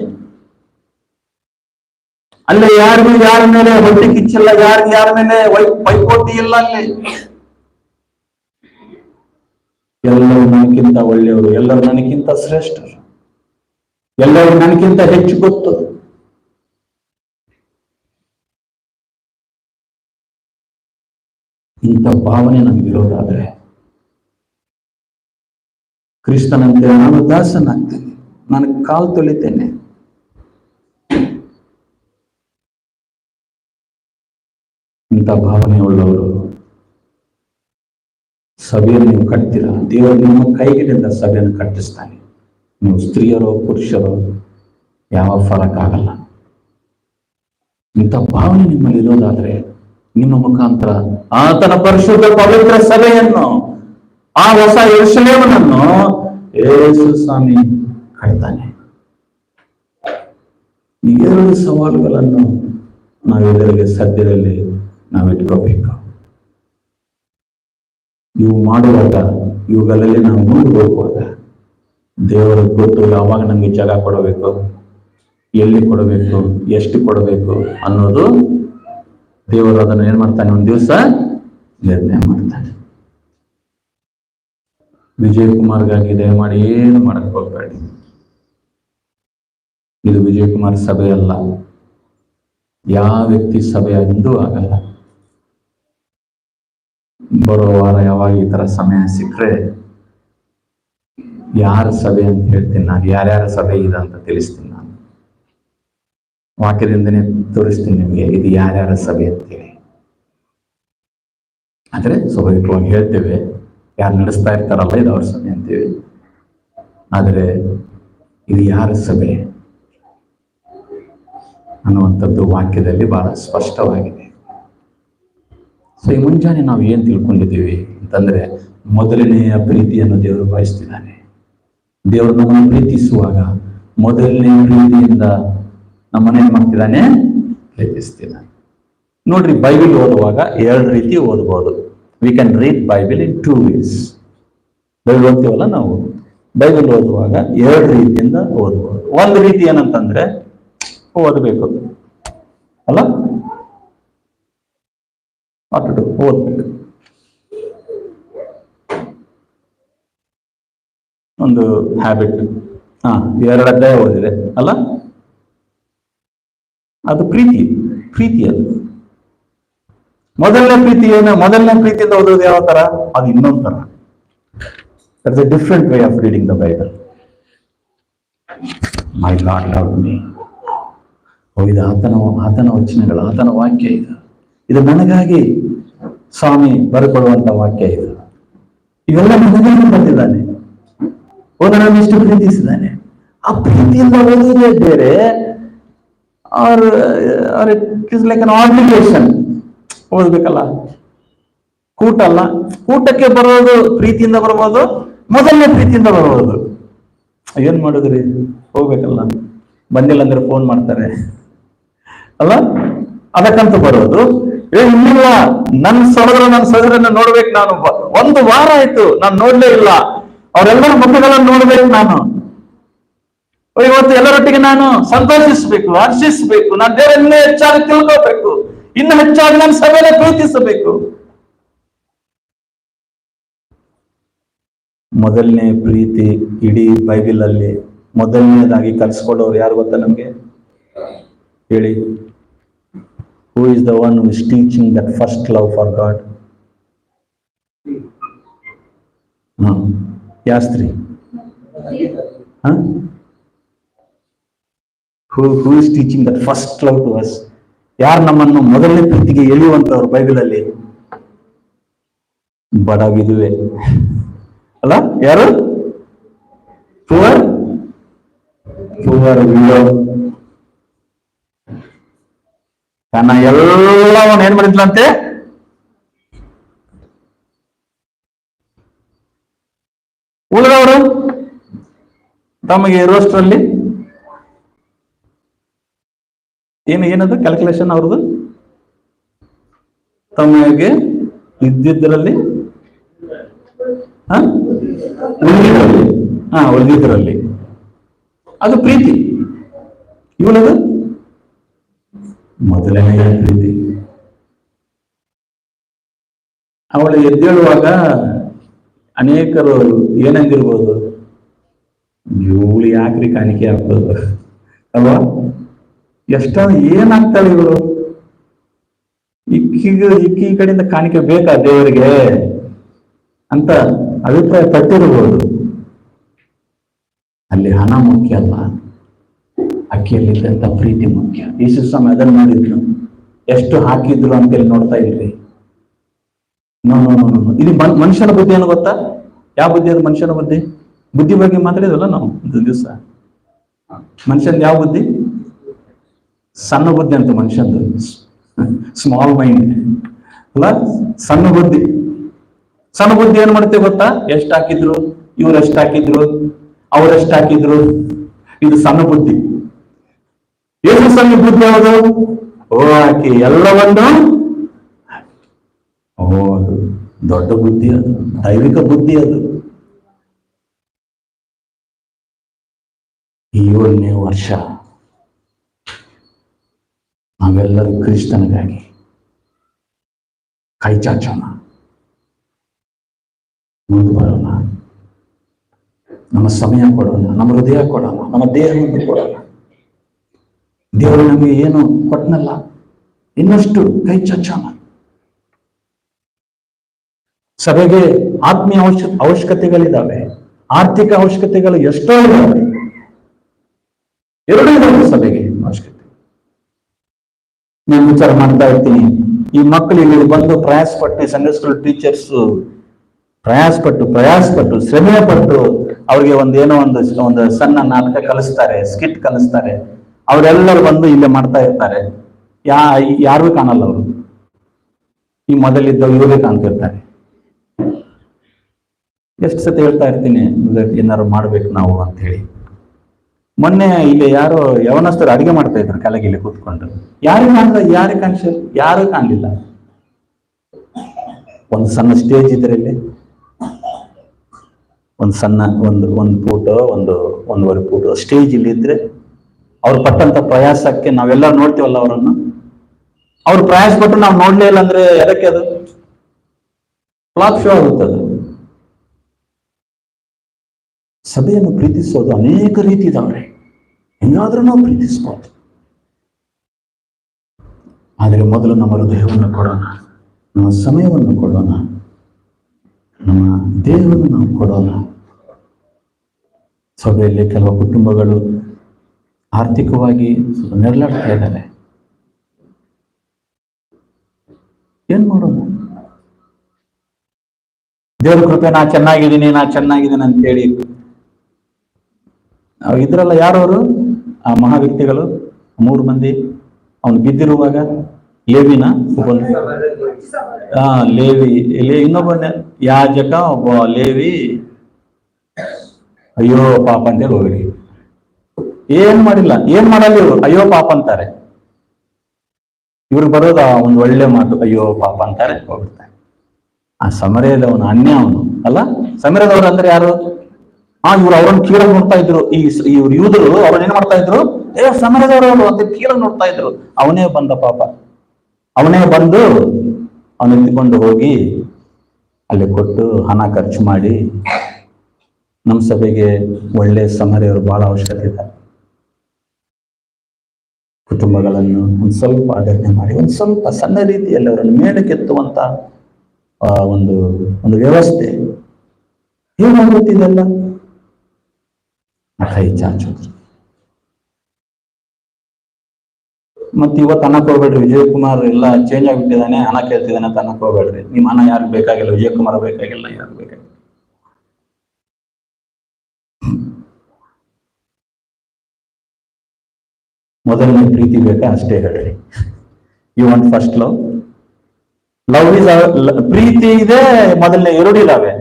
ಅಲ್ಲೇ ಯಾರಿಗೂ ಯಾರ ಮೇಲೆ ಹೊಟ್ಟೆ ಕಿಚ್ಚಿಲ್ಲ, ಯಾರ ಮೇಲೆ ಪೈಪೋಟಿ ಇಲ್ಲ. ಅಲ್ಲಿ ಎಲ್ಲರೂ ನನಗಿಂತ ಒಳ್ಳೆಯವರು, ಎಲ್ಲರೂ ನನಗಿಂತ ಶ್ರೇಷ್ಠರು, ಎಲ್ಲರೂ ನನಗಿಂತ ಹೆಚ್ಚು ಗೊತ್ತು. ಇಂಥ ಭಾವನೆ ನಮಗಿರೋದಾದ್ರೆ ಕ್ರಿಸ್ತನಂತೆ ನಾನು ದಾಸನಾಗ್ತೇನೆ, ನಾನು ಕಾಲು ತೊಳಿತೇನೆ. ಇಂಥ ಭಾವನೆ ಉಳ್ಳವರು ಸಭೆಯನ್ನು ನೀವು ಕಟ್ತೀರಾ, ದೇವರು ನಿಮ್ಮ ಕೈಗಳಿಂದ ಸಭೆಯನ್ನು ಕಟ್ಟಿಸ್ತಾನೆ. ನೀವು ಸ್ತ್ರೀಯರೋ ಪುರುಷರೋ ಯಾವ ಫರಕ್ ಆಗಲ್ಲ. ಇಂಥ ಭಾವನೆ ನಿಮ್ಮಲ್ಲಿ ಇರೋದಾದ್ರೆ ನಿಮ್ಮ ಮುಖಾಂತರ ಆತನ ಪರಿಶುದ್ಧ ಪವಿತ್ರ ಸಭೆಯನ್ನು, ಆ ಹೊಸ ಯೆರೂಸಲೇಮನ್ನು ಯೇಸು ಸ್ವಾಮಿ ಕಟ್ತಾನೆ. ಈ ಎರಡು ಸವಾಲುಗಳನ್ನು ನಾವೆಲ್ಲರಿಗೆ ಸದ್ಯದಲ್ಲಿ ನಾವಿಟ್ಕೋಬೇಕು. ಇವು ಮಾಡುವಾಗ, ಇವುಗಳಲ್ಲಿ ನಾವು ಮುಂದೆ ಹೋಗುವಾಗ ದೇವರ ಗೊತ್ತು ಯಾವಾಗ ನಮಗೆ ಜಾಗ ಕೊಡಬೇಕು, ಎಲ್ಲಿ ಕೊಡಬೇಕು, ಎಷ್ಟು ಕೊಡಬೇಕು ಅನ್ನೋದು ದೇವರು ಅದನ್ನು ಏನ್ ಮಾಡ್ತಾನೆ, ಒಂದು ದಿವಸ ನಿರ್ಣಯ ಮಾಡ್ತಾನೆ. ವಿಜಯ್ ಕುಮಾರ್ಗಾಗಿ ದಯಮಾಡಿ ಏನು ಮಾಡಕ್ ಹೋಗ್ಬೇಡಿ. ಇದು ವಿಜಯ್ ಕುಮಾರ್ ಸಭೆ ಅಲ್ಲ, ಯಾವ ವ್ಯಕ್ತಿ ಸಭೆ ಎಂದೂ ಆಗಲ್ಲ. ಬರೋ ವಾರ ಯಾವಾಗ ಈ ತರ ಸಮಯ ಸಿಕ್ಕರೆ ಯಾರ ಸಭೆ ಅಂತ ಹೇಳ್ತೀನಿ, ನಾನು ಯಾರ್ಯಾರ ಸಭೆ ಇದೆ ಅಂತ ತಿಳಿಸ್ತೀನಿ. ನಾನು ವಾಕ್ಯದಿಂದನೇ ತೋರಿಸ್ತೀನಿ ನಿಮಗೆ ಇದು ಯಾರ್ಯಾರ ಸಭೆ ಅಂತೇಳಿ. ಆದ್ರೆ ಸ್ವಾಭಾವಿಕವಾಗಿ ಹೇಳ್ತೇವೆ, ಯಾರು ನಡೆಸ್ತಾ ಇರ್ತಾರಲ್ಲ ಇದು ಅವ್ರ ಸಭೆ ಅಂತೇಳಿ. ಆದರೆ ಇದು ಯಾರ ಸಭೆ ಅನ್ನುವಂಥದ್ದು ವಾಕ್ಯದಲ್ಲಿ ಬಹಳ ಸ್ಪಷ್ಟವಾಗಿದೆ. ಸೊ ಈ ಮುಂಜಾನೆ ನಾವು ಏನ್ ತಿಳ್ಕೊಂಡಿದ್ದೀವಿ ಅಂತಂದ್ರೆ, ಮೊದಲನೆಯ ಪ್ರೀತಿಯನ್ನು ದೇವರು ಬಯಸ್ತಿದ್ದಾನೆ. ದೇವರು ನಮ್ಮನ್ನು ಪ್ರೀತಿಸುವಾಗ ಮೊದಲನೇ ಪ್ರೀತಿಯಿಂದ ನಮ್ಮನ್ನೇನ್ ಮಾಡ್ತಿದ್ದಾನೆ, ಪ್ರೀತಿಸ್ತಿದ್ದಾನೆ. ನೋಡ್ರಿ, ಬೈಬಲ್ ಓದುವಾಗ ಎರಡು ರೀತಿ ಓದ್ಬೋದು. We can read Bible in 2 ways. Bible ಓದ್ತೀವಲ್ಲ ನಾವು, ಬೈಬಲ್ ಓದುವಾಗ ಎರಡು ರೀತಿಯಿಂದ ಓದ್ಬೋದು. ಒಂದು ರೀತಿ ಏನಂತಂದ್ರೆ ಓದಬೇಕು ಅಲ್ಲ, ಓದ್ಬೇಕು. ಒಂದು ಹ್ಯಾಬಿಟ್, 2 ಅಧ್ಯಾಯ ಓದಿದೆ ಅಲ್ಲ, ಅದು ಪ್ರೀತಿ ಅದು. ಮೊದಲನೇ ಪ್ರೀತಿ ಏನು? ಮೊದಲನೇ ಪ್ರೀತಿಯಿಂದ ಓದೋದು ಯಾವ ತರ? ಅದು ಇನ್ನೊಂದು ತರ. That's A different way of reading the Bible. My lord loved me. ಇದು ಆತನ ವಚನಗಳು, ಆತನ ವಾಕ್ಯ ಇದು ನನಗಾಗಿ ಸ್ವಾಮಿ ಬರೆಕೊಡುವಂತ ವಾಕ್ಯ ಇದು. ಇವೆಲ್ಲ ನನಗಾಗಿ ಬಂದಿದ್ದಾನೆ, ನಾನು ಇಷ್ಟು ಪ್ರೀತಿಸಿದ್ದಾನೆ. ಆ ಪ್ರೀತಿಯಿಂದ ಓದುವುದೇ ಬೇರೆ, it is like an obligation. ಓದ್ಬೇಕಲ್ಲ, ಕೂಟ ಅಲ್ಲ. ಕೂಟಕ್ಕೆ ಬರೋದು ಪ್ರೀತಿಯಿಂದ ಬರ್ಬೋದು, ಮೊದಲನೇ ಪ್ರೀತಿಯಿಂದ ಬರ್ಬೋದು. ಏನ್ ಮಾಡುದ್ರಿ, ಹೋಗ್ಬೇಕಲ್ಲ. ಬಂದಿಲ್ಲ ಅಂದ್ರೆ ಫೋನ್ ಮಾಡ್ತಾರೆ ಅಲ್ಲ, ಅದಕ್ಕಂತ ಬರೋದು. ಇಲ್ಲ, ನನ್ನ ಸಹೋದರನ ನೋಡ್ಬೇಕು ನಾನು. 1 ವಾರ ಆಯ್ತು ನಾನು ನೋಡ್ಲೇ ಇಲ್ಲ, ಅವರೆಲ್ಲರ ಮುಖಗಳನ್ನು ನೋಡ್ಬೇಕು ನಾನು. ಇವತ್ತು ಎಲ್ಲರೊಟ್ಟಿಗೆ ನಾನು ಸಂತೋಷಿಸ್ಬೇಕು, ಹರ್ಷಿಸ್ಬೇಕು. ನಾನು ದೇವರನ್ನೇ ಹೆಚ್ಚಾಗಿ ತಿಳ್ಕೋಬೇಕು, ಇನ್ನು ಹೆಚ್ಚಾಗಿ ನಾನು ಸಭೆಯನ್ನು ಪ್ರೀತಿಸಬೇಕು. ಮೊದಲನೇ ಪ್ರೀತಿ ಇಡೀ ಬೈಬಲ್ ಅಲ್ಲಿ ಮೊದಲನೇದಾಗಿ ಕಲಿಸ್ಕೊಡೋರು ಯಾರು ಗೊತ್ತಾ ನಮ್ಗೆ? ಹೇಳಿ. Who is the one who is teaching that first love for God? ಯಾಸ್ತ್ರಿ. Who is teaching that first love to us? ಯಾರು ನಮ್ಮನ್ನು ಮೊದಲನೇ ಪ್ರೀತಿಗೆ ಎಳೆಯುವಂತವ್ರು ಬೈಬಲ್ ಅಲ್ಲಿ? ಬಡ ವಿಧವೆ ಅಲ್ಲ, ಯಾರು? Poor widow. ತನ್ನ ಎಲ್ಲವನ್ನ ಏನ್ ಮಾಡಿದ್ಲಂತೆ? ಉಳಿದವರು ತಮಗೆ ಇರುವಷ್ಟರಲ್ಲಿ ಏನದು ಕ್ಯಾಲ್ಕುಲೇಷನ್ ಅವ್ರದ್ದು? ತಮಗೆ ಇದ್ದಿದ್ದರಲ್ಲಿ ಉಳಿದಿದ್ದರಲ್ಲಿ ಅದು ಪ್ರೀತಿ. ಇವಳದು ಮೊದಲನೆಯ ಪ್ರೀತಿ. ಅವಳು ಎದ್ದೇಳುವಾಗ ಅನೇಕರು ಏನಂದಿರ್ಬೋದು, ಇವಳು ಯಾಕ್ರಿ ಕಾಣಿಕೆ ಆಗ್ತದ ಅಲ್ವಾ? ಎಷ್ಟೊಂದು ಏನಾಗ್ತಾಳೆ ಇವಳು, ಈ ಕಡೆಯಿಂದ ಕಾಣಿಕೆ ಬೇಕಾ ದೇವರಿಗೆ ಅಂತ ಅಭಿಪ್ರಾಯ ಪಟ್ಟಿರ್ಬೋದು. ಅಲ್ಲಿ ಹಣ ಮುಖ್ಯ ಅಲ್ಲ, ಅಕ್ಕಿಯಲ್ಲಿದ್ದಂತ ಪ್ರೀತಿ ಮುಖ್ಯ. ಯೇಸು ಸ್ವಾಮಿ ಅದನ್ನು ನೋಡಿದ್ರು, ಎಷ್ಟು ಹಾಕಿದ್ರು ಅಂತೇಳಿ ನೋಡ್ತಾ ಇಲ್ರಿ. ನೋ ಇಲ್ಲಿ ಮನುಷ್ಯನ ಬುದ್ಧಿ ಏನು ಗೊತ್ತಾ? ಯಾವ ಬುದ್ಧಿ ಅದು? ಮನುಷ್ಯನ ಬುದ್ಧಿ. ಬುದ್ಧಿ ಬಗ್ಗೆ ಮಾತಾಡಿದ್ವಲ್ಲ ನಾವು ಒಂದು ದಿವಸ. ಮನುಷ್ಯನ್ ಯಾವ ಬುದ್ಧಿ? ಸಣ್ಣ ಬುದ್ಧಿ ಅಂತ ಮನುಷ್ಯಂದು, ಸ್ಮಾಲ್ ಮೈಂಡ್ ಅಲ್ಲ, ಸಣ್ಣ ಬುದ್ಧಿ. ಸಣ್ಣ ಬುದ್ಧಿ ಏನ್ ಮಾಡ್ತೇವೆ ಗೊತ್ತಾ? ಎಷ್ಟು ಹಾಕಿದ್ರು, ಇವ್ರು ಎಷ್ಟು ಹಾಕಿದ್ರು, ಅವರೆಷ್ಟು ಹಾಕಿದ್ರು, ಇದು ಸಣ್ಣ ಬುದ್ಧಿ. ಏನು ಸಣ್ಣ ಬುದ್ಧಿ ಯಾವುದು? ಆಕಿ ಎಲ್ಲವನ್ನು, ಅದು ದೊಡ್ಡ ಬುದ್ಧಿ, ಅದು ದೈವಿಕ ಬುದ್ಧಿ. ಅದು ಈ 7ನೇ ವರ್ಷ ನಾವೆಲ್ಲರೂ ಕ್ರಿಸ್ತನಿಗಾಗಿ ಕೈ ಚಾಚೋಣ, ಮುಂದೆ ಬರೋಣ, ನಮ್ಮ ಸಮಯ ಕೊಡೋಣ, ನಮ್ಮ ಹೃದಯ ಕೊಡೋಣ, ನಮ್ಮ ದೇಹವನ್ನು ಕೊಡೋಣ. ದೇವರು ನಮಗೆ ಏನು ಕೊಟ್ಟನಲ್ಲ, ಇನ್ನಷ್ಟು ಕೈ ಚಾಚೋಣ. ಸಭೆಗೆ ಆತ್ಮೀಯ ಅವಶ್ಯಕತೆಗಳಿದ್ದಾವೆ, ಆರ್ಥಿಕ ಅವಶ್ಯಕತೆಗಳು ಎಷ್ಟೋ ಇದ್ದಾವೆ, ಎರಡೂ ಇದ್ದಾವೆ ಸಭೆಗೆ ಅವಶ್ಯಕತೆ. ನಾನು ವಿಚಾರ ಮಾಡ್ತಾ ಇರ್ತೀನಿ, ಈ ಮಕ್ಕಳು ಇಲ್ಲಿ ಬಂದು ಪ್ರಯಾಸಪಟ್ಟು, ಸಂಡೇ ಸ್ಕೂಲ್ ಟೀಚರ್ಸ್ ಪ್ರಯಾಸಪಟ್ಟು ಶ್ರಮೆ ಪಟ್ಟು ಅವ್ರಿಗೆ ಒಂದು ಸಣ್ಣ ನಾಟಕ ಕಲಿಸ್ತಾರೆ, ಸ್ಕಿಟ್ ಕಲಿಸ್ತಾರೆ. ಅವರೆಲ್ಲರೂ ಬಂದು ಇಲ್ಲೇ ಮಾಡ್ತಾ ಇರ್ತಾರೆ. ಯಾರು ಕಾಣಲ್ಲ ಅವರು. ಈ ಮೊದಲಿದ್ದ ಇವರೇ ಕಾಣ್ತಿರ್ತಾರೆ. ಎಷ್ಟು ಸತಿ ಹೇಳ್ತಾ ಇರ್ತೀನಿ, ಏನಾರು ಮಾಡ್ಬೇಕು ನಾವು ಅಂತ ಹೇಳಿ. ಮೊನ್ನೆ ಇಲ್ಲಿ ಯಾರೋ ಯವನಸ್ಥರು ಅಡಿಗೆ ಮಾಡ್ತಾ ಇದ್ರು ಕೆಳಗಿಲ್ಲಿ ಕೂತ್ಕೊಂಡು. ಯಾರು ಕಾಣಲಿಲ್ಲ. ಒಂದು ಸಣ್ಣ ಸ್ಟೇಜ್ ಇದ್ರೆ ಇಲ್ಲಿ, ಒಂದು ಸಣ್ಣ ಒಂದು ಫೂಟೋ, ಒಂದೂವರೆ ಫೂಟೋ ಸ್ಟೇಜ್ ಇಲ್ಲಿ ಇದ್ರೆ, ಅವ್ರು ಪಟ್ಟಂತ ಪ್ರಯಾಸಕ್ಕೆ ನಾವೆಲ್ಲ ನೋಡ್ತೀವಲ್ಲ ಅವರನ್ನು. ಅವ್ರು ಪ್ರಯಾಸ ಪಟ್ಟು ನಾವು ನೋಡ್ಲೇ ಇಲ್ಲ ಅಂದ್ರೆ ಅದಕ್ಕೆ ಅದು ಫ್ಲಾಪ್ ಶೋ ಆಗುತ್ತದೆ. ಸಭೆಯನ್ನು ಪ್ರೀತಿಸೋದು ಅನೇಕ ರೀತಿ ಇದಾವ್ರೆ, ಹೆಂಗಾದ್ರೂ ನಾವು ಪ್ರೀತಿಸ್ಬೋದು. ಆದರೆ ಮೊದಲು ನಮ್ಮ ಹೃದಯವನ್ನು ಕೊಡೋಣ, ನಮ್ಮ ಸಮಯವನ್ನು ಕೊಡೋಣ, ನಮ್ಮ ದೇಹವನ್ನು ನಾವು ಕೊಡೋಣ. ಸಭೆಯಲ್ಲಿ ಕೆಲವು ಕುಟುಂಬಗಳು ಆರ್ಥಿಕವಾಗಿ ನೆರಳಾಡ್ತಾ ಇದ್ದಾರೆ. ಏನ್ ಮಾಡೋಣ? ದೇವ್ರ ಕೃಪೆ ನಾ ಚೆನ್ನಾಗಿದ್ದೀನಿ ಅಂತೇಳಿ ಇದ್ರಲ್ಲ ಯಾರವರು ಆ ಮಹಾ ವ್ಯಕ್ತಿಗಳು 3 ಮಂದಿ. ಅವನು ಬಿದ್ದಿರುವಾಗ ಲೇವಿನ ಲೇವಿ ಇನ್ನೊಬ್ಬ ಯಾಜಕ, ಒಬ್ಬ ಲೇವಿ, ಅಯ್ಯೋ ಪಾಪ ಅಂತೇಳಿ ಹೋಗ್ರಿ. ಏನ್ ಮಾಡಲ್ಲ ಇವರು, ಅಯ್ಯೋ ಪಾಪ ಅಂತಾರೆ. ಇವ್ರಿಗೆ ಬರೋದು ಒಂದು ಒಳ್ಳೆ ಮಾತು, ಅಯ್ಯೋ ಪಾಪ ಅಂತಾರೆ, ಹೋಗ್ಬಿಡ್ತಾರೆ. ಆ ಸಮರ್ಯದವನು ಅನ್ಯ ಅವನು ಅಲ್ಲ. ಸಮರ್ಯದವರು ಅಂದ್ರೆ ಯಾರು? ಇವ್ರು ಅವ್ರನ್ನ ಕೀಳಾಗಿ ನೋಡ್ತಾ ಇದ್ರು. ಇವ್ರು ಯೂದರು ಅವ್ರನ್ನ ಏನ್ ಮಾಡ್ತಾ ಇದ್ರು? ಸಮರ್ಯದವರು ಅಂತ ಕೀಳಾಗಿ ನೋಡ್ತಾ ಇದ್ರು. ಅವನೇ ಬಂದ ಪಾಪ, ಅವನೇ ಬಂದು ಅವನು ಎತ್ತಿಕೊಂಡು ಹೋಗಿ ಅಲ್ಲಿ ಕೊಟ್ಟು ಹಣ ಖರ್ಚು ಮಾಡಿ. ನಮ್ಮ ಸಭೆಗೆ ಒಳ್ಳೆ ಸಮರ್ಯರು ಬಹಳ ಅವಶ್ಯಕತೆ ಇದೆ. ಕುಟುಂಬಗಳನ್ನು ಒಂದು ಸ್ವಲ್ಪ ಆದರಣೆ ಮಾಡಿ, ಒಂದು ಸ್ವಲ್ಪ ಸಣ್ಣ ರೀತಿಯಲ್ಲಿ ಅವರನ್ನು ಮೇಲಕ್ಕೆತ್ತುವಂತ ಒಂದು ವ್ಯವಸ್ಥೆ ಏನಾಗುತ್ತಿದೆಲ್ಲ ಕೈ ಚಾಚೋದು. ಮತ್ತೆ ಇವತ್ತು ಅನ್ನಕ್ ಹೋಗ್ಬೇಡ್ರಿ, ವಿಜಯಕುಮಾರ್ ಎಲ್ಲ ಚೇಂಜ್ ಆಗ್ಬಿಟ್ಟಿದ್ದಾನೆ, ಹಣ ಕೇಳ್ತಿದ್ದಾನೆ ಅಂತ ಅನ್ನಕ್ ಹೋಗ್ಬೇಡ್ರಿ. ನಿಮ್ ಹಣ ಯಾರು ಬೇಕಾಗಿಲ್ಲ, ವಿಜಯಕುಮಾರ್ ಬೇಕಾಗಿಲ್ಲ, ಯಾರು ಬೇಕಾಗಿಲ್ಲ. ಮೊದಲನೇ ಪ್ರೀತಿ ಬೇಕಾ ಅಷ್ಟೇ ಹೇಳ್ರಿ. You want first love? Love is ಪ್ರೀತಿ ಇದೆ, ಮೊದಲನೇ ಎರಡು ಇದಾವೆ.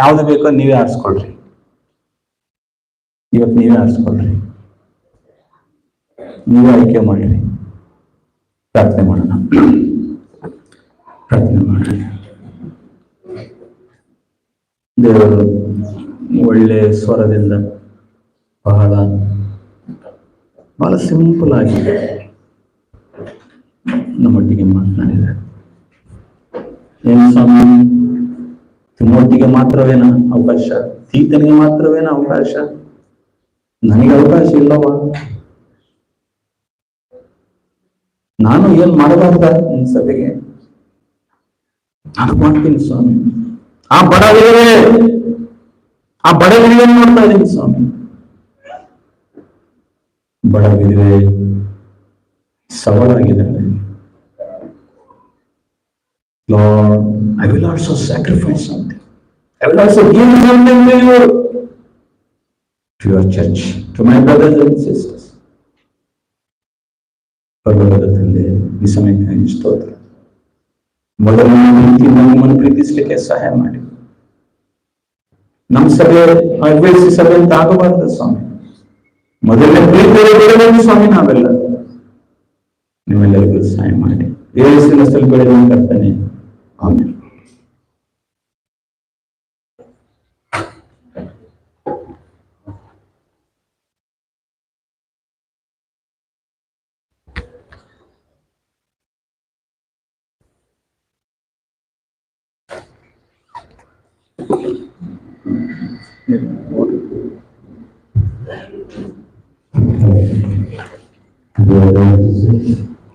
ಯಾವ್ದು ಬೇಕೋ ನೀವೇ ಆರಿಸ್ಕೊಳ್ರಿ. ಇವತ್ತು ನೀವೇ ಆರಿಸ್ಕೊಳ್ರಿ, ನೀವೇ ಆಯ್ಕೆ ಮಾಡ್ರಿ. ಪ್ರಾರ್ಥನೆ ಮಾಡೋಣ. ಪ್ರಾರ್ಥನೆ ಮಾಡೋಣ. ದೇವರು ಒಳ್ಳೆ ಸ್ವರದಿಂದ ಬಹಳ ಬಹಳ ಸಿಂಪಲ್ ಆಗಿ ನಮ್ಮೊಟ್ಟಿಗೆ ಮಾತನಾಡಿದ್ದಾರೆ. ಏನು ಸ್ವಾಮಿ, ತಿಮ್ಮೊಟ್ಟಿಗೆ ಮಾತ್ರವೇನ ಅವಕಾಶ? ತೀತನಿಗೆ ಮಾತ್ರವೇನ ಅವಕಾಶ? ನನಗೆ ಅವಕಾಶ ಇಲ್ಲವಾ? ನಾನು ಏನ್ ಮಾಡಬಾರ್ದ ನಿನ್ ಸಭೆಗೆ? ನಾನು ಮಾಡ್ತೀನಿ ಸ್ವಾಮಿ. ಆ ಬಡ ವಿಧವೆ ನೋಡ್ತಾ ಇದ್ದೀನಿ ಸ್ವಾಮಿ. ಬಡ ವಿಧವೆ ಸವಾಲಾಗಿದ್ದಾರೆ. Lord, I will also sacrifice something. I will also give something to you, to your church, to my brothers and sisters. ಪರಲೋಕದ ತಂದೆ, ಈ ಸಮಯಕ್ಕೆ ಸ್ತೋತ್ರ. ಮೊದಲನೇ ಪ್ರೀತಿಯಿಂದ ನಿಮ್ಮನ್ನು ಪ್ರೀತಿಸಲಿಕ್ಕೆ ಸಹಾಯ ಮಾಡಿ. ನಮ್ಮ ಸಭೆ ಅದ್ವೈಸಿ ಸಭೆ ಅಂತ ಆಗಬಾರದು ಸ್ವಾಮಿ. ಮೊದಲನೇ ಪ್ರೀತಿ ಸ್ವಾಮಿ ನಾವೆಲ್ಲ ನಿಮ್ಮೆಲ್ಲರಿಗೂ ಸಹಾಯ ಮಾಡಿ. ಯೇಸುವಿನ ಹೆಸರಿನಲ್ಲಿ ಕರ್ತನೆ, ಆಮೆನ್.